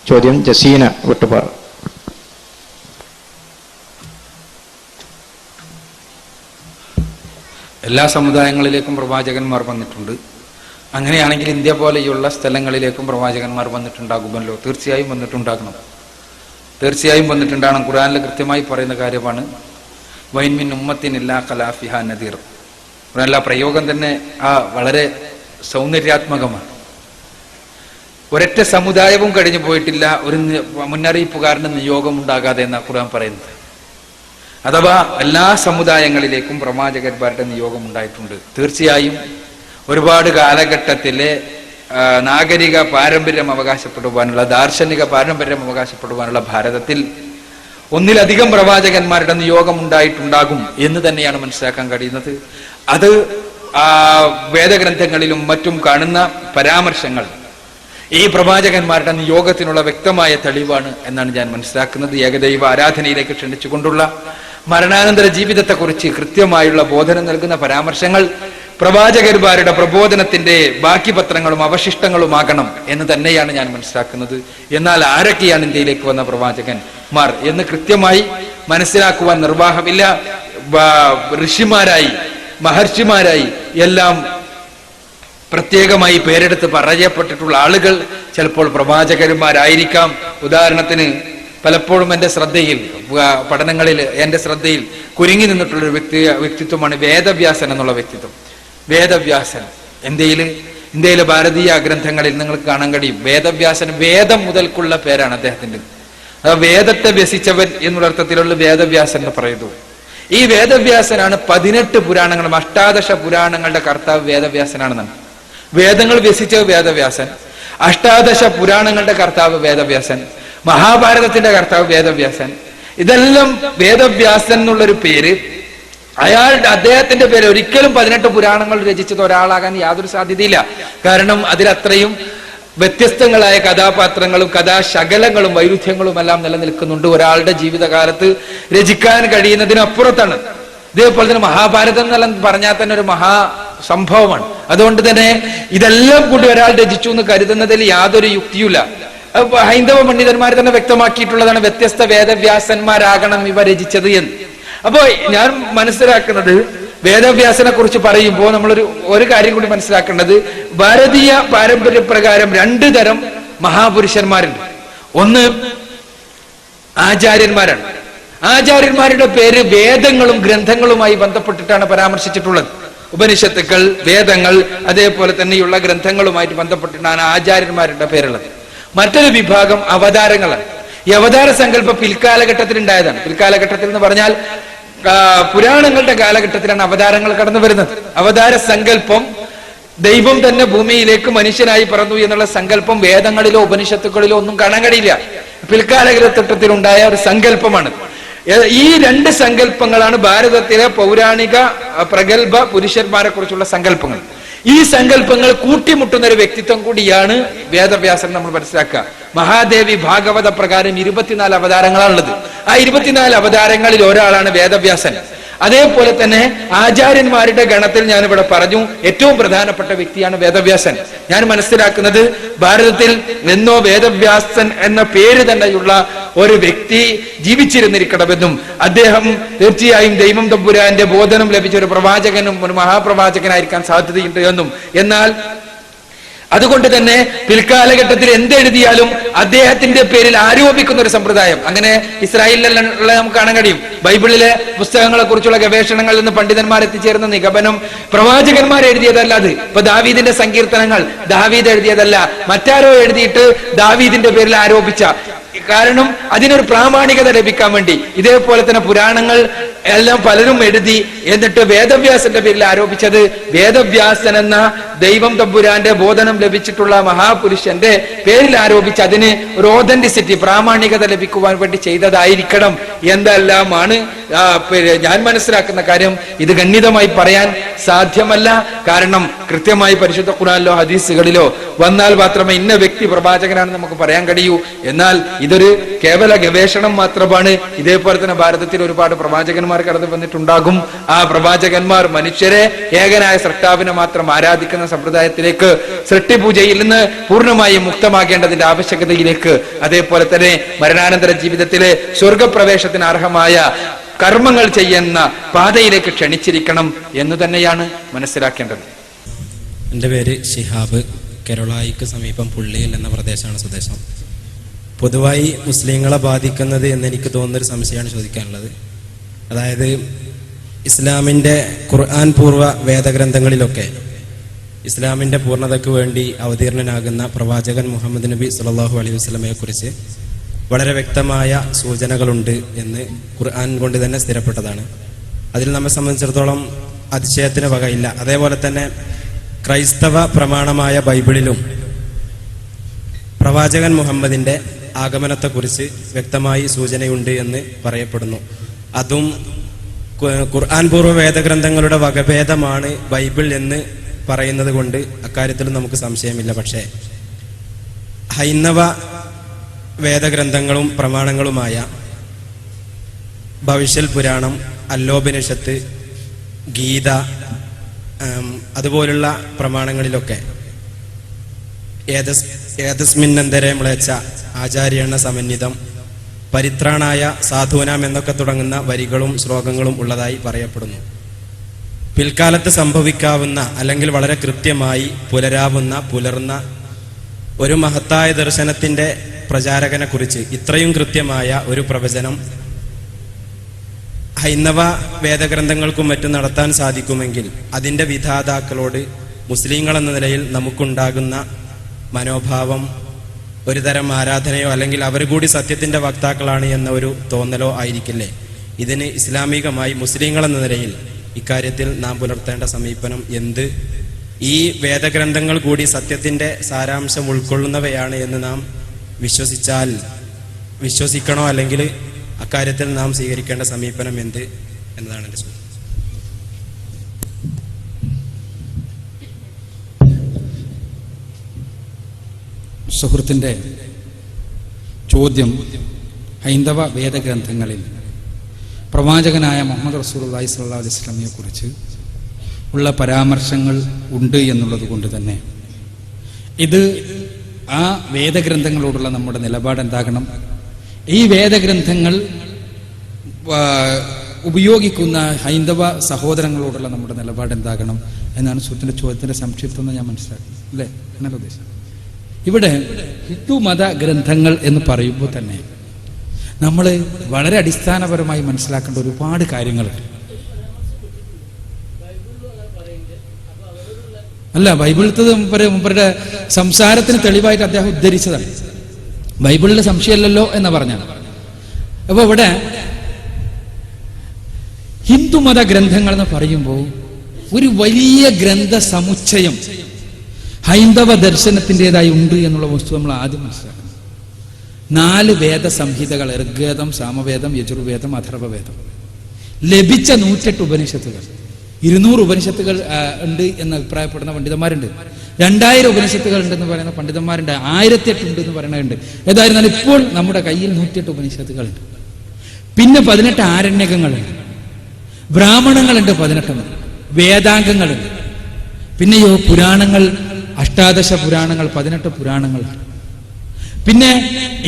ചോദ്യം ജസീന വെട്ടുപാറ. എല്ലാ സമുദായങ്ങളിലേക്കും പ്രവാചകന്മാർ വന്നിട്ടുണ്ട്. അങ്ങനെയാണെങ്കിൽ ഇന്ത്യ പോലെയുള്ള സ്ഥലങ്ങളിലേക്കും പ്രവാചകന്മാർ വന്നിട്ടുണ്ടാകുമല്ലോ. തീർച്ചയായും വന്നിട്ടുണ്ടാകണം. തീർച്ചയായും വന്നിട്ടുണ്ടാകണം. ഖുർആനിൽ കൃത്യമായി പറയുന്ന കാര്യമാണ് വൈൻ മിൻ ഉമ്മത്തിൻ ഇല്ലാ ഖലാഫിഹാ നദീർ. ഖുർആനിലെ പ്രയോഗം തന്നെ വളരെ സൗന്ദര്യാത്മകമാണ്. ഒരൊറ്റ സമുദായവും കഴിഞ്ഞു പോയിട്ടില്ല ഒരു മുന്നറിയിപ്പുകാരന് നിയോഗം ഉണ്ടാകാതെ എന്നാണ് ഖുർആൻ പറയുന്നത്. അഥവാ എല്ലാ സമുദായങ്ങളിലേക്കും പ്രവാചകന്മാരുടെ നിയോഗം ഉണ്ടായിട്ടുണ്ട്. തീർച്ചയായും ഒരുപാട് കാലഘട്ടത്തിലെ നാഗരിക പാരമ്പര്യം അവകാശപ്പെടുവാനുള്ള ദാർശനിക പാരമ്പര്യം അവകാശപ്പെടുവാനുള്ള ഭാരതത്തിൽ ഒന്നിലധികം പ്രവാചകന്മാരുടെ നിയോഗം ഉണ്ടായിട്ടുണ്ടാകും എന്ന് തന്നെയാണ് മനസ്സിലാക്കാൻ കഴിയുന്നത്. അത് വേദഗ്രന്ഥങ്ങളിലും മറ്റും കാണുന്ന പരാമർശങ്ങൾ ഈ പ്രവാചകന്മാരുടെ നിയോഗത്തിനുള്ള വ്യക്തമായ തെളിവാണ് എന്നാണ് ഞാൻ മനസ്സിലാക്കുന്നത്. ഏകദൈവ ആരാധനയിലേക്ക് ക്ഷണിച്ചുകൊണ്ടുള്ള മരണാനന്തര ജീവിതത്തെക്കുറിച്ച് കൃത്യമായുള്ള ബോധനം നൽകുന്ന പരാമർശങ്ങൾ പ്രവാചകന്മാരുടെ പ്രബോധനത്തിന്റെ ബാക്കി പത്രങ്ങളും അവശിഷ്ടങ്ങളുമാകണം എന്ന് തന്നെയാണ് ഞാൻ മനസ്സിലാക്കുന്നത്. എന്നാൽ ആരൊക്കെയാണ് ഇന്ത്യയിലേക്ക് വന്ന പ്രവാചകന്മാർ എന്ന് കൃത്യമായി മനസ്സിലാക്കുവാൻ നിർവാഹമില്ല. ഋഷിമാരായി മഹർഷിമാരായി എല്ലാം പ്രത്യേകമായി പേരെടുത്ത് പറയപ്പെട്ടിട്ടുള്ള ആളുകൾ ചിലപ്പോൾ പ്രവാചകന്മാരായിരിക്കാം. ഉദാഹരണത്തിന് പലപ്പോഴും എൻ്റെ ശ്രദ്ധയിൽ പഠനങ്ങളിൽ എൻ്റെ ശ്രദ്ധയിൽ കുരുങ്ങി നിന്നിട്ടുള്ളൊരു വ്യക്തിത്വമാണ് വേദവ്യാസൻ എന്നുള്ള വ്യക്തിത്വം. വേദവ്യാസൻ ഇന്ത്യയിലെ ഭാരതീയ ഗ്രന്ഥങ്ങളിൽ നിങ്ങൾക്ക് കാണാൻ കഴിയും. വേദവ്യാസൻ വേദം മുതൽക്കുള്ള പേരാണ് അദ്ദേഹത്തിന്റെ. വേദത്തെ വ്യസിച്ചവൻ എന്നുള്ള അർത്ഥത്തിലുള്ള വേദവ്യാസൻ എന്ന് പറയുന്നു. ഈ വേദവ്യാസനാണ് 18 പുരാണങ്ങളും അഷ്ടാദശ പുരാണങ്ങളുടെ കർത്താവ് വേദവ്യാസനാണെന്നാണ്. വേദങ്ങൾ വ്യസിച്ചത് വേദവ്യാസൻ, അഷ്ടാദശ പുരാണങ്ങളുടെ കർത്താവ് വേദവ്യാസൻ, മഹാഭാരതത്തിന്റെ കർത്താവ് വേദവ്യാസൻ. ഇതെല്ലാം വേദവ്യാസൻ എന്നുള്ളൊരു പേര് അദ്ദേഹത്തിന്റെ പേര് ഒരിക്കലും 18 പുരാണങ്ങൾ രചിച്ചത് ഒരാളാകാൻ യാതൊരു സാധ്യതയില്ല. കാരണം അതിലത്രയും വ്യത്യസ്തങ്ങളായ കഥാപാത്രങ്ങളും കഥാശകലങ്ങളും വൈരുദ്ധ്യങ്ങളും എല്ലാം നിലനിൽക്കുന്നുണ്ട്. ഒരാളുടെ ജീവിതകാലത്ത് രചിക്കാൻ കഴിയുന്നതിനപ്പുറത്താണ്. ഇതേപോലെ തന്നെ മഹാഭാരതം എന്നെല്ലാം പറഞ്ഞാൽ തന്നെ ഒരു മഹാസംഭവമാണ്. അതുകൊണ്ട് തന്നെ ഇതെല്ലാം കൂടി ഒരാൾ രചിച്ചു എന്ന് കരുതുന്നതിൽ യാതൊരു യുക്തിയുമില്ല. ഹൈന്ദവ പണ്ഡിതന്മാർ തന്നെ വ്യക്തമാക്കിയിട്ടുള്ളതാണ് വ്യത്യസ്ത വേദവ്യാസന്മാരാകണം ഇവ രചിച്ചത് എന്ന്. അപ്പോ ഞാൻ മനസ്സിലാക്കുന്നത് വേദവ്യാസനെ കുറിച്ച് പറയുമ്പോൾ ഒരു കാര്യം കൂടി മനസ്സിലാക്കേണ്ടത് ഭാരതീയ പാരമ്പര്യപ്രകാരം 2 തരം മഹാപുരുഷന്മാരുണ്ട്. ഒന്ന് ആചാര്യന്മാരാണ്. ആചാര്യന്മാരുടെ പേര് വേദങ്ങളും ഗ്രന്ഥങ്ങളുമായി ബന്ധപ്പെട്ടിട്ടാണ് പരാമർശിച്ചിട്ടുള്ളത്. ഉപനിഷത്തുക്കൾ, വേദങ്ങൾ, അതേപോലെ തന്നെയുള്ള ഗ്രന്ഥങ്ങളുമായിട്ട് ബന്ധപ്പെട്ടിട്ടാണ് ആചാര്യന്മാരുടെ പേരുള്ളത്. മറ്റൊരു വിഭാഗം അവതാരങ്ങളാണ്. ഈ അവതാര സങ്കല്പം പിൽക്കാലഘട്ടത്തിൽ ഉണ്ടായതാണ്. പിൽക്കാലഘട്ടത്തിൽ എന്ന് പറഞ്ഞാൽ പുരാണങ്ങളുടെ കാലഘട്ടത്തിലാണ് അവതാരങ്ങൾ കടന്നു വരുന്നത്. അവതാര സങ്കല്പം ദൈവം തന്നെ ഭൂമിയിലേക്ക് മനുഷ്യനായി പറന്നു എന്നുള്ള സങ്കല്പം വേദങ്ങളിലോ ഉപനിഷത്തുക്കളിലോ ഒന്നും കാണാൻ കഴിയില്ല. പിൽക്കാലഘട്ടത്തിലുണ്ടായ ഒരു സങ്കല്പമാണ്. ഈ രണ്ട് സങ്കല്പങ്ങളാണ് ഭാരതത്തിലെ പൗരാണിക പ്രഗത്ഭ പുരുഷന്മാരെ കുറിച്ചുള്ള സങ്കല്പങ്ങൾ. ഈ സങ്കല്പങ്ങൾ കൂട്ടിമുട്ടുന്ന ഒരു വ്യക്തിത്വം കൂടിയാണ് വേദവ്യാസൻ. നമ്മൾ മനസ്സിലാക്കുക, മഹാദേവി ഭാഗവത പ്രകാരം 24 അവതാരങ്ങളാണുള്ളത്. ആ 24 അവതാരങ്ങളിൽ ഒരാളാണ് വേദവ്യാസൻ. അതേപോലെ തന്നെ ആചാര്യന്മാരുടെ ഗണത്തിൽ ഞാനിവിടെ പറഞ്ഞു ഏറ്റവും പ്രധാനപ്പെട്ട വ്യക്തിയാണ് വേദവ്യാസൻ. ഞാൻ മനസ്സിലാക്കുന്നത് ഭാരതത്തിൽ എന്നോ വേദവ്യാസൻ എന്ന പേര് തന്നെയുള്ള ഒരു വ്യക്തി ജീവിച്ചിരുന്നിരിക്കണമെന്നും അദ്ദേഹം തീർച്ചയായും ദൈവം തമ്പുരാന്റെ ബോധനം ലഭിച്ച ഒരു പ്രവാചകനും ഒരു മഹാപ്രവാചകനായിരിക്കാൻ സാധ്യതയുണ്ട് എന്നും, എന്നാൽ അതുകൊണ്ട് തന്നെ പിൽക്കാലഘട്ടത്തിൽ എന്തെഴുതിയാലും അദ്ദേഹത്തിന്റെ പേരിൽ ആരോപിക്കുന്ന ഒരു സമ്പ്രദായം അങ്ങനെ ഇസ്രായേലിലുള്ള നമുക്ക് കാണാൻ കഴിയും. ബൈബിളിലെ പുസ്തകങ്ങളെ കുറിച്ചുള്ള ഗവേഷണങ്ങളിൽ നിന്ന് പണ്ഡിതന്മാർ എത്തിച്ചേർന്ന നിഗമനം പ്രവാചകന്മാർ എഴുതിയതല്ല. അത് ഇപ്പൊ ദാവീദിന്റെ സങ്കീർത്തനങ്ങൾ ദാവീദ് എഴുതിയതല്ല, മറ്റാരോ എഴുതിയിട്ട് ദാവീദിന്റെ പേരിൽ ആരോപിച്ച. കാരണം അതിനൊരു പ്രാമാണികത ലഭിക്കാൻ വേണ്ടി ഇതേപോലെ തന്നെ പുരാണങ്ങൾ എല്ലാം പലരും എഴുതി എന്നിട്ട് വേദവ്യാസന്റെ പേരിൽ ആരോപിച്ചത് വേദവ്യാസൻ എന്ന ദൈവം തമ്പുരാന്റെ ബോധനം ലഭിച്ചിട്ടുള്ള മഹാപുരുഷന്റെ പേരിൽ ആരോപിച്ച് അതിന് ഒരു ഓതന്റിസിറ്റി പ്രാമാണികത ലഭിക്കുവാൻ വേണ്ടി ചെയ്തതായിരിക്കണം എന്തെല്ലാമാണ് ഞാൻ മനസ്സിലാക്കുന്ന കാര്യം. ഇത് ഗണ്യതമായി പറയാൻ സാധ്യമല്ല. കാരണം കൃത്യമായി പരിശുദ്ധ ഖുർആനിലോ ഹദീസുകളിലോ വന്നാൽ മാത്രമേ ഇന്ന വ്യക്തി പ്രവാചകനാണെന്ന് നമുക്ക് പറയാൻ കഴിയൂ. എന്നാൽ ഇതൊരു കേവല ഗവേഷണം മാത്രമാണ്. ഇതേപോലെ തന്നെ ഭാരതത്തിൽ ഒരുപാട് പ്രവാചകന്മാർ കടന്നു വന്നിട്ടുണ്ടാകും. ആ പ്രവാചകന്മാർ മനുഷ്യരെ ഏകനായ സൃഷ്ടാവിനെ മാത്രം ആരാധിക്കുന്ന സമ്പ്രദായത്തിലേക്ക്, സൃഷ്ടിപൂജയിൽ നിന്ന് പൂർണ്ണമായും മുക്തമാകേണ്ടതിന്റെ ആവശ്യകതയിലേക്ക്, അതേപോലെ തന്നെ മരണാനന്തര ജീവിതത്തിലെ സ്വർഗപ്രവേശത്തിന് അർഹമായ കർമ്മങ്ങൾ ചെയ്യുന്ന പാതയിലേക്ക് ക്ഷണിച്ചിരിക്കണം എന്ന് തന്നെയാണ് മനസ്സിലാക്കേണ്ടത്. എൻ്റെ പേര് ഷിഹാബ്. കേരളായിക്ക് സമീപം പുള്ളിയിൽ എന്ന പ്രദേശമാണ് സ്വദേശം. പൊതുവായി മുസ്ലിങ്ങളെ ബാധിക്കുന്നത് എന്നെനിക്ക് തോന്നുന്നൊരു സംശയമാണ് ചോദിക്കാനുള്ളത്. അതായത് ഇസ്ലാമിൻ്റെ ഖുർആൻ പൂർവ്വ വേദഗ്രന്ഥങ്ങളിലൊക്കെ ഇസ്ലാമിൻ്റെ പൂർണ്ണതയ്ക്ക് വേണ്ടി അവതീർണനാകുന്ന പ്രവാചകൻ മുഹമ്മദ് നബി സല്ലല്ലാഹു അലൈഹി വസല്ലമയെ കുറിച്ച് വളരെ വ്യക്തമായ സൂചനകളുണ്ട് എന്ന് ഖുർആൻ കൊണ്ട് തന്നെ സ്ഥിരപ്പെട്ടതാണ്. അതിൽ നമ്മെ സംബന്ധിച്ചിടത്തോളം അതിശയത്തിന് വകയില്ല. അതേപോലെ തന്നെ ക്രൈസ്തവ പ്രമാണമായ ബൈബിളിലും പ്രവാചകൻ മുഹമ്മദിൻ്റെ ആഗമനത്തെക്കുറിച്ച് വ്യക്തമായി സൂചനയുണ്ട് എന്ന് പറയപ്പെടുന്നു. അതും ഖുർആൻ പൂർവ്വ വേദഗ്രന്ഥങ്ങളുടെ വകഭേദമാണ് ബൈബിൾ എന്ന് പറയുന്നത് കൊണ്ട് അക്കാര്യത്തിൽ നമുക്ക് സംശയമില്ല. പക്ഷേ ഹൈന്ദവ വേദഗ്രന്ഥങ്ങളും പ്രമാണങ്ങളുമായ ഭവിഷ്യൽ പുരാണം, അല്ലോപനിഷത്ത്, ഗീത, അതുപോലുള്ള പ്രമാണങ്ങളിലൊക്കെ ഏതസ്മിന്നന്തരെ മ്ലേച്ഛ ആചാര്യേണ സമന്വിതം, പരിത്രാണായ സാധൂനാം എന്നൊക്കെ തുടങ്ങുന്ന വരികളും ശ്ലോകങ്ങളും ഉള്ളതായി പറയപ്പെടുന്നു. പിൽക്കാലത്ത് സംഭവിക്കാവുന്ന അല്ലെങ്കിൽ വളരെ കൃത്യമായി പുലർന്ന ഒരു മഹത്തായ ദർശനത്തിൻ്റെ പ്രചാരകനെ കുറിച്ച് ഇത്രയും കൃത്യമായ ഒരു പ്രവചനം ഹൈന്ദവ വേദഗ്രന്ഥങ്ങൾക്കും മറ്റും നടത്താൻ സാധിക്കുമെങ്കിൽ അതിൻ്റെ വിധാതാക്കളോട് മുസ്ലിങ്ങൾ എന്ന നിലയിൽ നമുക്കുണ്ടാകുന്ന മനോഭാവം ഒരു തരം ആരാധനയോ അല്ലെങ്കിൽ അവർ കൂടി സത്യത്തിൻ്റെ വക്താക്കളാണ് എന്ന ഒരു തോന്നലോ ആയിരിക്കില്ലേ? ഇതിന് ഇസ്ലാമികമായി മുസ്ലിങ്ങൾ എന്ന നിലയിൽ ഇക്കാര്യത്തിൽ നാം പുലർത്തേണ്ട സമീപനം എന്ത്? ഈ വേദഗ്രന്ഥങ്ങൾ കൂടി സത്യത്തിൻ്റെ സാരാംശം ഉൾക്കൊള്ളുന്നവയാണ് എന്ന് നാം വിശ്വസിക്കണോ അല്ലെങ്കിൽ അക്കാര്യത്തിൽ നാം സ്വീകരിക്കേണ്ട സമീപനം എന്ത് എന്നതാണ് എൻ്റെ ചോദ്യം. സുഹൃത്തിൻ്റെ ചോദ്യം ഹൈന്ദവ വേദഗ്രന്ഥങ്ങളിൽ പ്രവാചകനായ മുഹമ്മദ് റസൂലുള്ളാഹി സ്വല്ലല്ലാഹു അലൈഹി വസല്ലമയെ കുറിച്ച് ഉള്ള പരാമർശങ്ങൾ ഉണ്ട് എന്നുള്ളത് കൊണ്ട് തന്നെ ഇത് ആ വേദഗ്രന്ഥങ്ങളോടുള്ള നമ്മുടെ നിലപാട് എന്താകണം, ഈ വേദഗ്രന്ഥങ്ങൾ ഉപയോഗിക്കുന്ന ഹൈന്ദവ സഹോദരങ്ങളോടുള്ള നമ്മുടെ നിലപാട് എന്താകണം എന്നാണ് സുഹൃത്തിൻ്റെ ചോദ്യത്തിൻ്റെ സംക്ഷിപ്തം എന്ന് ഞാൻ മനസ്സിലാക്കുന്നത്. അല്ലേ? എന്നല്ല ഉദ്ദേശം. ഇവിടെ ഹിന്ദുമത ഗ്രന്ഥങ്ങൾ എന്ന് പറയുമ്പോൾ തന്നെ നമ്മൾ വളരെ അടിസ്ഥാനപരമായി മനസ്സിലാക്കേണ്ട ഒരുപാട് കാര്യങ്ങളുണ്ട്. അല്ല, ബൈബിളിലത്തത് മുമ്പരുടെ സംസാരത്തിന് തെളിവായിട്ട് അദ്ദേഹം ഉദ്ധരിച്ചതാണ്. ബൈബിളിലെ സംശയമല്ലല്ലോ എന്ന് പറഞ്ഞാണ്. അപ്പൊ ഇവിടെ ഹിന്ദുമത ഗ്രന്ഥങ്ങൾ എന്ന് പറയുമ്പോൾ ഒരു വലിയ ഗ്രന്ഥ സമുച്ചയം ഹൈന്ദവ ദർശനത്തിൻ്റെതായി ഉണ്ട് എന്നുള്ള വസ്തു നമ്മൾ ആദ്യം മനസ്സിലാക്കണം. 4 വേദസംഹിതകൾ, ഋഗ്വേദം, സാമവേദം, യജുർവേദം, അഥർവവേദം. ലഭിച്ച 108 ഉപനിഷത്തുകൾ. 200 ഉപനിഷത്തുകൾ ഉണ്ട് എന്ന് അഭിപ്രായപ്പെടുന്ന പണ്ഡിതന്മാരുണ്ട്. 2000 ഉപനിഷത്തുകൾ ഉണ്ടെന്ന് പറയുന്ന പണ്ഡിതന്മാരുണ്ട്. 1008 ഉണ്ട് എന്ന് പറയുന്നുണ്ട്. ഏതായിരുന്നാലും ഇപ്പോൾ നമ്മുടെ കയ്യിൽ 108 ഉപനിഷത്തുകളുണ്ട്. പിന്നെ 18 ആരണ്യകങ്ങളുണ്ട്, ബ്രാഹ്മണങ്ങളുണ്ട്, 18 വേദാംഗങ്ങളുണ്ട്. പിന്നെയോ പുരാണങ്ങൾ, അഷ്ടാദശ പുരാണങ്ങൾ, 18 പുരാണങ്ങളുണ്ട്. പിന്നെ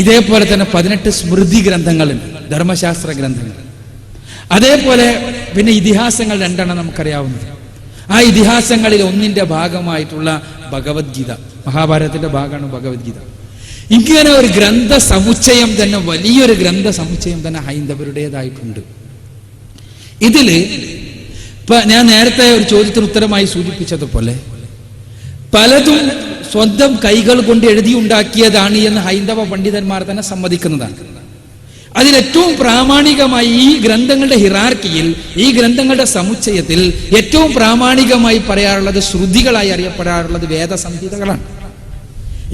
ഇതേപോലെ തന്നെ 18 സ്മൃതി ഗ്രന്ഥങ്ങളുണ്ട്, ധർമ്മശാസ്ത്ര ഗ്രന്ഥങ്ങൾ. അതേപോലെ പിന്നെ ഇതിഹാസങ്ങൾ 2 നമുക്കറിയാവുന്നത്. ആ ഇതിഹാസങ്ങളിൽ ഒന്നിന്റെ ഭാഗമായിട്ടുള്ള ഭഗവത്ഗീത, മഹാഭാരതത്തിന്റെ ഭാഗമാണ് ഭഗവത്ഗീത. ഇങ്ങനെ ഒരു ഗ്രന്ഥ സമുച്ചയം തന്നെ, വലിയൊരു ഗ്രന്ഥ സമുച്ചയം തന്നെ ഹൈന്ദവരുടേതായിട്ടുണ്ട്. ഇതില് ഇപ്പൊ ഞാൻ നേരത്തെ ഒരു ചോദ്യത്തിന് ഉത്തരമായി സൂചിപ്പിച്ചതുപോലെ പലതും സ്വന്തം കൈകൾ കൊണ്ട് എഴുതിയുണ്ടാക്കിയതാണ് എന്ന് ഹൈന്ദവ പണ്ഡിതന്മാർ തന്നെ സമ്മതിക്കുന്നതാണ്. അതിലേറ്റവും പ്രാമാണികമായി ഈ ഗ്രന്ഥങ്ങളുടെ ഹിറാർക്കിയിൽ, ഈ ഗ്രന്ഥങ്ങളുടെ സമുച്ചയത്തിൽ ഏറ്റവും പ്രാമാണികമായി പറയാറുള്ളത്, ശ്രുതികളായി അറിയപ്പെടാറുള്ളത് വേദസംഹിതകളാണ്.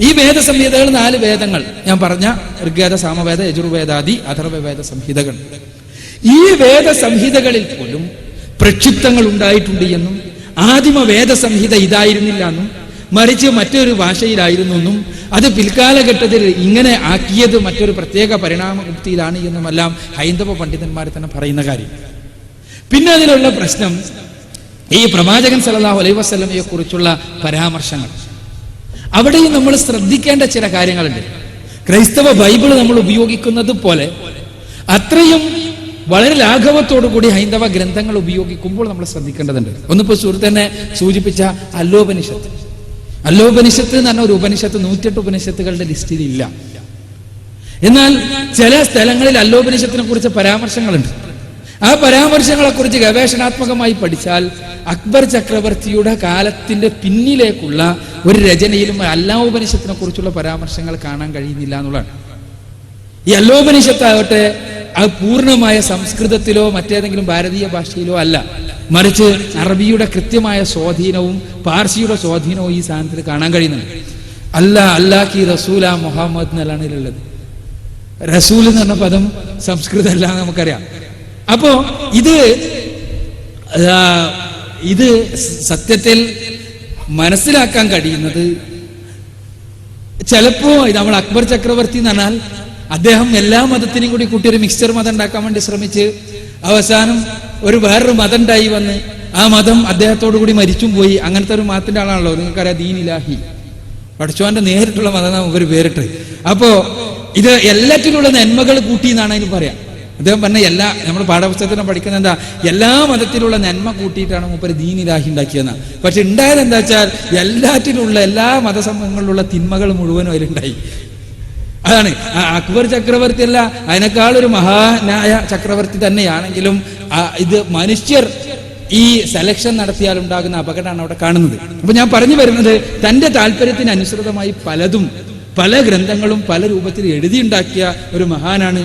ഈ വേദസംഹിതകൾ 4 വേദങ്ങൾ ഞാൻ പറഞ്ഞ ഋഗ്വേദ, സാമവേദ, യജുർവേദാദി അഥർവവേദ സംഹിതകൾ. ഈ വേദസംഹിതകളിൽ പോലും പ്രക്ഷിപ്തങ്ങൾ ഉണ്ടായിട്ടുണ്ട് എന്നും ആദിമ വേദസംഹിത ഇതായിരുന്നില്ല എന്നും മറിച്ച് മറ്റൊരു ഭാഷയിലായിരുന്നു എന്നും അത് പിൽക്കാലഘട്ടത്തിൽ ഇങ്ങനെ ആക്കിയത് മറ്റൊരു പ്രത്യേക പരിണാമയുക്തിയിലാണ് എന്നുമെല്ലാം ഹൈന്ദവ പണ്ഡിതന്മാർ തന്നെ പറയുന്ന കാര്യം. പിന്നെ അതിലുള്ള പ്രശ്നം ഈ പ്രവാചകൻ സല്ലല്ലാഹു അലൈഹി വസല്ലമയെ കുറിച്ചുള്ള പരാമർശങ്ങൾ. അവിടെയും നമ്മൾ ശ്രദ്ധിക്കേണ്ട ചില കാര്യങ്ങളുണ്ട്. ക്രൈസ്തവ ബൈബിൾ നമ്മൾ ഉപയോഗിക്കുന്നത് പോലെ അത്രയും വളരെ ലാഘവത്തോടു കൂടി ഹൈന്ദവ ഗ്രന്ഥങ്ങൾ ഉപയോഗിക്കുമ്പോൾ നമ്മൾ ശ്രദ്ധിക്കേണ്ടതുണ്ട്. ഒന്നിപ്പോ സുഹൃത്ത് തന്നെ സൂചിപ്പിച്ച അല്ലോപനിഷത്ത്. അല്ലോപനിഷത്ത് എന്ന് പറഞ്ഞ ഒരു ഉപനിഷത്ത് 108 ഉപനിഷത്തുകളുടെ ലിസ്റ്റിൽ ഇല്ല. എന്നാൽ ചില സ്ഥലങ്ങളിൽ അല്ലോപനിഷത്തിനെ കുറിച്ച് പരാമർശങ്ങളുണ്ട്. ആ പരാമർശങ്ങളെ കുറിച്ച് ഗവേഷണാത്മകമായി പഠിച്ചാൽ അക്ബർ ചക്രവർത്തിയുടെ കാലത്തിന്റെ പിന്നിലേക്കുള്ള ഒരു രചനയിലും അല്ലോപനിഷത്തിനെ കുറിച്ചുള്ള പരാമർശങ്ങൾ കാണാൻ കഴിയുന്നില്ല എന്നുള്ളതാണ്. ഈ അല്ലോപനിഷത്താകട്ടെ അത് പൂർണ്ണമായ സംസ്കൃതത്തിലോ മറ്റേതെങ്കിലും ഭാരതീയ ഭാഷയിലോ അല്ല, മറിച്ച് അറബിയുടെ കൃത്യമായ സ്വാധീനവും പാർസിയുടെ സ്വാധീനവും ഈ സാധനത്തിൽ കാണാൻ കഴിയുന്നുണ്ട്. അല്ലാഹി റസൂല മുഹമ്മദ് എന്നാണ് ഇതിലുള്ളത്. റസൂൽ എന്ന് പറഞ്ഞ പദം സംസ്കൃതമല്ല നമുക്കറിയാം. അപ്പോ ഇത് സത്യത്തിൽ മനസ്സിലാക്കാൻ കഴിയുന്നത് ചിലപ്പോ നമ്മൾ അക്ബർ ചക്രവർത്തി എന്ന് പറഞ്ഞാൽ അദ്ദേഹം എല്ലാ മതത്തിനെയും കൂടി കൂട്ടി ഒരു മിക്സ്ചർ മതം ഉണ്ടാക്കാൻ വേണ്ടി ശ്രമിച്ച് അവസാനം വേറൊരു മതം ഉണ്ടായി വന്ന് ആ മതം അദ്ദേഹത്തോടു കൂടി മരിച്ചും പോയി. അങ്ങനത്തെ ഒരു മതത്തിന്റെ ആളാണല്ലോ നിങ്ങൾക്കറിയാം, ദീൻ ഇലാഹി, പഠിച്ചവന്റെ നേരിട്ടുള്ള മതം നമുക്കൊരു പേരിട്ട്. അപ്പോ ഇത് എല്ലാറ്റിലുള്ള നന്മകൾ കൂട്ടി എന്നാണ് അതിന് പറയാം. അദ്ദേഹം പറഞ്ഞ നമ്മൾ പാഠപുസ്തകത്തിനെ പഠിക്കുന്ന എന്താ, എല്ലാ മതത്തിലുള്ള നന്മ കൂട്ടിയിട്ടാണ് മൂപ്പര് ദീൻ ഇലാഹി ഉണ്ടാക്കിയെന്ന. പക്ഷെ ഉണ്ടായത് എന്താ വെച്ചാൽ എല്ലാറ്റിലുള്ള എല്ലാ മതസമൂഹങ്ങളിലുള്ള തിന്മകൾ മുഴുവനും അതിലുണ്ടായി. അതാണ് അക്ബർ ചക്രവർത്തി അല്ല, അതിനേക്കാളൊരു മഹാനായ ചക്രവർത്തി തന്നെയാണെങ്കിലും ഇത് മനുഷ്യർ ഈ സെലക്ഷൻ നടത്തിയാൽ ഉണ്ടാകുന്ന അപകടമാണ് അവിടെ കാണുന്നത്. അപ്പൊ ഞാൻ പറഞ്ഞു വരുന്നത്, തന്റെ താല്പര്യത്തിന് അനുസൃതമായി പലതും പല ഗ്രന്ഥങ്ങളും പല രൂപത്തിൽ എഴുതിയുണ്ടാക്കിയ ഒരു മഹാനാണ്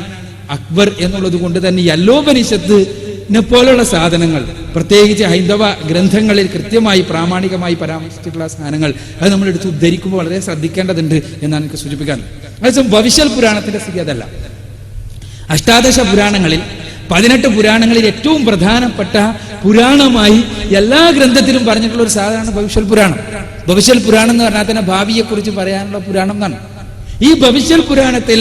അക്ബർ എന്നുള്ളത് കൊണ്ട് തന്നെ ഈ അല്ലോപനിഷത്തിനെ പോലുള്ള സാധനങ്ങൾ, പ്രത്യേകിച്ച് ഹൈന്ദവ ഗ്രന്ഥങ്ങളിൽ കൃത്യമായി പ്രാമാണികമായി പരാമർശിച്ചിട്ടുള്ള സാധനങ്ങൾ അത് നമ്മൾ എടുത്ത് ഉദ്ധരിക്കുമ്പോൾ വളരെ ശ്രദ്ധിക്കേണ്ടതുണ്ട് എന്നാണ് എനിക്ക് സൂചിപ്പിക്കാൻ. അതേസമയം ഭവിഷ്യൽ പുരാണത്തിന്റെ സ്ഥിതി അതല്ല. അഷ്ടാദശ പുരാണങ്ങളിൽ 18 പുരാണങ്ങളിൽ ഏറ്റവും പ്രധാനപ്പെട്ട പുരാണമായി എല്ലാ ഗ്രന്ഥത്തിലും പറഞ്ഞിട്ടുള്ള ഒരു സാധനമാണ് ഭവിഷ്യൽ പുരാണം. ഭവിഷ്യൽ പുരാണം എന്ന് പറഞ്ഞാൽ തന്നെ ഭാവിയെ കുറിച്ച് പറയാനുള്ള പുരാണം എന്നാണ്. ഈ ഭവിഷ്യൽ പുരാണത്തിൽ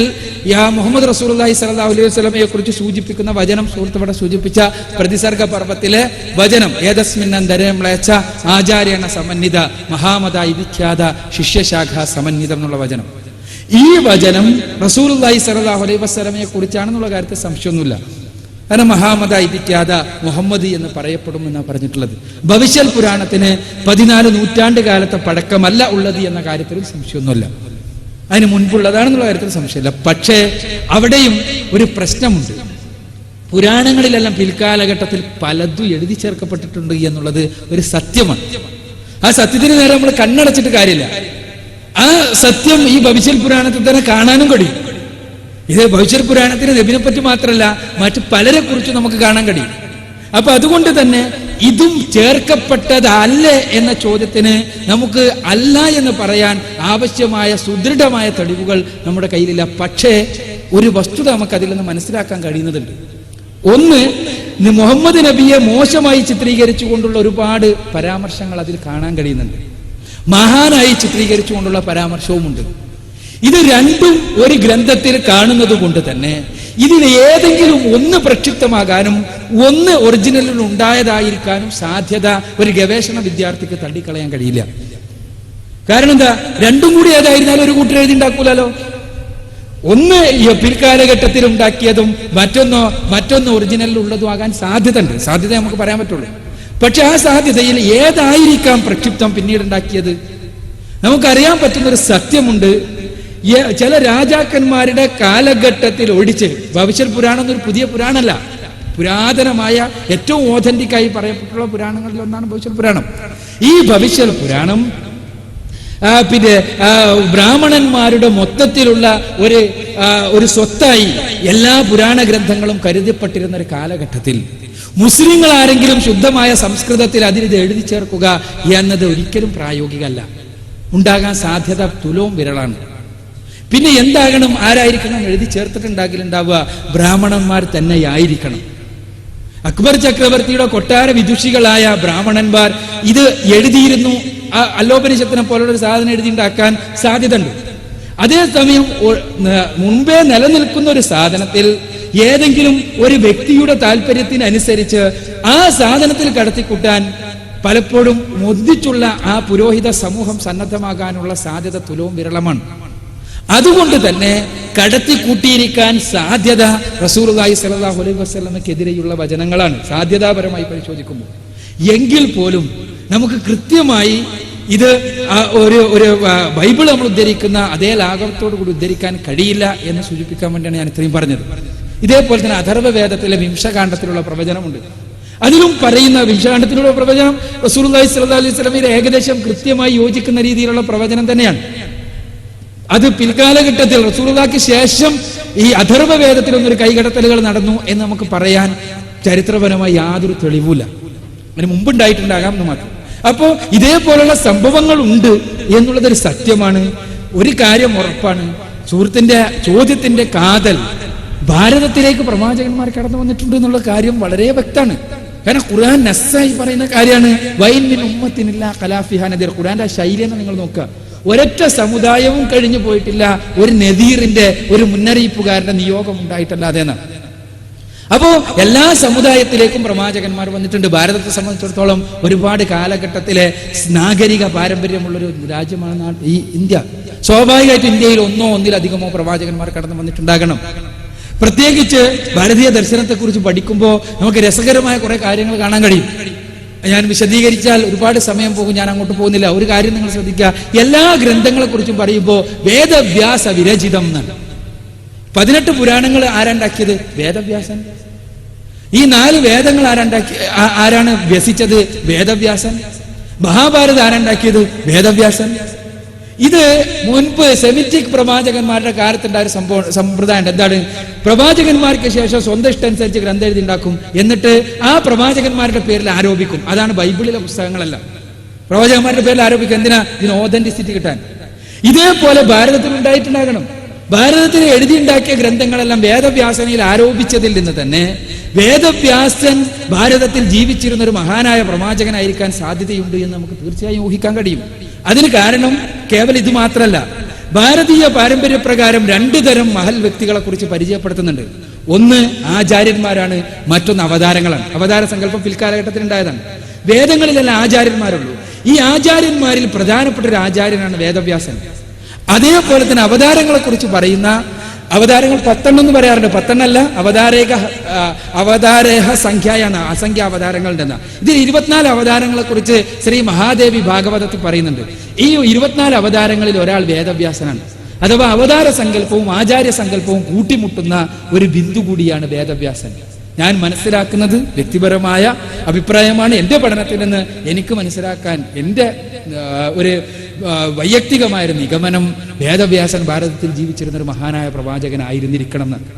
മുഹമ്മദ് റസൂലുള്ളാഹി സ്വല്ലല്ലാഹു അലൈഹി വസല്ലമയെ കുറിച്ച് സൂചിപ്പിക്കുന്ന വചനം സുഹൃത്ത് ഇവിടെ സൂചിപ്പിച്ച പ്രതിസർഗ പർവ്വത്തിലെ വചനം, ഏതസ്മിന്നന്തരം മ്ലേച്ഛ ആചാര്യേണ സമന്വിത മഹാമതായി വിഖ്യാത ശിഷ്യശാഖ സമന്വിതം എന്നുള്ള വചനം. ഈ വചനം റസൂലുള്ളാഹി സ്വല്ലല്ലാഹു അലൈഹി വസല്ലമയെ കുറിച്ചാണെന്നുള്ള കാര്യത്തിൽ സംശയമൊന്നുമില്ല. കാരണം മഹാമതായി വിഖ്യാത മുഹമ്മദ് എന്ന് പറയപ്പെടുമെന്നാണ് പറഞ്ഞിട്ടുള്ളത്. ഭവിഷ്യൽ പുരാണത്തിന് 14 നൂറ്റാണ്ട് കാലത്തെ പഴക്കമല്ല ഉള്ളത് എന്ന കാര്യത്തിൽ സംശയമൊന്നുമില്ല. അതിന് മുൻപുള്ളതാണെന്നുള്ള കാര്യത്തിൽ സംശയമില്ല. പക്ഷേ അവിടെയും ഒരു പ്രശ്നമുണ്ട്. പുരാണങ്ങളിലെല്ലാം പിൽക്കാലഘട്ടത്തിൽ പലതും എഴുതി ചേർക്കപ്പെട്ടിട്ടുണ്ട് എന്നുള്ളത് ഒരു സത്യമാണ്. ആ സത്യത്തിന് നേരെ നമ്മൾ കണ്ണടച്ചിട്ട് കാര്യമില്ല. ആ സത്യം ഈ ഭവിഷ്യൽ പുരാണത്തിൽ തന്നെ കാണാനും കഴിയും. ഇത് ഭവിഷ്യൽ പുരാണത്തിന് നബിനെ പറ്റി മാത്രമല്ല മറ്റു പലരെ കുറിച്ച് നമുക്ക് കാണാൻ കഴിയും. അപ്പൊ അതുകൊണ്ട് തന്നെ ഇതും ചേർക്കപ്പെട്ടതല്ലേ എന്ന ചോദ്യത്തിന് നമുക്ക് അല്ല എന്ന് പറയാൻ ആവശ്യമായ സുദൃഢമായ തെളിവുകൾ നമ്മുടെ കയ്യിലില്ല. പക്ഷേ ഒരു വസ്തുത നമുക്ക് അതിൽ നിന്ന് മനസ്സിലാക്കാൻ കഴിയുന്നതുണ്ട്. ഒന്ന്, മുഹമ്മദ് നബിയെ മോശമായി ചിത്രീകരിച്ചുകൊണ്ടുള്ള ഒരുപാട് പരാമർശങ്ങൾ അതിൽ കാണാൻ കഴിയുന്നുണ്ട്. മഹാനായി ചിത്രീകരിച്ചുകൊണ്ടുള്ള പരാമർശവുമുണ്ട്. ഇത് രണ്ടും ഒരു ഗ്രന്ഥത്തിൽ കാണുന്നത് കൊണ്ട് തന്നെ ഇതിൽ ഏതെങ്കിലും ഒന്ന് പ്രക്ഷിപ്തമാകാനും ഒന്ന് ഒറിജിനലിൽ ഉണ്ടായതായിരിക്കാനും സാധ്യത ഒരു ഗവേഷണ വിദ്യാർത്ഥിക്ക് തള്ളിക്കളയാൻ കഴിയില്ല. കാരണം എന്താ, രണ്ടും കൂടി ഏതായിരുന്നാലും ഒരു കൂട്ടർ എഴുതി ഉണ്ടാക്കൂലോ. ഒന്ന് പിൽക്കാലഘട്ടത്തിൽ ഉണ്ടാക്കിയതും മറ്റൊന്ന് ഒറിജിനലിൽ ഉള്ളതും ആകാൻ സാധ്യത ഉണ്ട്. സാധ്യത നമുക്ക് പറയാൻ പറ്റുള്ളൂ. പക്ഷെ ആ സാധ്യതയിൽ ഏതായിരിക്കാം പ്രക്ഷിപ്തം പിന്നീട് ഉണ്ടാക്കിയത്? നമുക്കറിയാൻ പറ്റുന്നൊരു സത്യമുണ്ട്. ചില രാജാക്കന്മാരുടെ കാലഘട്ടത്തിൽ ഒഴിച്ച്, ഭവിഷ്യത് പുരാണം എന്നൊരു പുതിയ പുരാണമല്ല, പുരാതനമായ ഏറ്റവും ഓഥന്റിക്കായി പറയപ്പെട്ടുള്ള പുരാണങ്ങളിൽ ഒന്നാണ് ഭവിഷ്യത് പുരാണം. ഈ ഭവിഷ്യത് പുരാണം പിന്നെ ബ്രാഹ്മണന്മാരുടെ മൊത്തത്തിലുള്ള ഒരു സ്വത്തായി എല്ലാ പുരാണ ഗ്രന്ഥങ്ങളും കരുതപ്പെട്ടിരുന്ന ഒരു കാലഘട്ടത്തിൽ മുസ്ലിങ്ങൾ ആരെങ്കിലും ശുദ്ധമായ സംസ്കൃതത്തിൽ അതിലിത് എഴുതി ചേർക്കുക എന്നത് ഒരിക്കലും പ്രായോഗികമല്ല. ഉണ്ടാകാൻ സാധ്യത തുലവും വിരളാണ്. പിന്നെ എന്താകണം, ആരായിരിക്കണം എഴുതി ചേർത്തിട്ടുണ്ടാകിലുണ്ടാവുക? ബ്രാഹ്മണന്മാർ തന്നെയായിരിക്കണം. അക്ബർ ചക്രവർത്തിയുടെ കൊട്ടാര വിദുഷികളായ ബ്രാഹ്മണന്മാർ ഇത് എഴുതിയിരുന്നു. അല്ലോപനിഷത്തിനെ പോലുള്ള ഒരു സാധനം എഴുതിണ്ടാക്കാൻ സാധ്യത ഉണ്ട്. അതേസമയം മുൻപേ നിലനിൽക്കുന്ന ഒരു സാധനത്തിൽ ഏതെങ്കിലും ഒരു വ്യക്തിയുടെ താല്പര്യത്തിനനുസരിച്ച് ആ സാധനത്തിൽ കടത്തിക്കൂട്ടാൻ പലപ്പോഴും മുദ്ദിച്ചുള്ള ആ പുരോഹിത സമൂഹം സന്നദ്ധമാകാനുള്ള സാധ്യത തുലവും വിരളമാണ്. അതുകൊണ്ട് തന്നെ കടത്തിക്കൂട്ടിയിരിക്കാൻ സാധ്യത റസൂലുള്ളാഹി സ്വല്ലല്ലാഹു അലൈഹി വസല്ലമയ്ക്കെതിരെയുള്ള വചനങ്ങളാണ് സാധ്യതാപരമായി പരിശോധിക്കുമ്പോൾ. എങ്കിൽ പോലും നമുക്ക് കൃത്യമായി ഇത് ഒരു ബൈബിൾ നമ്മൾ ഉദ്ധരിക്കുന്ന അതേ ലാഘവത്തോടു കൂടി ഉദ്ധരിക്കാൻ കഴിയില്ല എന്ന് സൂചിപ്പിക്കാൻ വേണ്ടിയാണ് ഞാൻ ഇത്രയും പറഞ്ഞത്. ഇതേപോലെ തന്നെ അഥർവവേദത്തിലെ വിംശകാണ്ഡത്തിലുള്ള പ്രവചനമുണ്ട്. അതിലും പറയുന്ന വിംശകാണ്ഡത്തിലുള്ള പ്രവചനം റസൂലുള്ളാഹി സ്വല്ലല്ലാഹു അലൈഹി വസല്ലമയുടെ ഏകദേശം കൃത്യമായി യോജിക്കുന്ന രീതിയിലുള്ള പ്രവചനം തന്നെയാണ്. അത് പിൽക്കാലഘട്ടത്തിൽ റസൂലുള്ളാഹിക്ക് ശേഷം ഈ അഥർവവേദത്തിലൊന്നൊരു കൈകടത്തലുകൾ നടന്നു എന്ന് നമുക്ക് പറയാൻ ചരിത്രപരമായി യാതൊരു തെളിവുമില്ല. അതിന് മുമ്പുണ്ടായിട്ടുണ്ടാകാം എന്ന് മാത്രം. അപ്പോ ഇതേപോലുള്ള സംഭവങ്ങൾ ഉണ്ട് എന്നുള്ളതൊരു സത്യമാണ്. ഒരു കാര്യം ഉറപ്പാണ്, സുഹൃത്തിന്റെ ചോദ്യത്തിന്റെ കാതൽ ഭാരതത്തിലേക്ക് പ്രവാചകന്മാർ കടന്നു വന്നിട്ടുണ്ട് എന്നുള്ള കാര്യം വളരെ വ്യക്തമാണ്. കാരണം ഖുർആൻ നസ്സായി പറയുന്ന കാര്യമാണ്. വൈൻ മിൻ ഉമ്മത്തിനില്ല ഖലാഫിഹാ നദീർ. ഖുർആന്റെ ശൈലിയെന്ന് നിങ്ങൾ നോക്കുക. ഒരൊറ്റ സമുദായവും കഴിഞ്ഞു പോയിട്ടില്ല ഒരു നദീറിന്റെ, ഒരു മുന്നറിയിപ്പുകാരന്റെ നിയോഗം ഉണ്ടായിട്ടല്ലാതെ എന്നാണ്. അപ്പോ എല്ലാ സമുദായത്തിലേക്കും പ്രവാചകന്മാർ വന്നിട്ടുണ്ട്. ഭാരതത്തെ സംബന്ധിച്ചിടത്തോളം ഒരുപാട് കാലഘട്ടത്തിലെ നാഗരിക പാരമ്പര്യമുള്ളൊരു രാജ്യമാണ് ഈ ഇന്ത്യ. സ്വാഭാവികമായിട്ട് ഇന്ത്യയിൽ ഒന്നിലധികമോ പ്രവാചകന്മാർ കടന്നു വന്നിട്ടുണ്ടാകണം. പ്രത്യേകിച്ച് ഭാരതീയ ദർശനത്തെക്കുറിച്ച് പഠിക്കുമ്പോൾ നമുക്ക് രസകരമായ കുറെ കാര്യങ്ങൾ കാണാൻ കഴിയും. ഞാൻ വിശദീകരിച്ചാൽ ഒരുപാട് സമയം പോകും, ഞാൻ അങ്ങോട്ട് പോകുന്നില്ല. ഒരു കാര്യം നിങ്ങൾ ശ്രദ്ധിക്കുക, എല്ലാ ഗ്രന്ഥങ്ങളെ കുറിച്ചും പറയുമ്പോൾ വേദവ്യാസ വിരചിതം എന്നാണ്. 18 പുരാണങ്ങൾ ആരാണ്ടാക്കിയത്? വേദവ്യാസൻ. ഈ 4 വേദങ്ങൾ ആരാണ് വ്യസിച്ചത്? വേദവ്യാസൻ. മഹാഭാരതം ആരാണ്ടാക്കിയത്? വേദവ്യാസൻ. ഇത് മുൻപ് സെമിറ്റിക് പ്രവാചകന്മാരുടെ കാലത്തുണ്ടായ ഒരു സമ്പ്രദായം. എന്താണ്? പ്രവാചകന്മാർക്ക് ശേഷം സ്വന്തം ഇഷ്ടമനുസരിച്ച് ഗ്രന്ഥം എഴുതി ഉണ്ടാക്കും, എന്നിട്ട് ആ പ്രവാചകന്മാരുടെ പേരിൽ ആരോപിക്കും. അതാണ് ബൈബിളിലെ പുസ്തകങ്ങളെല്ലാം. പ്രവാചകന്മാരുടെ പേരിൽ ആരോപിക്കും. എന്തിനാ? ഇതിന് ഓതന്റിസിറ്റി കിട്ടാൻ. ഇതേപോലെ ഭാരതത്തിൽ ഉണ്ടായിട്ടുണ്ടാകണം. ഭാരതത്തിൽ എഴുതിയുണ്ടാക്കിയ ഗ്രന്ഥങ്ങളെല്ലാം വേദവ്യാസനയിൽ ആരോപിച്ചതിൽ നിന്ന് തന്നെ വേദവ്യാസൻ ഭാരതത്തിൽ ജീവിച്ചിരുന്ന ഒരു മഹാനായ പ്രവാചകനായിരിക്കാൻ സാധ്യതയുണ്ട് എന്ന് നമുക്ക് തീർച്ചയായും ഊഹിക്കാൻ കഴിയും. അതിന് കാരണം കേവലം ഇത് മാത്രമല്ല. ഭാരതീയ പാരമ്പര്യപ്രകാരം 2 തരം മഹൽ വ്യക്തികളെ കുറിച്ച് പരിചയപ്പെടുത്തുന്നുണ്ട്. ഒന്ന് ആചാര്യന്മാരാണ്, മറ്റൊന്ന് അവതാരങ്ങളാണ്. അവതാര സങ്കല്പം പിൽക്കാലഘട്ടത്തിൽ ഉണ്ടായതാണ്. വേദങ്ങളിലെല്ലാം ആചാര്യന്മാരുള്ളൂ. ഈ ആചാര്യന്മാരിൽ പ്രധാനപ്പെട്ട ഒരു ആചാര്യനാണ് വേദവ്യാസൻ. അതേപോലെ തന്നെ അവതാരങ്ങളെ കുറിച്ച് പറയുന്ന അവതാരങ്ങൾ 10 എന്ന് പറയാറുണ്ട്. 10 അല്ല, അവതാരേഹ സംഖ്യയാണ്, അസംഖ്യ അവതാരങ്ങൾ ഉണ്ടെന്ന. ഇതിൽ 24 അവതാരങ്ങളെ കുറിച്ച് ശ്രീ മഹാദേവി ഭാഗവതത്തിൽ പറയുന്നുണ്ട്. ഈ 24 അവതാരങ്ങളിൽ ഒരാൾ വേദവ്യാസനാണ്. അഥവാ അവതാര സങ്കല്പവും ആചാര്യ സങ്കല്പവും കൂട്ടിമുട്ടുന്ന ഒരു ബിന്ദു കൂടിയാണ് വേദവ്യാസൻ. ഞാൻ മനസ്സിലാക്കുന്നത് വ്യക്തിപരമായ അഭിപ്രായമാണ്. എൻ്റെ പഠനത്തിൽ നിന്ന് എനിക്ക് മനസ്സിലാക്കാൻ എൻ്റെ ഒരു വൈയക്തികമായൊരു നിഗമനം വേദവ്യാസൻ ഭാരതത്തിൽ ജീവിച്ചിരുന്ന ഒരു മഹാനായ പ്രവാചകനായിരുന്നിരിക്കണം എന്ന്.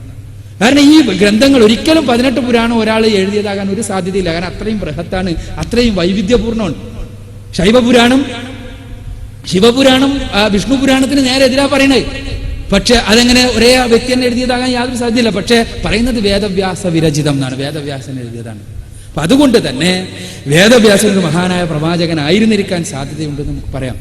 കാരണം ഈ ഗ്രന്ഥങ്ങൾ ഒരിക്കലും 18 പുരാണം ഒരാൾ എഴുതിയതാകാൻ ഒരു സാധ്യതയില്ല. കാരണം അത്രയും ബൃഹത്താണ്, അത്രയും വൈവിധ്യപൂർണ്ണമാണ്. ശിവപുരാണം വിഷ്ണു പുരാണത്തിന് നേരെ എതിരാ പറയണേ. പക്ഷെ അതെങ്ങനെ ഒരേ വ്യക്തി തന്നെ എഴുതിയതാകാൻ യാതൊരു സാധ്യതയില്ല. പക്ഷെ പറയുന്നത് വേദവ്യാസ വിരചിതം എന്നാണ്, വേദവ്യാസൻ എഴുതിയതാണ്. അപ്പൊ അതുകൊണ്ട് തന്നെ വേദവ്യാസൻ ഒരു മഹാനായ പ്രവാചകനായിരുന്നിരിക്കാൻ സാധ്യതയുണ്ടെന്ന് നമുക്ക് പറയാം.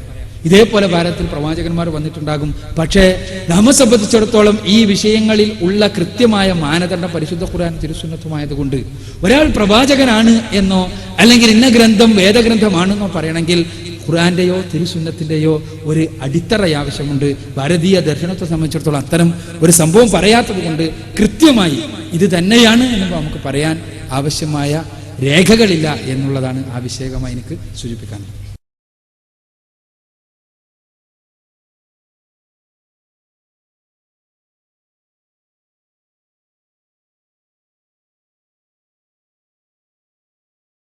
ഇതേപോലെ ഭാരതത്തിൽ പ്രവാചകന്മാർ വന്നിട്ടുണ്ടാകും. പക്ഷേ നമ്മെ സംബന്ധിച്ചിടത്തോളം ഈ വിഷയങ്ങളിൽ ഉള്ള കൃത്യമായ മാനദണ്ഡം പരിശുദ്ധ ഖുർആൻ തിരുസുന്നത്തുമായതുകൊണ്ട് ഒരാൾ പ്രവാചകനാണ് എന്നോ അല്ലെങ്കിൽ ഇന്ന ഗ്രന്ഥം വേദഗ്രന്ഥമാണെന്നോ പറയണമെങ്കിൽ ഖുർആന്റെയോ തിരുസുന്നത്തിന്റെയോ ഒരു അടിത്തറ ആവശ്യമുണ്ട്. ഭാരതീയ ദർശനത്തെ സംബന്ധിച്ചിടത്തോളം അത്തരം ഒരു സംഭവം പറയാത്തത് കൊണ്ട് കൃത്യമായി ഇത് തന്നെയാണ് എന്ന് നമുക്ക് പറയാൻ ആവശ്യമായ രേഖകളില്ല എന്നുള്ളതാണ് ആവശ്യകമായി എനിക്ക് സൂചിപ്പിക്കാനുള്ളത്.